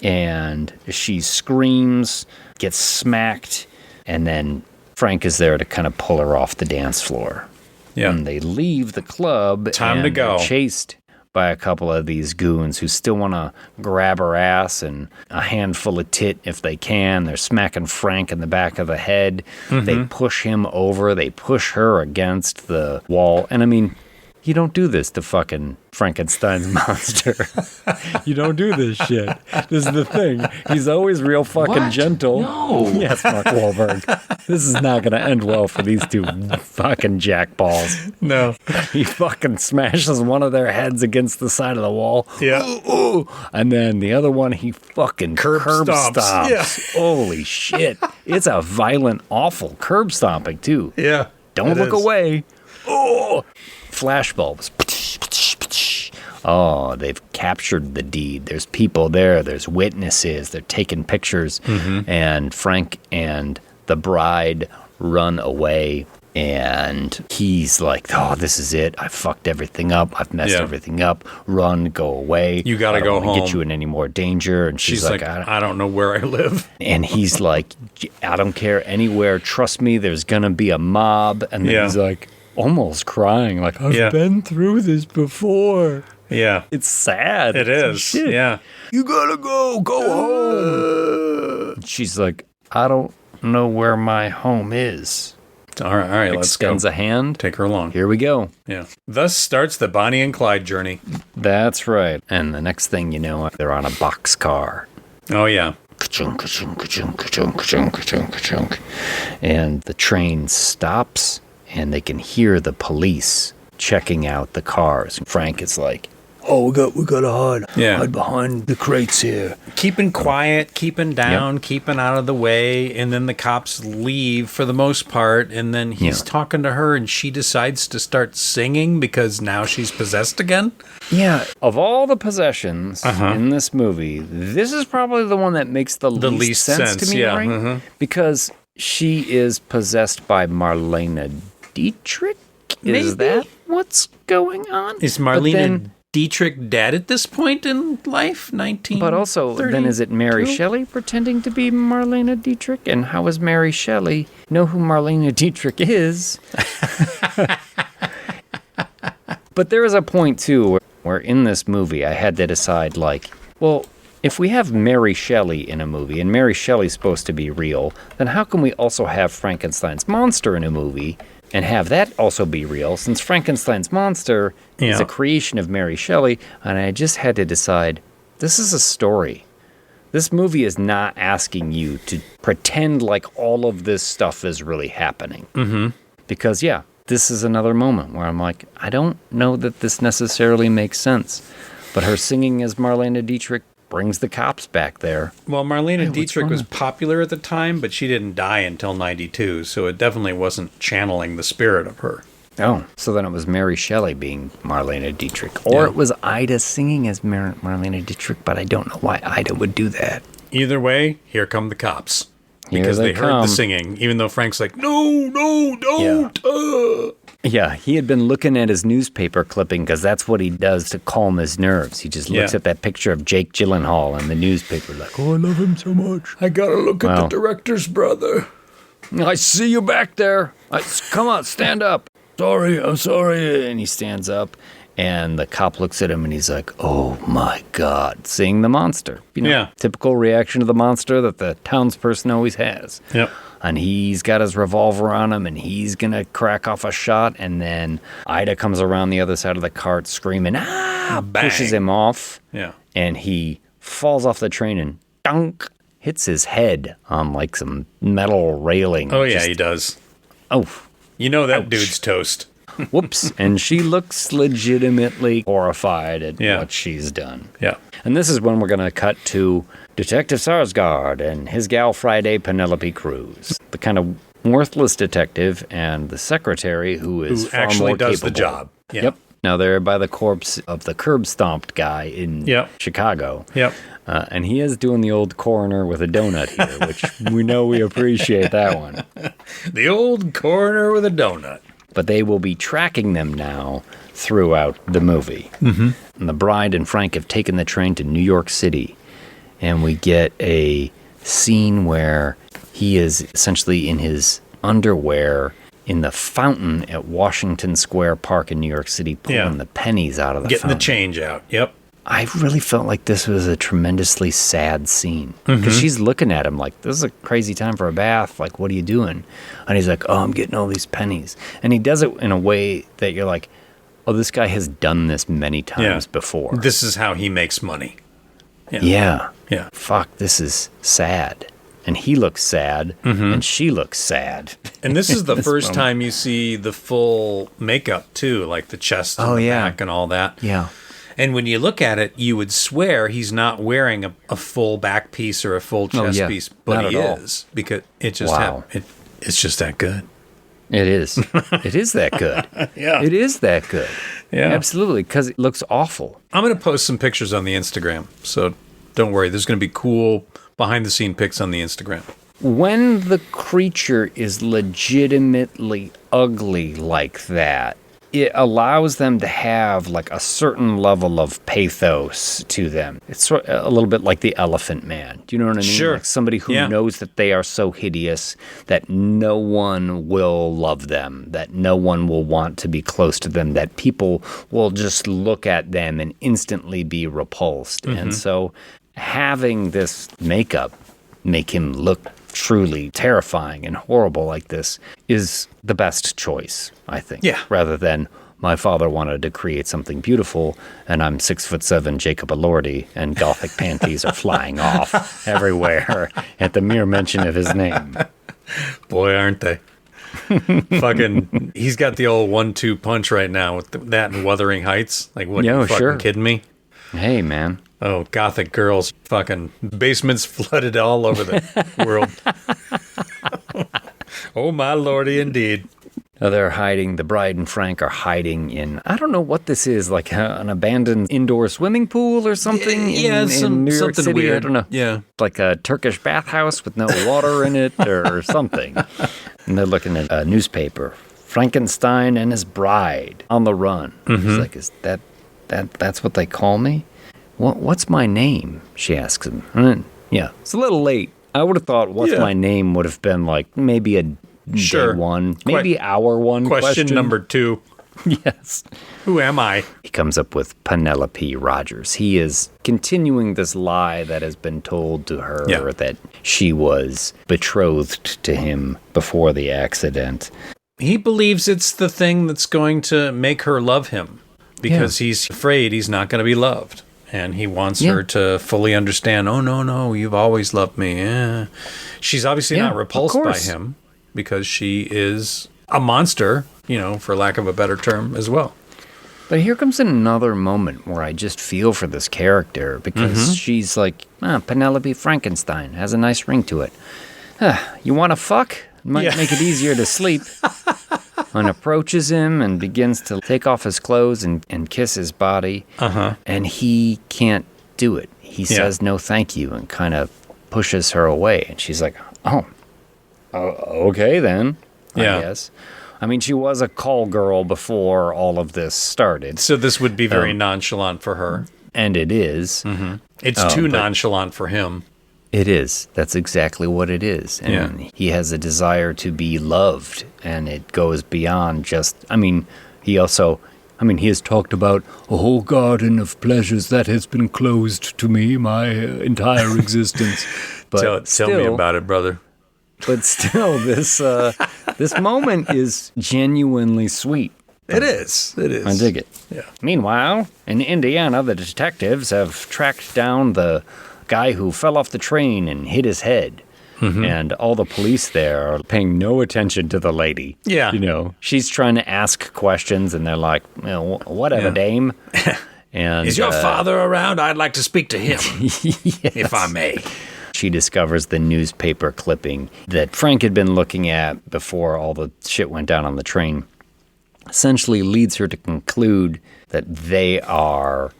And she screams, gets smacked, and then Frank is there to kind of pull her off the dance floor. Yeah. And they leave the club. Time to go. They're chased by a couple of these goons who still want to grab her ass and a handful of tit if they can. They're smacking Frank in the back of the head. They push him over. They push her against the wall. And I mean, you don't do this to fucking Frankenstein's monster. You don't do this shit. This is the thing. He's always real fucking gentle. No. Yes, Mark Wahlberg. This is not going to end well for these two fucking jackballs. No. He fucking smashes one of their heads against the side of the wall. Yeah. Ooh. And then the other one, he fucking curb stomps. Yeah. Holy shit. It's a violent, awful curb stomping, too. Yeah. Don't look away. Oh, flashbulbs. Oh, they've captured the deed. There's people there. There's witnesses. They're taking pictures. And Frank and the bride run away. And he's like, oh, this is it. I fucked everything up. I've messed everything up. Run, go away. You got to go home. I don't get you in any more danger. And she's like, I don't know where I live. And he's like, I don't care anywhere. Trust me, there's going to be a mob. And then he's like, almost crying, like, I've been through this before. Yeah. It's sad. It is. Shit. Yeah. You gotta go home. She's like, I don't know where my home is. All right, let's go. Extends a hand. Take her along. Here we go. Yeah. Thus starts the Bonnie and Clyde journey. That's right. And the next thing you know, they're on a boxcar. Oh, yeah. Ka-chunk, ka-chunk, ka-chunk, ka-chunk, ka-chunk, ka-chunk, ka-chunk. And the train stops, and they can hear the police checking out the cars. Frank is like, oh, we gotta hide. Yeah. Hide behind the crates here. Keeping quiet, keeping down, keeping out of the way, and then the cops leave for the most part, and then he's talking to her, and she decides to start singing because now she's possessed again. Yeah. Of all the possessions in this movie, this is probably the one that makes the least sense to me, right? Because she is possessed by Marlene Dietrich. Is that what's going on? Is Marlene Dietrich dead at this point in life? But also, then is it Mary Shelley pretending to be Marlene Dietrich? And how does Mary Shelley know who Marlene Dietrich is? But there is a point, too, where in this movie I had to decide, like, well, if we have Mary Shelley in a movie, and Mary Shelley's supposed to be real, then how can we also have Frankenstein's monster in a movie and have that also be real, since Frankenstein's monster is a creation of Mary Shelley? And I just had to decide, this is a story. This movie is not asking you to pretend like all of this stuff is really happening. Because, this is another moment where I'm like, I don't know that this necessarily makes sense. But her singing as Marlene Dietrich brings the cops back there. Well, Marlene Dietrich was popular at the time, but she didn't die until 92, so it definitely wasn't channeling the spirit of her. Oh, so then it was Mary Shelley being Marlene Dietrich. Or it was Ida singing as Marlene Dietrich, but I don't know why Ida would do that. Either way, here come the cops. Because they heard the singing, even though Frank's like, no, don't. Yeah, he had been looking at his newspaper clipping because that's what he does to calm his nerves. He just looks at that picture of Jake Gyllenhaal in the newspaper like, oh, I love him so much. I gotta look at the director's brother. I see you back there. Come on, stand up. Sorry, I'm sorry. And he stands up, and the cop looks at him, and he's like, oh, my God, seeing the monster. You know, typical reaction to the monster that the townsperson always has. Yep. And he's got his revolver on him, and he's going to crack off a shot, and then Ida comes around the other side of the cart screaming, bang. Pushes him off, and he falls off the train and dunk, hits his head on like some metal railing. Oh, yeah, he does. Oh. You know that dude's toast. Whoops. And she looks legitimately horrified at what she's done. Yeah. And this is when we're going to cut to Detective Sarsgaard and his gal Friday, Penelope Cruz, the kind of worthless detective, and the secretary who is far actually more does capable. the job. Yeah. Yep. Now they're by the corpse of the curb stomped guy in Chicago. Yep. And he is doing the old coroner with a donut here, which we know we appreciate that one. The old coroner with a donut. But they will be tracking them now throughout the movie. Mm-hmm. And the bride and Frank have taken the train to New York City. And we get a scene where he is essentially in his underwear in the fountain at Washington Square Park in New York City, pulling the pennies out of the fountain. Getting the change out, yep. I really felt like this was a tremendously sad scene. Because she's looking at him like, this is a crazy time for a bath. Like, what are you doing? And he's like, oh, I'm getting all these pennies. And he does it in a way that you're like, oh, this guy has done this many times before. This is how he makes money. Yeah. Fuck, this is sad. And he looks sad, and she looks sad. And this is the first time you see the full makeup, too, like the chest and the back and all that. Yeah. And when you look at it, you would swear he's not wearing a full back piece or a full chest piece, but he is, because it just it's just that good. It is. It is that good. Yeah. It is that good. Yeah. Absolutely, because it looks awful. I'm going to post some pictures on the Instagram, so don't worry. There's going to be cool behind-the-scene pics on the Instagram. When the creature is legitimately ugly like that, it allows them to have like a certain level of pathos to them. It's sort of a little bit like the Elephant Man. Do you know what I mean? Sure. Like somebody who knows that they are so hideous that no one will love them, that no one will want to be close to them, that people will just look at them and instantly be repulsed. And so having this makeup make him look truly terrifying and horrible like this is the best choice, I think. Yeah. Rather than my father wanted to create something beautiful and I'm 6'7" Jacob Elordi and Gothic panties are flying off everywhere at the mere mention of his name. Boy, aren't they. Fucking, he's got the old 1-2 punch right now with that and Wuthering Heights. Like, what, you fucking kidding me? Hey, man. Oh, Gothic girls, fucking basements flooded all over the world. Oh, my lordy, indeed. They're hiding, the bride and Frank are hiding in, I don't know what this is, like an abandoned indoor swimming pool or something in New York City. Weird. I don't know. Yeah. Like a Turkish bathhouse with no water in it or something. And they're looking at a newspaper. Frankenstein and his bride on the run. He's like, is that's what they call me? What's my name? She asks him. Yeah, it's a little late. I would have thought what's my name would have been like maybe a day one, maybe hour one question. Number 2. Yes. Who am I? He comes up with Penelope Rogers. He is continuing this lie that has been told to her that she was betrothed to him before the accident. He believes it's the thing that's going to make her love him because he's afraid he's not going to be loved. And he wants her to fully understand, oh, no, you've always loved me. Yeah. She's obviously not repulsed by him because she is a monster, for lack of a better term as well. But here comes another moment where I just feel for this character because she's like, Penelope Frankenstein has a nice ring to it. You want to fuck? Might make it easier to sleep. And approaches him and begins to take off his clothes and kiss his body. And he can't do it. He says no thank you and kind of pushes her away. And she's like, okay then, I guess. I mean, she was a call girl before all of this started. So this would be very nonchalant for her. And it is. It's too nonchalant for him. It is. That's exactly what it is. And he has a desire to be loved, and it goes beyond just, he has talked about a whole garden of pleasures that has been closed to me my entire existence. But tell me about it, brother. But still, this moment is genuinely sweet. It is. I dig it. Yeah. Meanwhile, in Indiana, the detectives have tracked down the guy who fell off the train and hit his head. And all the police there are paying no attention to the lady. Yeah. She's trying to ask questions and they're like, whatever, dame. And is your father around? I'd like to speak to him, if I may. She discovers the newspaper clipping that Frank had been looking at before all the shit went down on the train. essentially leads her to conclude that they are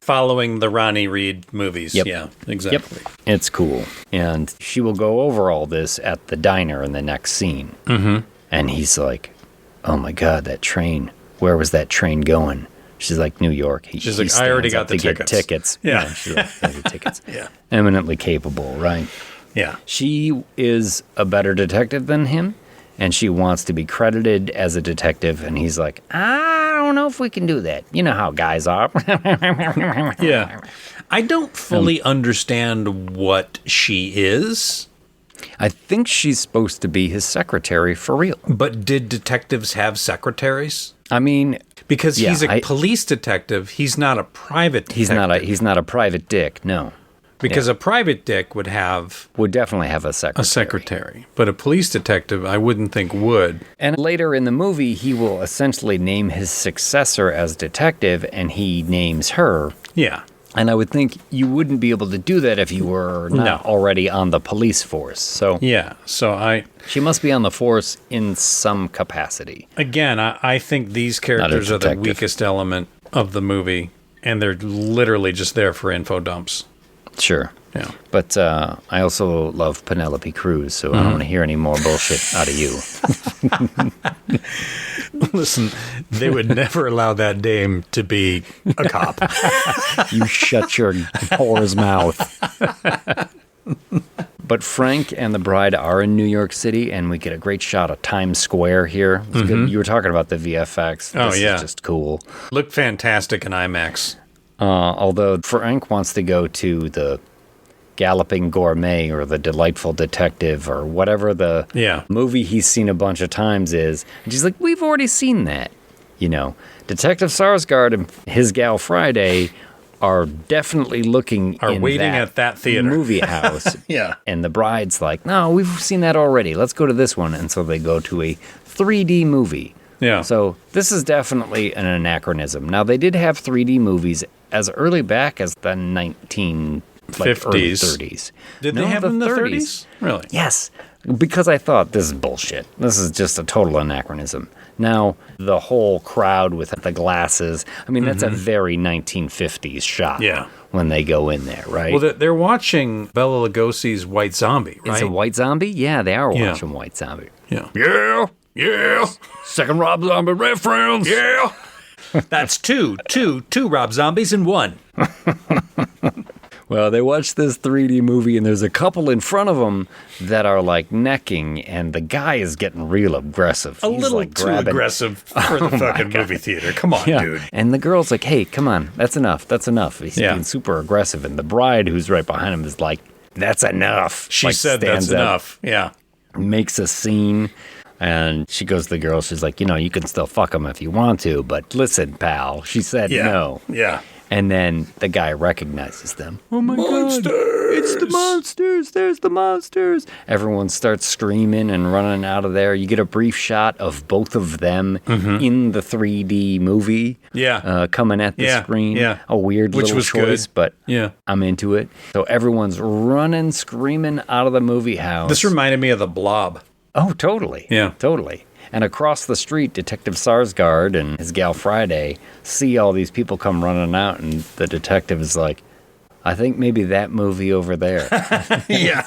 following the Ronnie Reed movies. Yep. Yeah, exactly. Yep. It's cool. And she will go over all this at the diner in the next scene. Mm-hmm. And he's like, oh my God, that train. Where was that train going? She's like, New York. She's like, I already got the tickets. Get tickets. Yeah. She's like, I get tickets. Yeah. Eminently capable, right? Yeah. She is a better detective than him. And she wants to be credited as a detective. And he's like, I don't know if we can do that. You know how guys are. Yeah. I don't fully understand what she is. I think she's supposed to be his secretary for real. But did detectives have secretaries? I mean, Because he's a police detective. He's not a private detective. He's not a private dick, no. Because a private dick would definitely have a secretary. But a police detective, I wouldn't think would. And later in the movie, he will essentially name his successor as detective, and he names her. Yeah. And I would think you wouldn't be able to do that if you were not already on the police force. So yeah, she must be on the force in some capacity. Again, I think these characters are the weakest element of the movie, and they're literally just there for info dumps. Sure. Yeah. But I also love Penelope Cruz, so I don't want to hear any more bullshit out of you. Listen, they would never allow that dame to be a cop. You shut your whore's mouth. But Frank and the bride are in New York City, and we get a great shot of Times Square here. It's good. You were talking about the VFX. This is just cool. Looked fantastic in IMAX. Although Frank wants to go to the Galloping Gourmet or the Delightful Detective or whatever the movie he's seen a bunch of times is. And she's like, we've already seen that. You know, Detective Sarsgaard and his gal Friday are definitely waiting at that theater movie house. Yeah. And the bride's like, no, we've seen that already. Let's go to this one. And so they go to a 3D movie. Yeah. So this is definitely an anachronism. Now, they did have 3D movies as early back as the 1950s. Early 30s. Did they have them in the 30s? Really? Yes. Because I thought, this is bullshit. This is just a total anachronism. Now, the whole crowd with the glasses, I mean, that's a very 1950s shot when they go in there, right? Well, they're watching Bela Lugosi's White Zombie, right? It's a White Zombie? Yeah, they are watching White Zombie. Yeah. Yeah. Second Rob Zombie reference. Yeah. That's two Rob Zombies in one. Well, they watch this 3D movie, and there's a couple in front of them that are, like, necking, and the guy is getting real aggressive. He's little like too aggressive for the fucking movie theater. Come on, dude. And the girl's like, hey, come on, that's enough. He's being super aggressive. And the bride, who's right behind him, is like, that's enough. She said that's enough. Yeah. Makes a scene. And she goes to the girl, she's like, you can still fuck him if you want to, but listen, pal. She said no. Yeah. And then the guy recognizes them. Oh my God, it's the monsters. There's the monsters. Everyone starts screaming and running out of there. You get a brief shot of both of them in the 3D movie coming at the screen. Yeah. A weird little choice, but I'm into it. So everyone's running, screaming out of the movie house. This reminded me of The Blob. Oh, totally. Yeah. Totally. And across the street, Detective Sarsgaard and his gal Friday see all these people come running out, and the detective is like, I think maybe that movie over there. Yeah.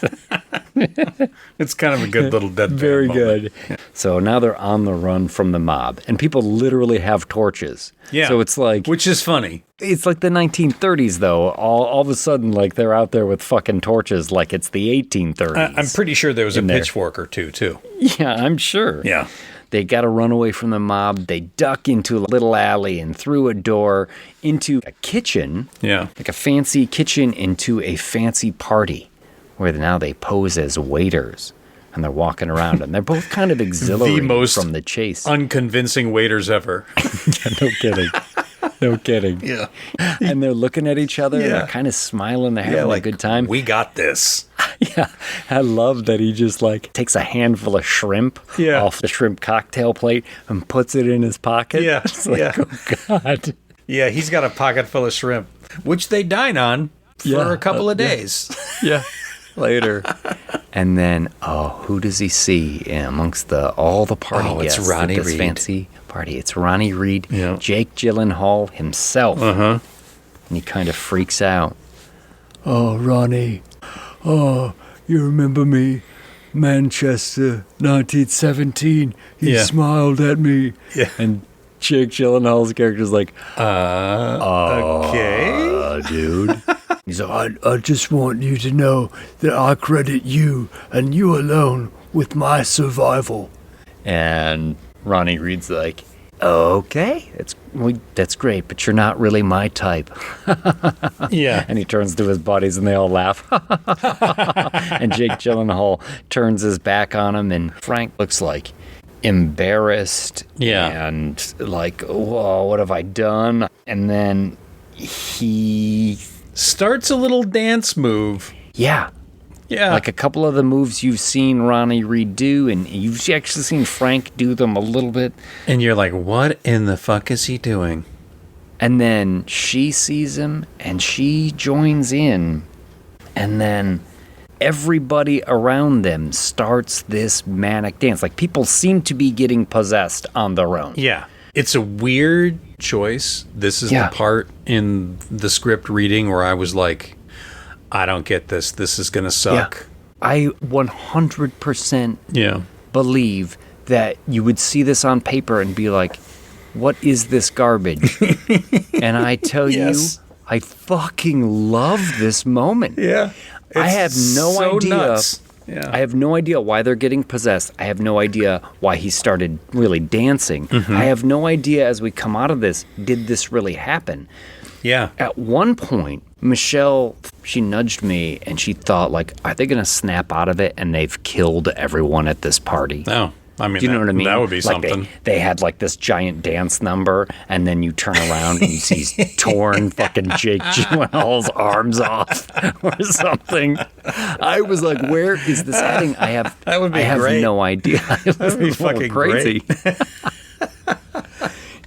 It's kind of a good little deadpan Very moment. good. Yeah. So now they're on the run from the mob, and people literally have torches. Yeah. So it's like... Which is funny. It's like the 1930s, though. All of a sudden, like, they're out there with fucking torches like it's the 1830s. I'm pretty sure there was a pitchfork or two, too. Yeah, I'm sure. Yeah. They got to run away from the mob. They duck into a little alley and through a door into a kitchen. Yeah. Like a fancy kitchen into a fancy party where now they pose as waiters and they're walking around and they're both kind of exhilarated from the chase. Unconvincing waiters ever. No kidding. No kidding. Yeah. And they're looking at each other and they're kind of smiling. They're having a good time. We got this. Yeah. I love that he just like takes a handful of shrimp off the shrimp cocktail plate and puts it in his pocket. Yeah. It's like, oh God. Yeah, he's got a pocket full of shrimp, which they dine on for a couple of days. Yeah. Later. And then, who does he see amongst all the party guests? It's Ronnie at this Reed. Fancy party. It's Ronnie Reed, Yeah. Jake Gyllenhaal himself. Uh-huh. And he kind of freaks out. Oh, Ronnie. Oh, you remember me? Manchester, 1917. He Yeah. smiled at me. Yeah. And Jake Gyllenhaal's character's like, Okay. Dude. He's like, I just want you to know that I credit you and you alone with my survival. and Ronnie Reed's like, okay, that's great, but you're not really my type. Yeah. And he turns to his buddies and they all laugh. And Jake Gyllenhaal turns his back on him and Frank looks like embarrassed. Yeah. And like, whoa, what have I done? And then he... Starts a little dance move. Yeah. Yeah. Like a couple of the moves you've seen Ronnie Reed do, and you've actually seen Frank do them a little bit. And you're like, what in the fuck is he doing? And then she sees him, and she joins in. And then everybody around them starts this manic dance. Like, people seem to be getting possessed on their own. Yeah. It's a weird choice. This is Yeah. the part in the script reading where I was like, I don't get this. This is going to suck. I 100% Yeah. believe that you would see this on paper and be like, what is this garbage? And I tell Yes. you, I fucking love this moment. Yeah. I have no so idea. nuts. Yeah. I have no idea why they're getting possessed. I have no idea why he started really dancing. I have no idea as we come out of this, did this really happen? Yeah. At one point, Michelle, she nudged me and she thought, like, are they going to snap out of it and they've killed everyone at this party? No. I mean, Do you know what I mean? That would be Like something. They had like this giant dance number, and then you turn around and you see torn fucking Jake Gyllenhaal's arms off or something. I was like, where is this heading? That would be I have great. no idea. It was That'd be a little fucking crazy.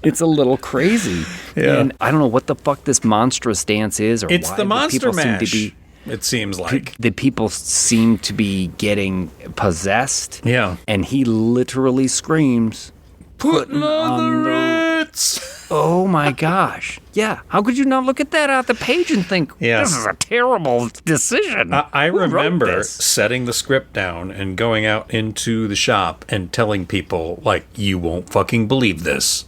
It's a little crazy. Yeah. And I don't know what the fuck this monstrous dance is, or It's why the monster people seem to mash. be. It seems like. The people seem to be getting possessed. Yeah. And he literally screams, Putting on the Ritz. oh my gosh. Yeah. How could you not look at that out the page and think, Yes. this is a terrible decision? I Who wrote remember this? setting the script down and going out into the shop and telling people, like, you won't fucking believe this.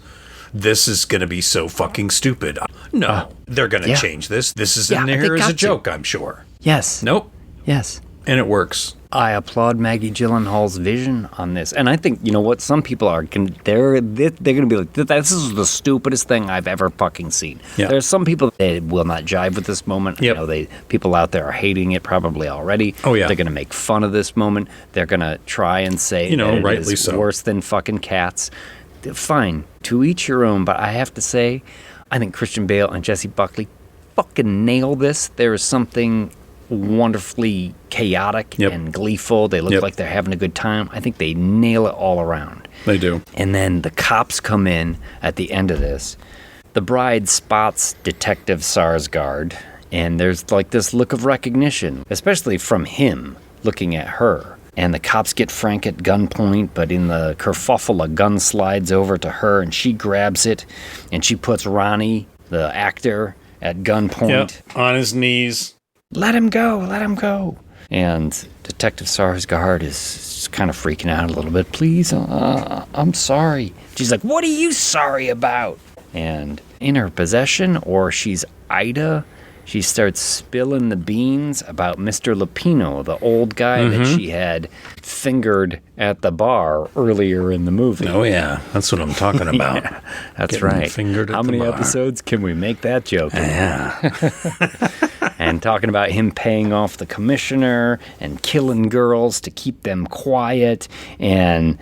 This is going to be so fucking stupid. No, they're going to yeah. change this. This is Yeah, in they there as got a to. joke, I'm sure. Yes. Nope. Yes. And it works. I applaud Maggie Gyllenhaal's vision on this. And I think, you know what, some people are, they're going to be like, this is the stupidest thing I've ever fucking seen. Yeah. There's some people that will not jive with this moment. Yep. I know people out there are hating it probably already. Oh, yeah. They're going to make fun of this moment. They're going to try and say You know, that it rightly is so. worse than fucking Cats. Fine, to each your own, but I have to say, I think Christian Bale and Jesse Buckley fucking nail this. There is something wonderfully chaotic Yep. and gleeful. They look Yep. like they're having a good time. I think they nail it all around. They do. And then the cops come in at the end of this. The bride spots Detective Sarsgaard, and there's like this look of recognition, especially from him looking at her. And the cops get Frank at gunpoint, but in the kerfuffle, a gun slides over to her, and she grabs it, and she puts Ronnie, the actor, at gunpoint. Yep. On his knees. Let him go, let him go. And Detective Sarsgaard is kind of freaking out a little bit. Please, I'm sorry. She's like, what are you sorry about? And in her possession, or she's Ida, she starts spilling the beans about Mr. Lupino, the old guy that she had fingered at the bar earlier in the movie. Oh, yeah. That's what I'm talking about. That's Getting right. fingered at How the many bar. episodes can we make that joke in? Yeah. And talking about him paying off the commissioner and killing girls to keep them quiet. And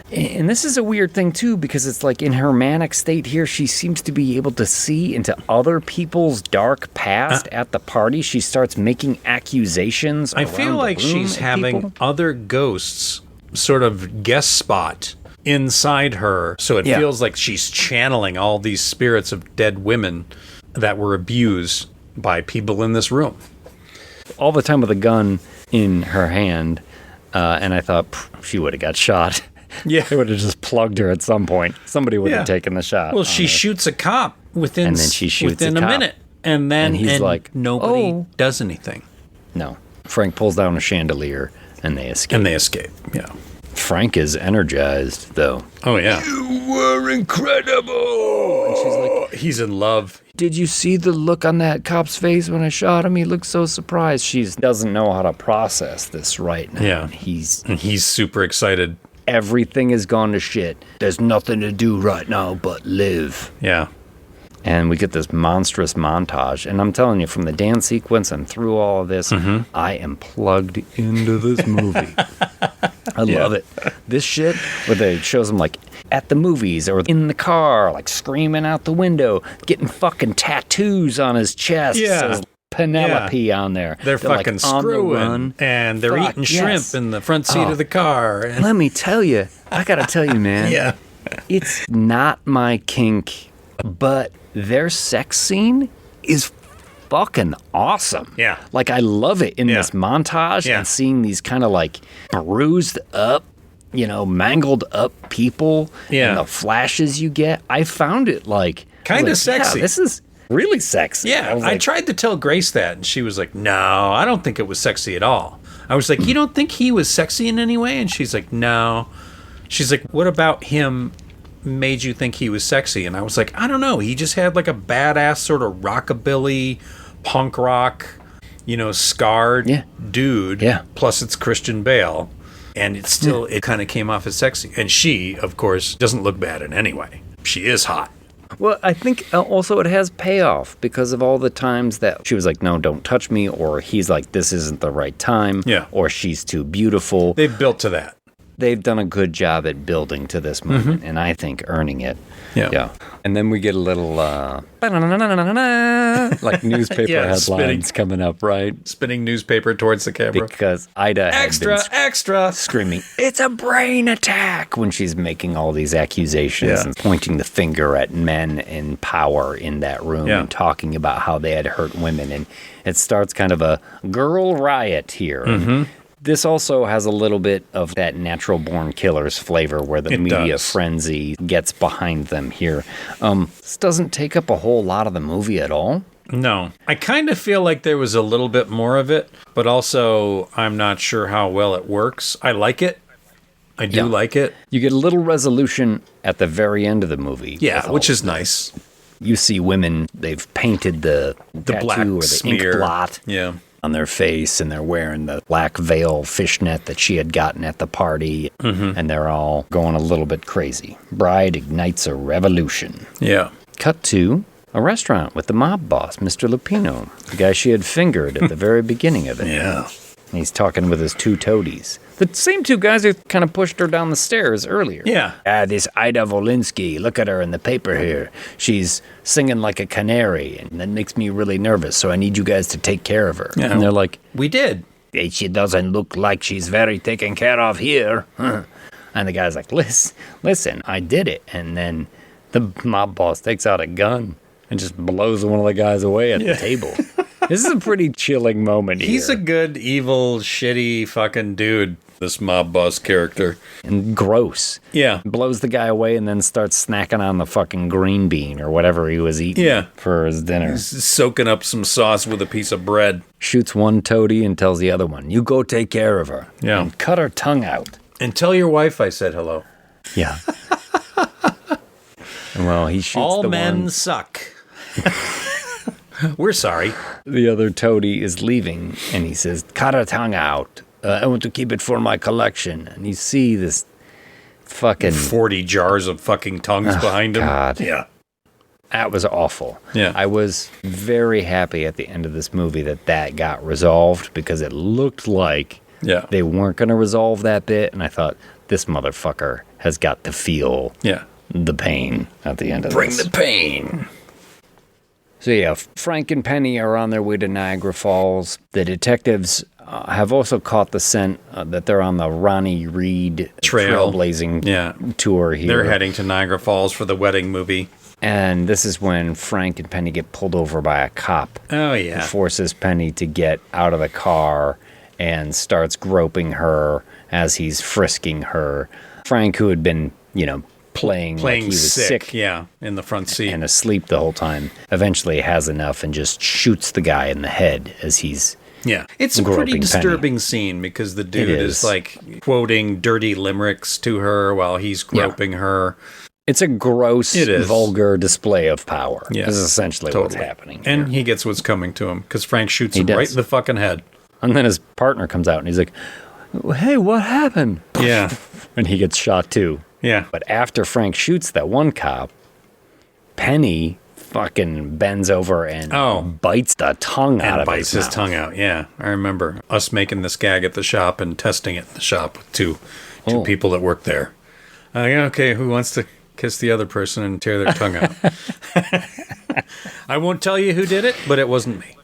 this is a weird thing, too, because it's like in her manic state here, she seems to be able to see into other people's dark past at the party. She starts making accusations. I feel around like the room she's at having people. other ghosts sort of guest spot inside her. So it Yeah. feels like she's channeling all these spirits of dead women that were abused by people in this room. all the time with a gun in her hand. And I thought she would have got shot. Yeah. They would have just plugged her at some point. Somebody would have taken the shot. Well, she shoots a cop within, and then she shoots within a cop. minute. And then he's like, nobody does anything. No. Frank pulls down a chandelier and they escape. Yeah. Frank is energized, though. Oh, yeah. You were incredible. And she's like, He's in love. did you see the look on that cop's face when I shot him? He looked so surprised. She doesn't know how to process this right now. Yeah. He's super excited. everything has gone to shit. There's nothing to do right now but live. Yeah. And we get this monstrous montage. And I'm telling you, from the dance sequence and through all of this, I am plugged into this movie. I love it. This shit, where they shows them like at the movies or in the car, like screaming out the window, getting fucking tattoos on his chest. Yeah. Says Penelope on there. They're fucking like on the screwing. run. And they're Fuck, eating shrimp yes. in the front seat of the car. And Let me tell you, I gotta tell you, man. yeah. It's not my kink, but their sex scene is fucking awesome. Yeah. Like, I love it in this montage and seeing these kind of like bruised up, mangled up people and the flashes you get. I found it like Kind of sexy. Yeah, this is really sexy. Yeah, I tried to tell Grace that, and she was like, no, I don't think it was sexy at all. I was like, you don't think he was sexy in any way? And she's like, no. She's like, what about him made you think he was sexy? And I was like, I don't know. He just had like a badass sort of rockabilly, punk rock, scarred dude. Yeah. Plus it's Christian Bale. And it still, it kind of came off as sexy. And she, of course, doesn't look bad in any way. She is hot. Well, I think also it has payoff because of all the times that she was like, no, don't touch me, or he's like, this isn't the right time, or she's too beautiful. They've built to that. They've done a good job at building to this moment, and I think earning it. Yeah. And then we get a little, like newspaper headlines coming up, right? Spinning newspaper towards the camera. Because Ida had been extra, screaming, it's a brain attack, when she's making all these accusations and pointing the finger at men in power in that room and talking about how they had hurt women. And it starts kind of a girl riot here. This also has a little bit of that Natural Born Killers flavor where the media frenzy gets behind them here. This doesn't take up a whole lot of the movie at all. No. I kind of feel like there was a little bit more of it, but also I'm not sure how well it works. I like it. I do like it. You get a little resolution at the very end of the movie. Yeah, which is nice. You see women, they've painted the tattoo black or the smear. ink blot on their face, and they're wearing the black veil fishnet that she had gotten at the party, and they're all going a little bit crazy. Bride ignites a revolution. Yeah. Cut to a restaurant with the mob boss, Mr. Lupino, the guy she had fingered at the very beginning of it. Yeah. And he's talking with his two toadies. The same two guys who kind of pushed her down the stairs earlier. Yeah. This Ida Volinsky, look at her in the paper here. She's singing like a canary, and that makes me really nervous, so I need you guys to take care of her. Yeah. And they're like, we did. Hey, she doesn't look like she's very taken care of here. And the guy's like, listen, I did it. And then the mob boss takes out a gun and just blows one of the guys away at the table. This is a pretty chilling moment here. He's a good, evil, shitty fucking dude, this mob boss character. And gross. Yeah. Blows the guy away and then starts snacking on the fucking green bean or whatever he was eating for his dinner. He's soaking up some sauce with a piece of bread. Shoots one toady and tells the other one, you go take care of her. Yeah. And cut her tongue out. And tell your wife I said hello. Yeah. Well, he shoots all the men one. Suck. We're sorry. The other toady is leaving, and he says, cut her tongue out. I want to keep it for my collection. And you see this fucking 40 jars of fucking tongues behind him. God. Yeah. That was awful. Yeah. I was very happy at the end of this movie that got resolved, because it looked like they weren't going to resolve that bit. And I thought, this motherfucker has got to feel the pain at the end of Bring this. the pain. So yeah, Frank and Penny are on their way to Niagara Falls. The detectives have also caught the scent that they're on the Ronnie Reed trailblazing tour here. They're heading to Niagara Falls for the wedding movie. And this is when Frank and Penny get pulled over by a cop. Oh, yeah. Who forces Penny to get out of the car and starts groping her as he's frisking her. Frank, who had been, playing like he was sick. Yeah, in the front seat. And asleep the whole time, eventually has enough and just shoots the guy in the head as he's It's a pretty groping disturbing scene because the dude is like quoting dirty limericks to her while he's groping her. It's a gross, vulgar display of power. Yeah, is essentially what's happening here. And he gets what's coming to him because Frank shoots him right in the fucking head. And then his partner comes out and he's like, hey, what happened? Yeah. And he gets shot too. Yeah. But after Frank shoots that one cop, Penny fucking bends over and bites the tongue out of his mouth. Bites his tongue out, yeah. I remember us making this gag at the shop and testing it in the shop with two people that work there. Okay, who wants to kiss the other person and tear their tongue out? I won't tell you who did it, but it wasn't me.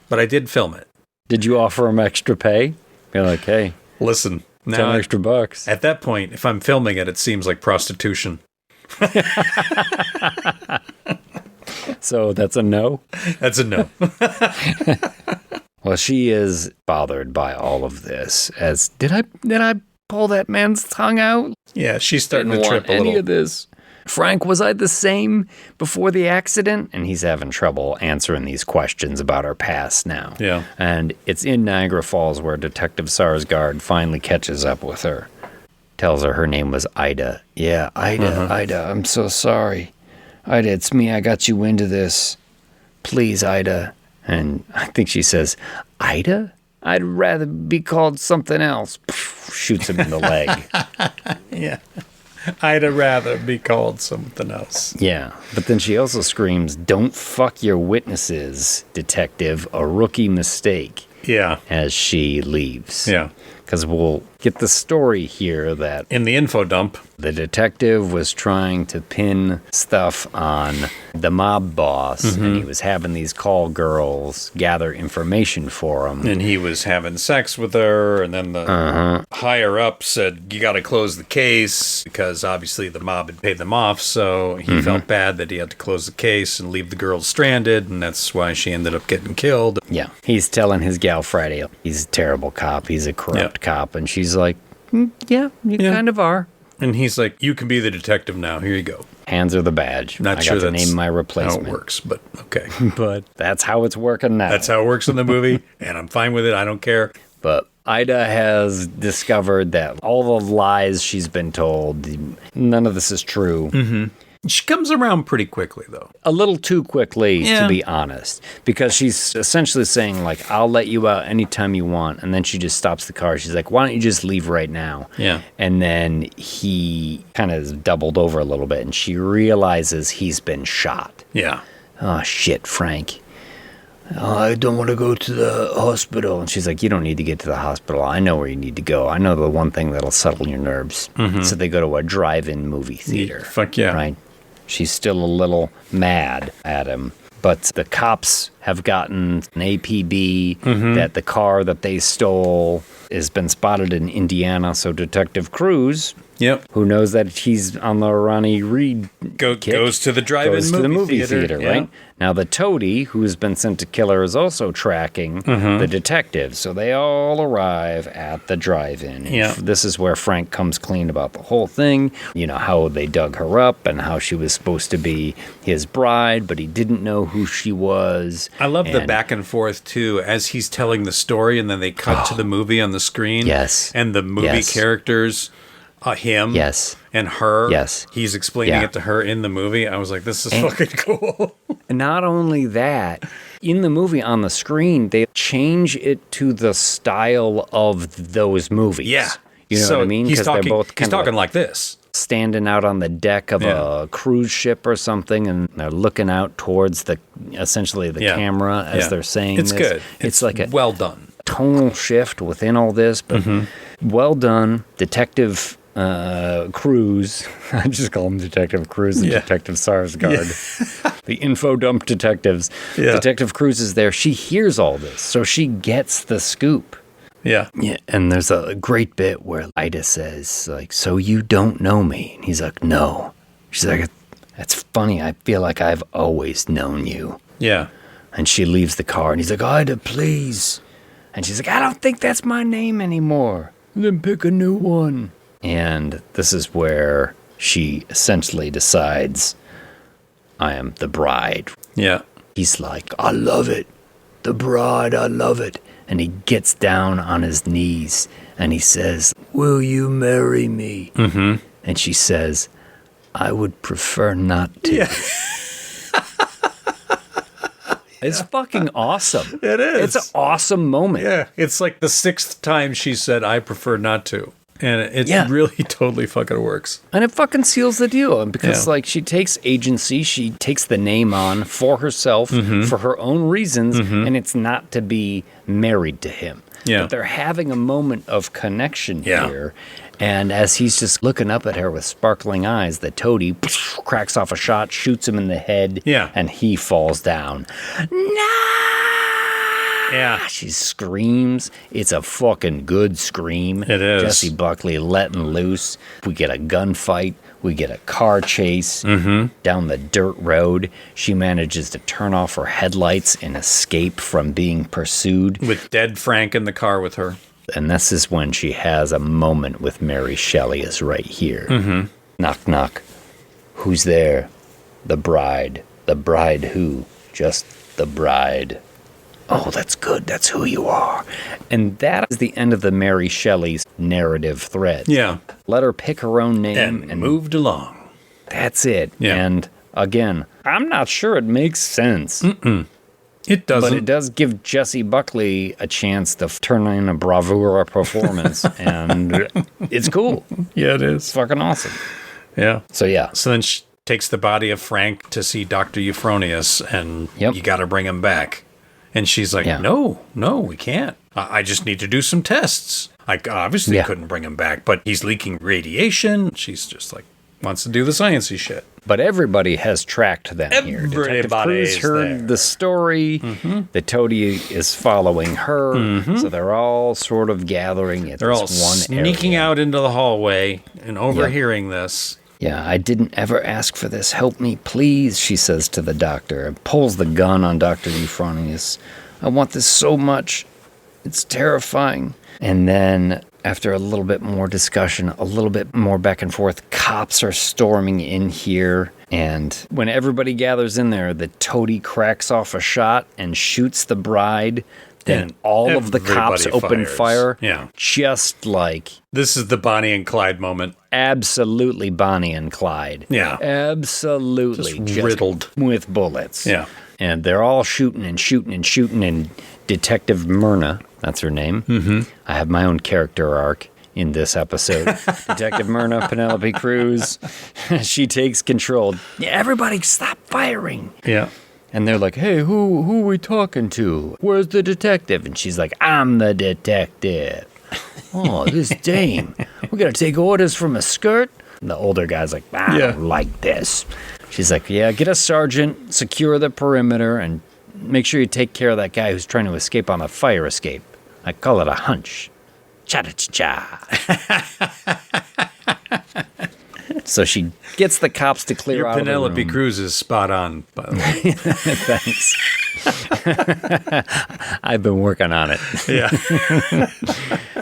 But I did film it. Did you offer him extra pay? You're like, hey. Listen. Now, 10 extra bucks. At that point, if I'm filming it, it seems like prostitution. So that's a no? That's a no. Well, she is bothered by all of this. As did I pull that man's tongue out? Yeah, she's starting to trip a little. Any of this. Frank, was I the same before the accident? And he's having trouble answering these questions about her past now. Yeah. And it's in Niagara Falls where Detective Sarsgaard finally catches up with her. Tells her name was Ida. Yeah, Ida, I'm so sorry. Ida, it's me. I got you into this. Please, Ida. And I think she says, Ida? I'd rather be called something else. Shoots him in the leg. Yeah. I'd rather be called something else. Yeah, but then she also screams, don't fuck your witnesses, detective, a rookie mistake. Yeah. As she leaves. Yeah. Because we'll get the story here that... in the info dump. The detective was trying to pin stuff on the mob boss, and he was having these call girls gather information for him. And he was having sex with her, and then the higher up said, you got to close the case, because obviously the mob had paid them off, so he felt bad that he had to close the case and leave the girls stranded, and that's why she ended up getting killed. Yeah. He's telling his gal Friday he's a terrible cop, he's a corrupt cop, and she's like, yeah, you kind of are. And he's like, you can be the detective now. Here you go. Hands her the badge. Not sure got to that's name my replacement. how it works, but okay. But that's how it's working now. That's how it works in the movie, and I'm fine with it. I don't care. But Ida has discovered that all the lies she's been told, none of this is true. Mm-hmm. She comes around pretty quickly, though. A little too quickly, to be honest. Because she's essentially saying, like, I'll let you out anytime you want. And then she just stops the car. She's like, why don't you just leave right now? Yeah. And then he kind of doubled over a little bit. And she realizes he's been shot. Yeah. Oh, shit, Frank. Oh, I don't want to go to the hospital. And she's like, you don't need to get to the hospital. I know where you need to go. I know the one thing that'll settle your nerves. So they go to a drive-in movie theater. Fuck yeah. Right? She's still a little mad at him. But the cops have gotten an APB that the car that they stole has been spotted in Indiana. So Detective Cruz, who knows that he's on the Ronnie Reed goes to the drive-in movie theater, right? Now the toady, who's been sent to kill her, is also tracking the detective. So they all arrive at the drive-in. Yeah. This is where Frank comes clean about the whole thing. You know, how they dug her up and how she was supposed to be his bride, but he didn't know who she was. I love the back and forth, too, as he's telling the story, and then they cut to the movie on the screen. Yes. And the movie characters... him and her. Yes. He's explaining it to her in the movie. I was like, this is fucking cool. Not only that, in the movie on the screen, they change it to the style of those movies. Yeah. You know what I mean? He's talking like this. Standing out on the deck of a cruise ship or something, and they're looking out towards essentially the camera as they're saying it's this. Good. It's like a well done tonal shift within all this, but well done. Detective Cruz, I just call him Detective Cruz and Detective Sarsgaard, the info dump detectives. Detective Cruz is there. She hears all this, so she gets the scoop. Yeah, and there's a great bit where Ida says, like, so you don't know me? And he's like, no. She's like, that's funny. I feel like I've always known you. Yeah. And she leaves the car, and he's like, Ida, please. And she's like, I don't think that's my name anymore. Then pick a new one. And this is where she essentially decides, I am the bride. Yeah. He's like, I love it. The bride, I love it. And he gets down on his knees and he says, will you marry me? Mm-hmm. And she says, I would prefer not to. Yeah. It's fucking awesome. It is. It's an awesome moment. Yeah. It's like the 6th time she said, I prefer not to. And it really totally fucking works. And it fucking seals the deal. Because, Yeah. like, she takes agency. She takes the name on for herself, for her own reasons. And it's not to be married to him. Yeah. But they're having a moment of connection Yeah. here. And as he's just looking up at her with sparkling eyes, the toady cracks off a shot, shoots him in the head. Yeah. And he falls down. No! Yeah. She screams. It's a fucking good scream. It is. Jesse Buckley letting loose. We get a gunfight. We get a car chase down the dirt road. She manages to turn off her headlights and escape from being pursued. With dead Frank in the car with her. And this is when she has a moment with Mary Shelley is right here. Knock, knock. Who's there? The bride. The bride who? Just the bride. Oh, that's good. That's who you are. And that is the end of the Mary Shelley's narrative thread. Yeah. Let her pick her own name And moved along. That's it. Yeah. And again, I'm not sure it makes sense. It doesn't. But it does give Jesse Buckley a chance to turn in a bravura performance. And it's cool. Yeah, it It's is. fucking awesome. Yeah. So yeah. So then she takes the body of Frank to see Dr. Euphronius, and you got to bring him back. And she's like, no, we can't. I just need to do some tests. I obviously couldn't bring him back, but he's leaking radiation. She's just like, wants to do the sciencey shit. But everybody has tracked them here. Detective Cruz heard the story. The toady is following her. So they're all sort of gathering at They're all this one sneaking area. out into the hallway and overhearing this. Yeah, I didn't ever ask for this. Help me, please, she says to the doctor, and pulls the gun on Dr. Euphronius. I want this so much. It's terrifying. And then, after a little bit more discussion, a little bit more back and forth, cops are storming in here. And when everybody gathers in there, the toady cracks off a shot and shoots the bride. Then And all of the cops everybody open fires. fire. Yeah. Just like This is the Bonnie and Clyde moment. absolutely Bonnie and Clyde. Yeah. Absolutely. Just riddled. With bullets. Yeah. And they're all shooting and shooting and shooting. And Detective Myrna, that's her name. I have my own character arc in this episode. Detective Myrna, Penelope Cruz, she takes control. Yeah, everybody stop firing. Yeah. And they're like, hey, who are we talking to? Where's the detective? And she's like, I'm the detective. Oh, this dame. We got to take orders from a skirt? And the older guy's like, I don't like this. She's like, yeah, get a sergeant, secure the perimeter, and make sure you take care of that guy who's trying to escape on a fire escape. I call it a hunch. Cha-cha-cha-cha. So she gets the cops to clear out of the Penelope room. Cruz is spot on, by the way. Thanks. I've been working on it. Yeah.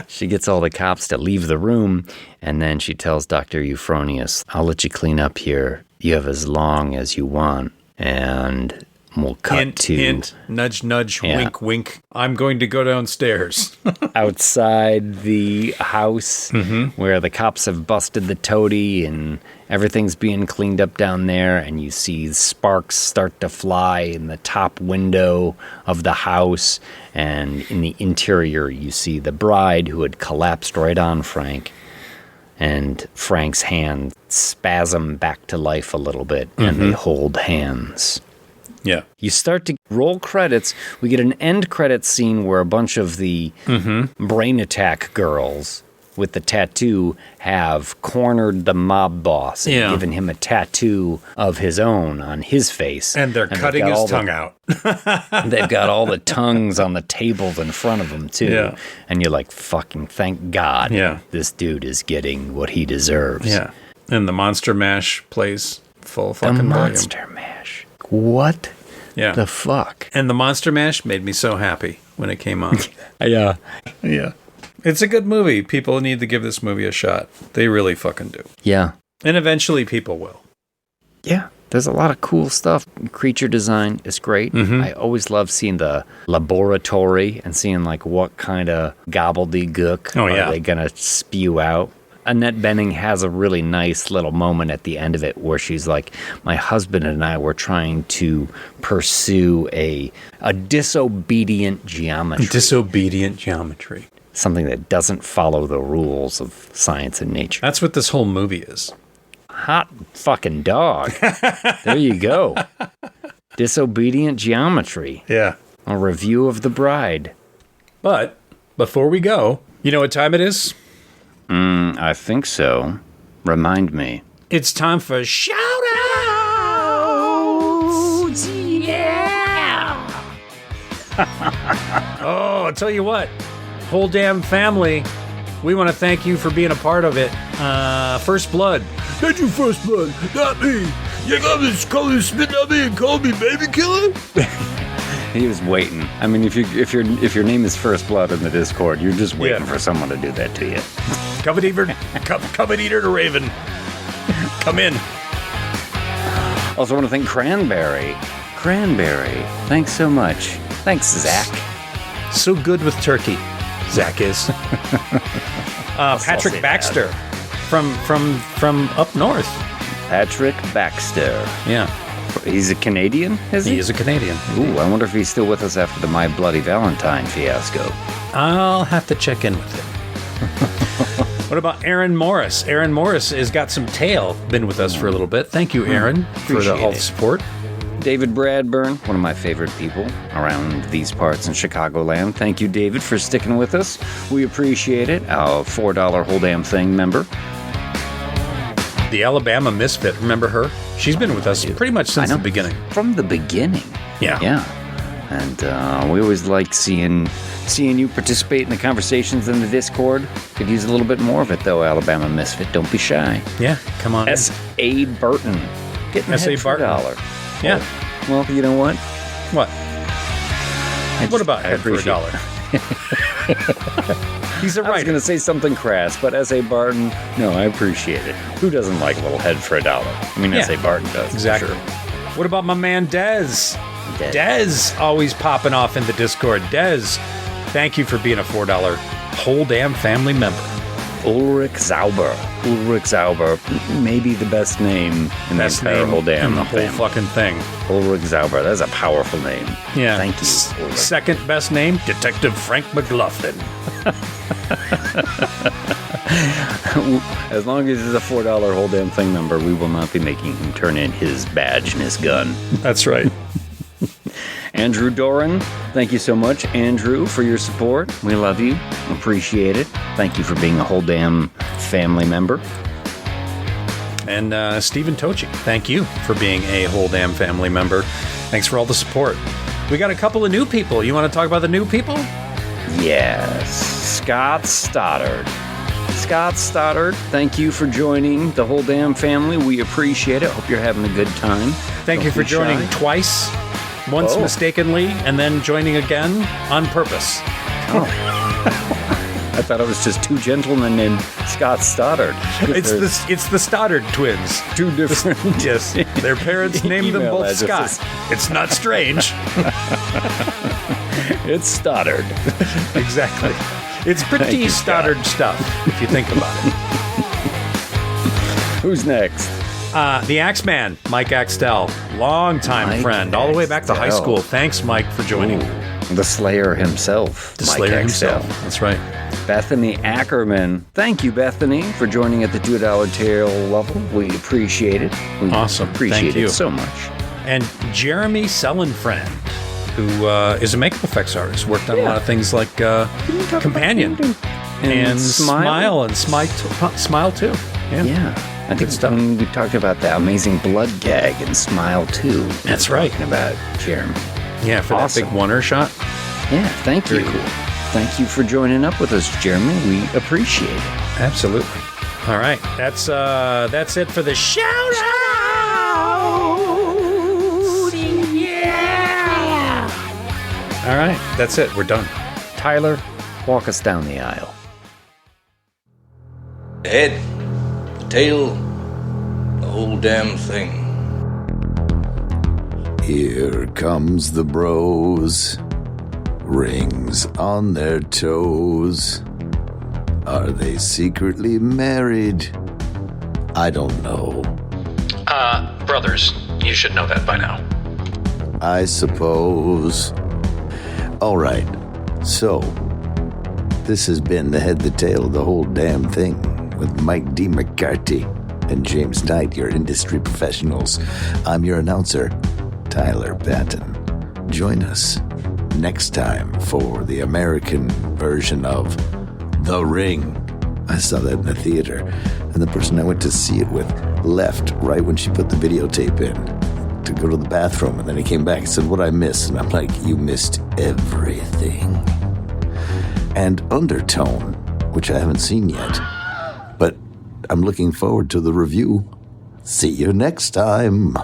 She gets all the cops to leave the room, and then she tells Dr. Euphronius, I'll let you clean up here. You have as long as you want. And we'll cut Hint, nudge, nudge, wink, wink. I'm going to go downstairs. outside the house where the cops have busted the toady and everything's being cleaned up down there, and you see sparks start to fly in the top window of the house, and in the interior you see the bride who had collapsed right on Frank, and Frank's hand spasm back to life a little bit, and they hold hands. Yeah. You start to roll credits. We get an end credit scene where a bunch of the brain attack girls with the tattoo have cornered the mob boss and given him a tattoo of his own on his face. And they're cutting his tongue out. They've got all the tongues on the tables in front of them, too. Yeah. And you're like, fucking thank God this dude is getting what he deserves. Yeah. And the Monster Mash plays full fucking The volume. Monster Mash. What the fuck? And the Monster Mash made me so happy when it came on. Yeah. Yeah. It's a good movie. People need to give this movie a shot. They really fucking do. Yeah. And eventually people will. Yeah. There's a lot of cool stuff. Creature design is great. Mm-hmm. I always love seeing the laboratory and seeing like what kind of gobbledygook are they going to spew out. Annette Bening has a really nice little moment at the end of it where she's like, my husband and I were trying to pursue a disobedient geometry. Disobedient geometry. Something that doesn't follow the rules of science and nature. That's what this whole movie is. Hot fucking dog. There you go. Disobedient geometry. Yeah. A review of The Bride. But before we go, you know what time it is? I think so. Remind me. It's time for shoutouts. Yeah. Oh, I'll tell you what. Whole damn family. We want to thank you for being a part of it. First Blood. Thank you, First Blood. Not me. You got this color spit at me and call me baby killer? He was waiting. I mean, if your name is First Blood in the Discord, you're just waiting for someone to do that to you. Covet Eater to Raven. Come in. Also want to thank Cranberry. Thanks so much. Thanks, Zach. So good with turkey. Zach is. Patrick Baxter from up north. Patrick Baxter. Yeah. He's a Canadian, is he? He is a Canadian. Ooh, I wonder if he's still with us after the My Bloody Valentine fiasco. I'll have to check in with him. What about Aaron Morris? Aaron Morris has got some tail. Been with us for a little bit. Thank you, Aaron, for all the support. David Bradburn, one of my favorite people around these parts in Chicagoland. Thank you, David, for sticking with us. We appreciate it. Our $4 Whole Damn Thing member. The Alabama Misfit, remember her? She's been with us pretty much since the beginning. From the beginning. Yeah. And we always like seeing you participate in the conversations in the Discord. Could use a little bit more of it, though, Alabama Misfit. Don't be shy. Yeah, come on. S.A. Barton. Getting S.A. Barton. $1. Yeah. Well, you know what? What? What about head for $1? He's a writer. I was going to say something crass, but S.A. Barton, no, I appreciate it. Who doesn't like a little head for $1? I mean, S.A. Barton does. Exactly. Sure. What about my man Dez? Dez always popping off in the Discord. Dez, thank you for being a $4 Whole Damn Family member. Ulrich Zauber, maybe the best name in the entire Whole Damn the whole fucking thing. Ulrich Zauber, that's a powerful name. Yeah. Thank you. Ulrich. Second best name, Detective Frank McLaughlin. As long as he's a $4 Whole Damn Thing member, we will not be making him turn in his badge and his gun. That's right. Andrew Doran, thank you so much, Andrew, for your support. We love you. Appreciate it. Thank you for being a Whole Damn Family member. And Stephen Tochi, thank you for being a Whole Damn Family member. Thanks for all the support. We got a couple of new people. You want to talk about the new people? Yes. Scott Stoddard. Thank you for joining the Whole Damn Family. We appreciate it. Hope you're having a good time. Thank you for joining twice. Once mistakenly, and then joining again on purpose. Oh. I thought it was just two gentlemen named Scott Stoddard. It's the Stoddard twins. Two different. Yes, their parents named them both Scott. It's not strange. It's Stoddard. Exactly. It's pretty Stoddard stuff, if you think about it. Who's next? The Axeman, Mike Axtell, longtime friend, all the way back to high school. Thanks, Mike, for joining. The Slayer himself. That's right. Bethany Ackerman. Thank you, Bethany, for joining at the $2 tail level. We appreciate it. We appreciate it so much. And Jeremy Sellenfriend, who is a makeup effects artist, worked on a lot of things like Companion and Smile and Smile too. Yeah. I think we talked about that amazing blood gag and Smile 2. That's right. Talking about Jeremy. Yeah, for that big one-er shot. Yeah, thank you. Very cool. Thank you for joining up with us, Jeremy. We appreciate it. Absolutely. All right, that's it for the shout-outs. Yeah. All right, that's it. We're done. Tyler, walk us down the aisle. The head, the tail, the whole damn thing. Here comes the bros, rings on their toes. Are they secretly married? I don't know. Brothers, you should know that by now. I suppose. All right, so this has been The Head, the Tail, the Whole Damn Thing with Mike D. McCarthy and James Knight, your industry professionals. I'm your announcer, Tyler Patton. Join us next time for the American version of The Ring. I saw that in the theater, and the person I went to see it with left right when she put the videotape in to go to the bathroom, and then he came back and said, "What I missed?" And I'm like, "You missed everything." And Undertone, which I haven't seen yet, but I'm looking forward to the review. See you next time.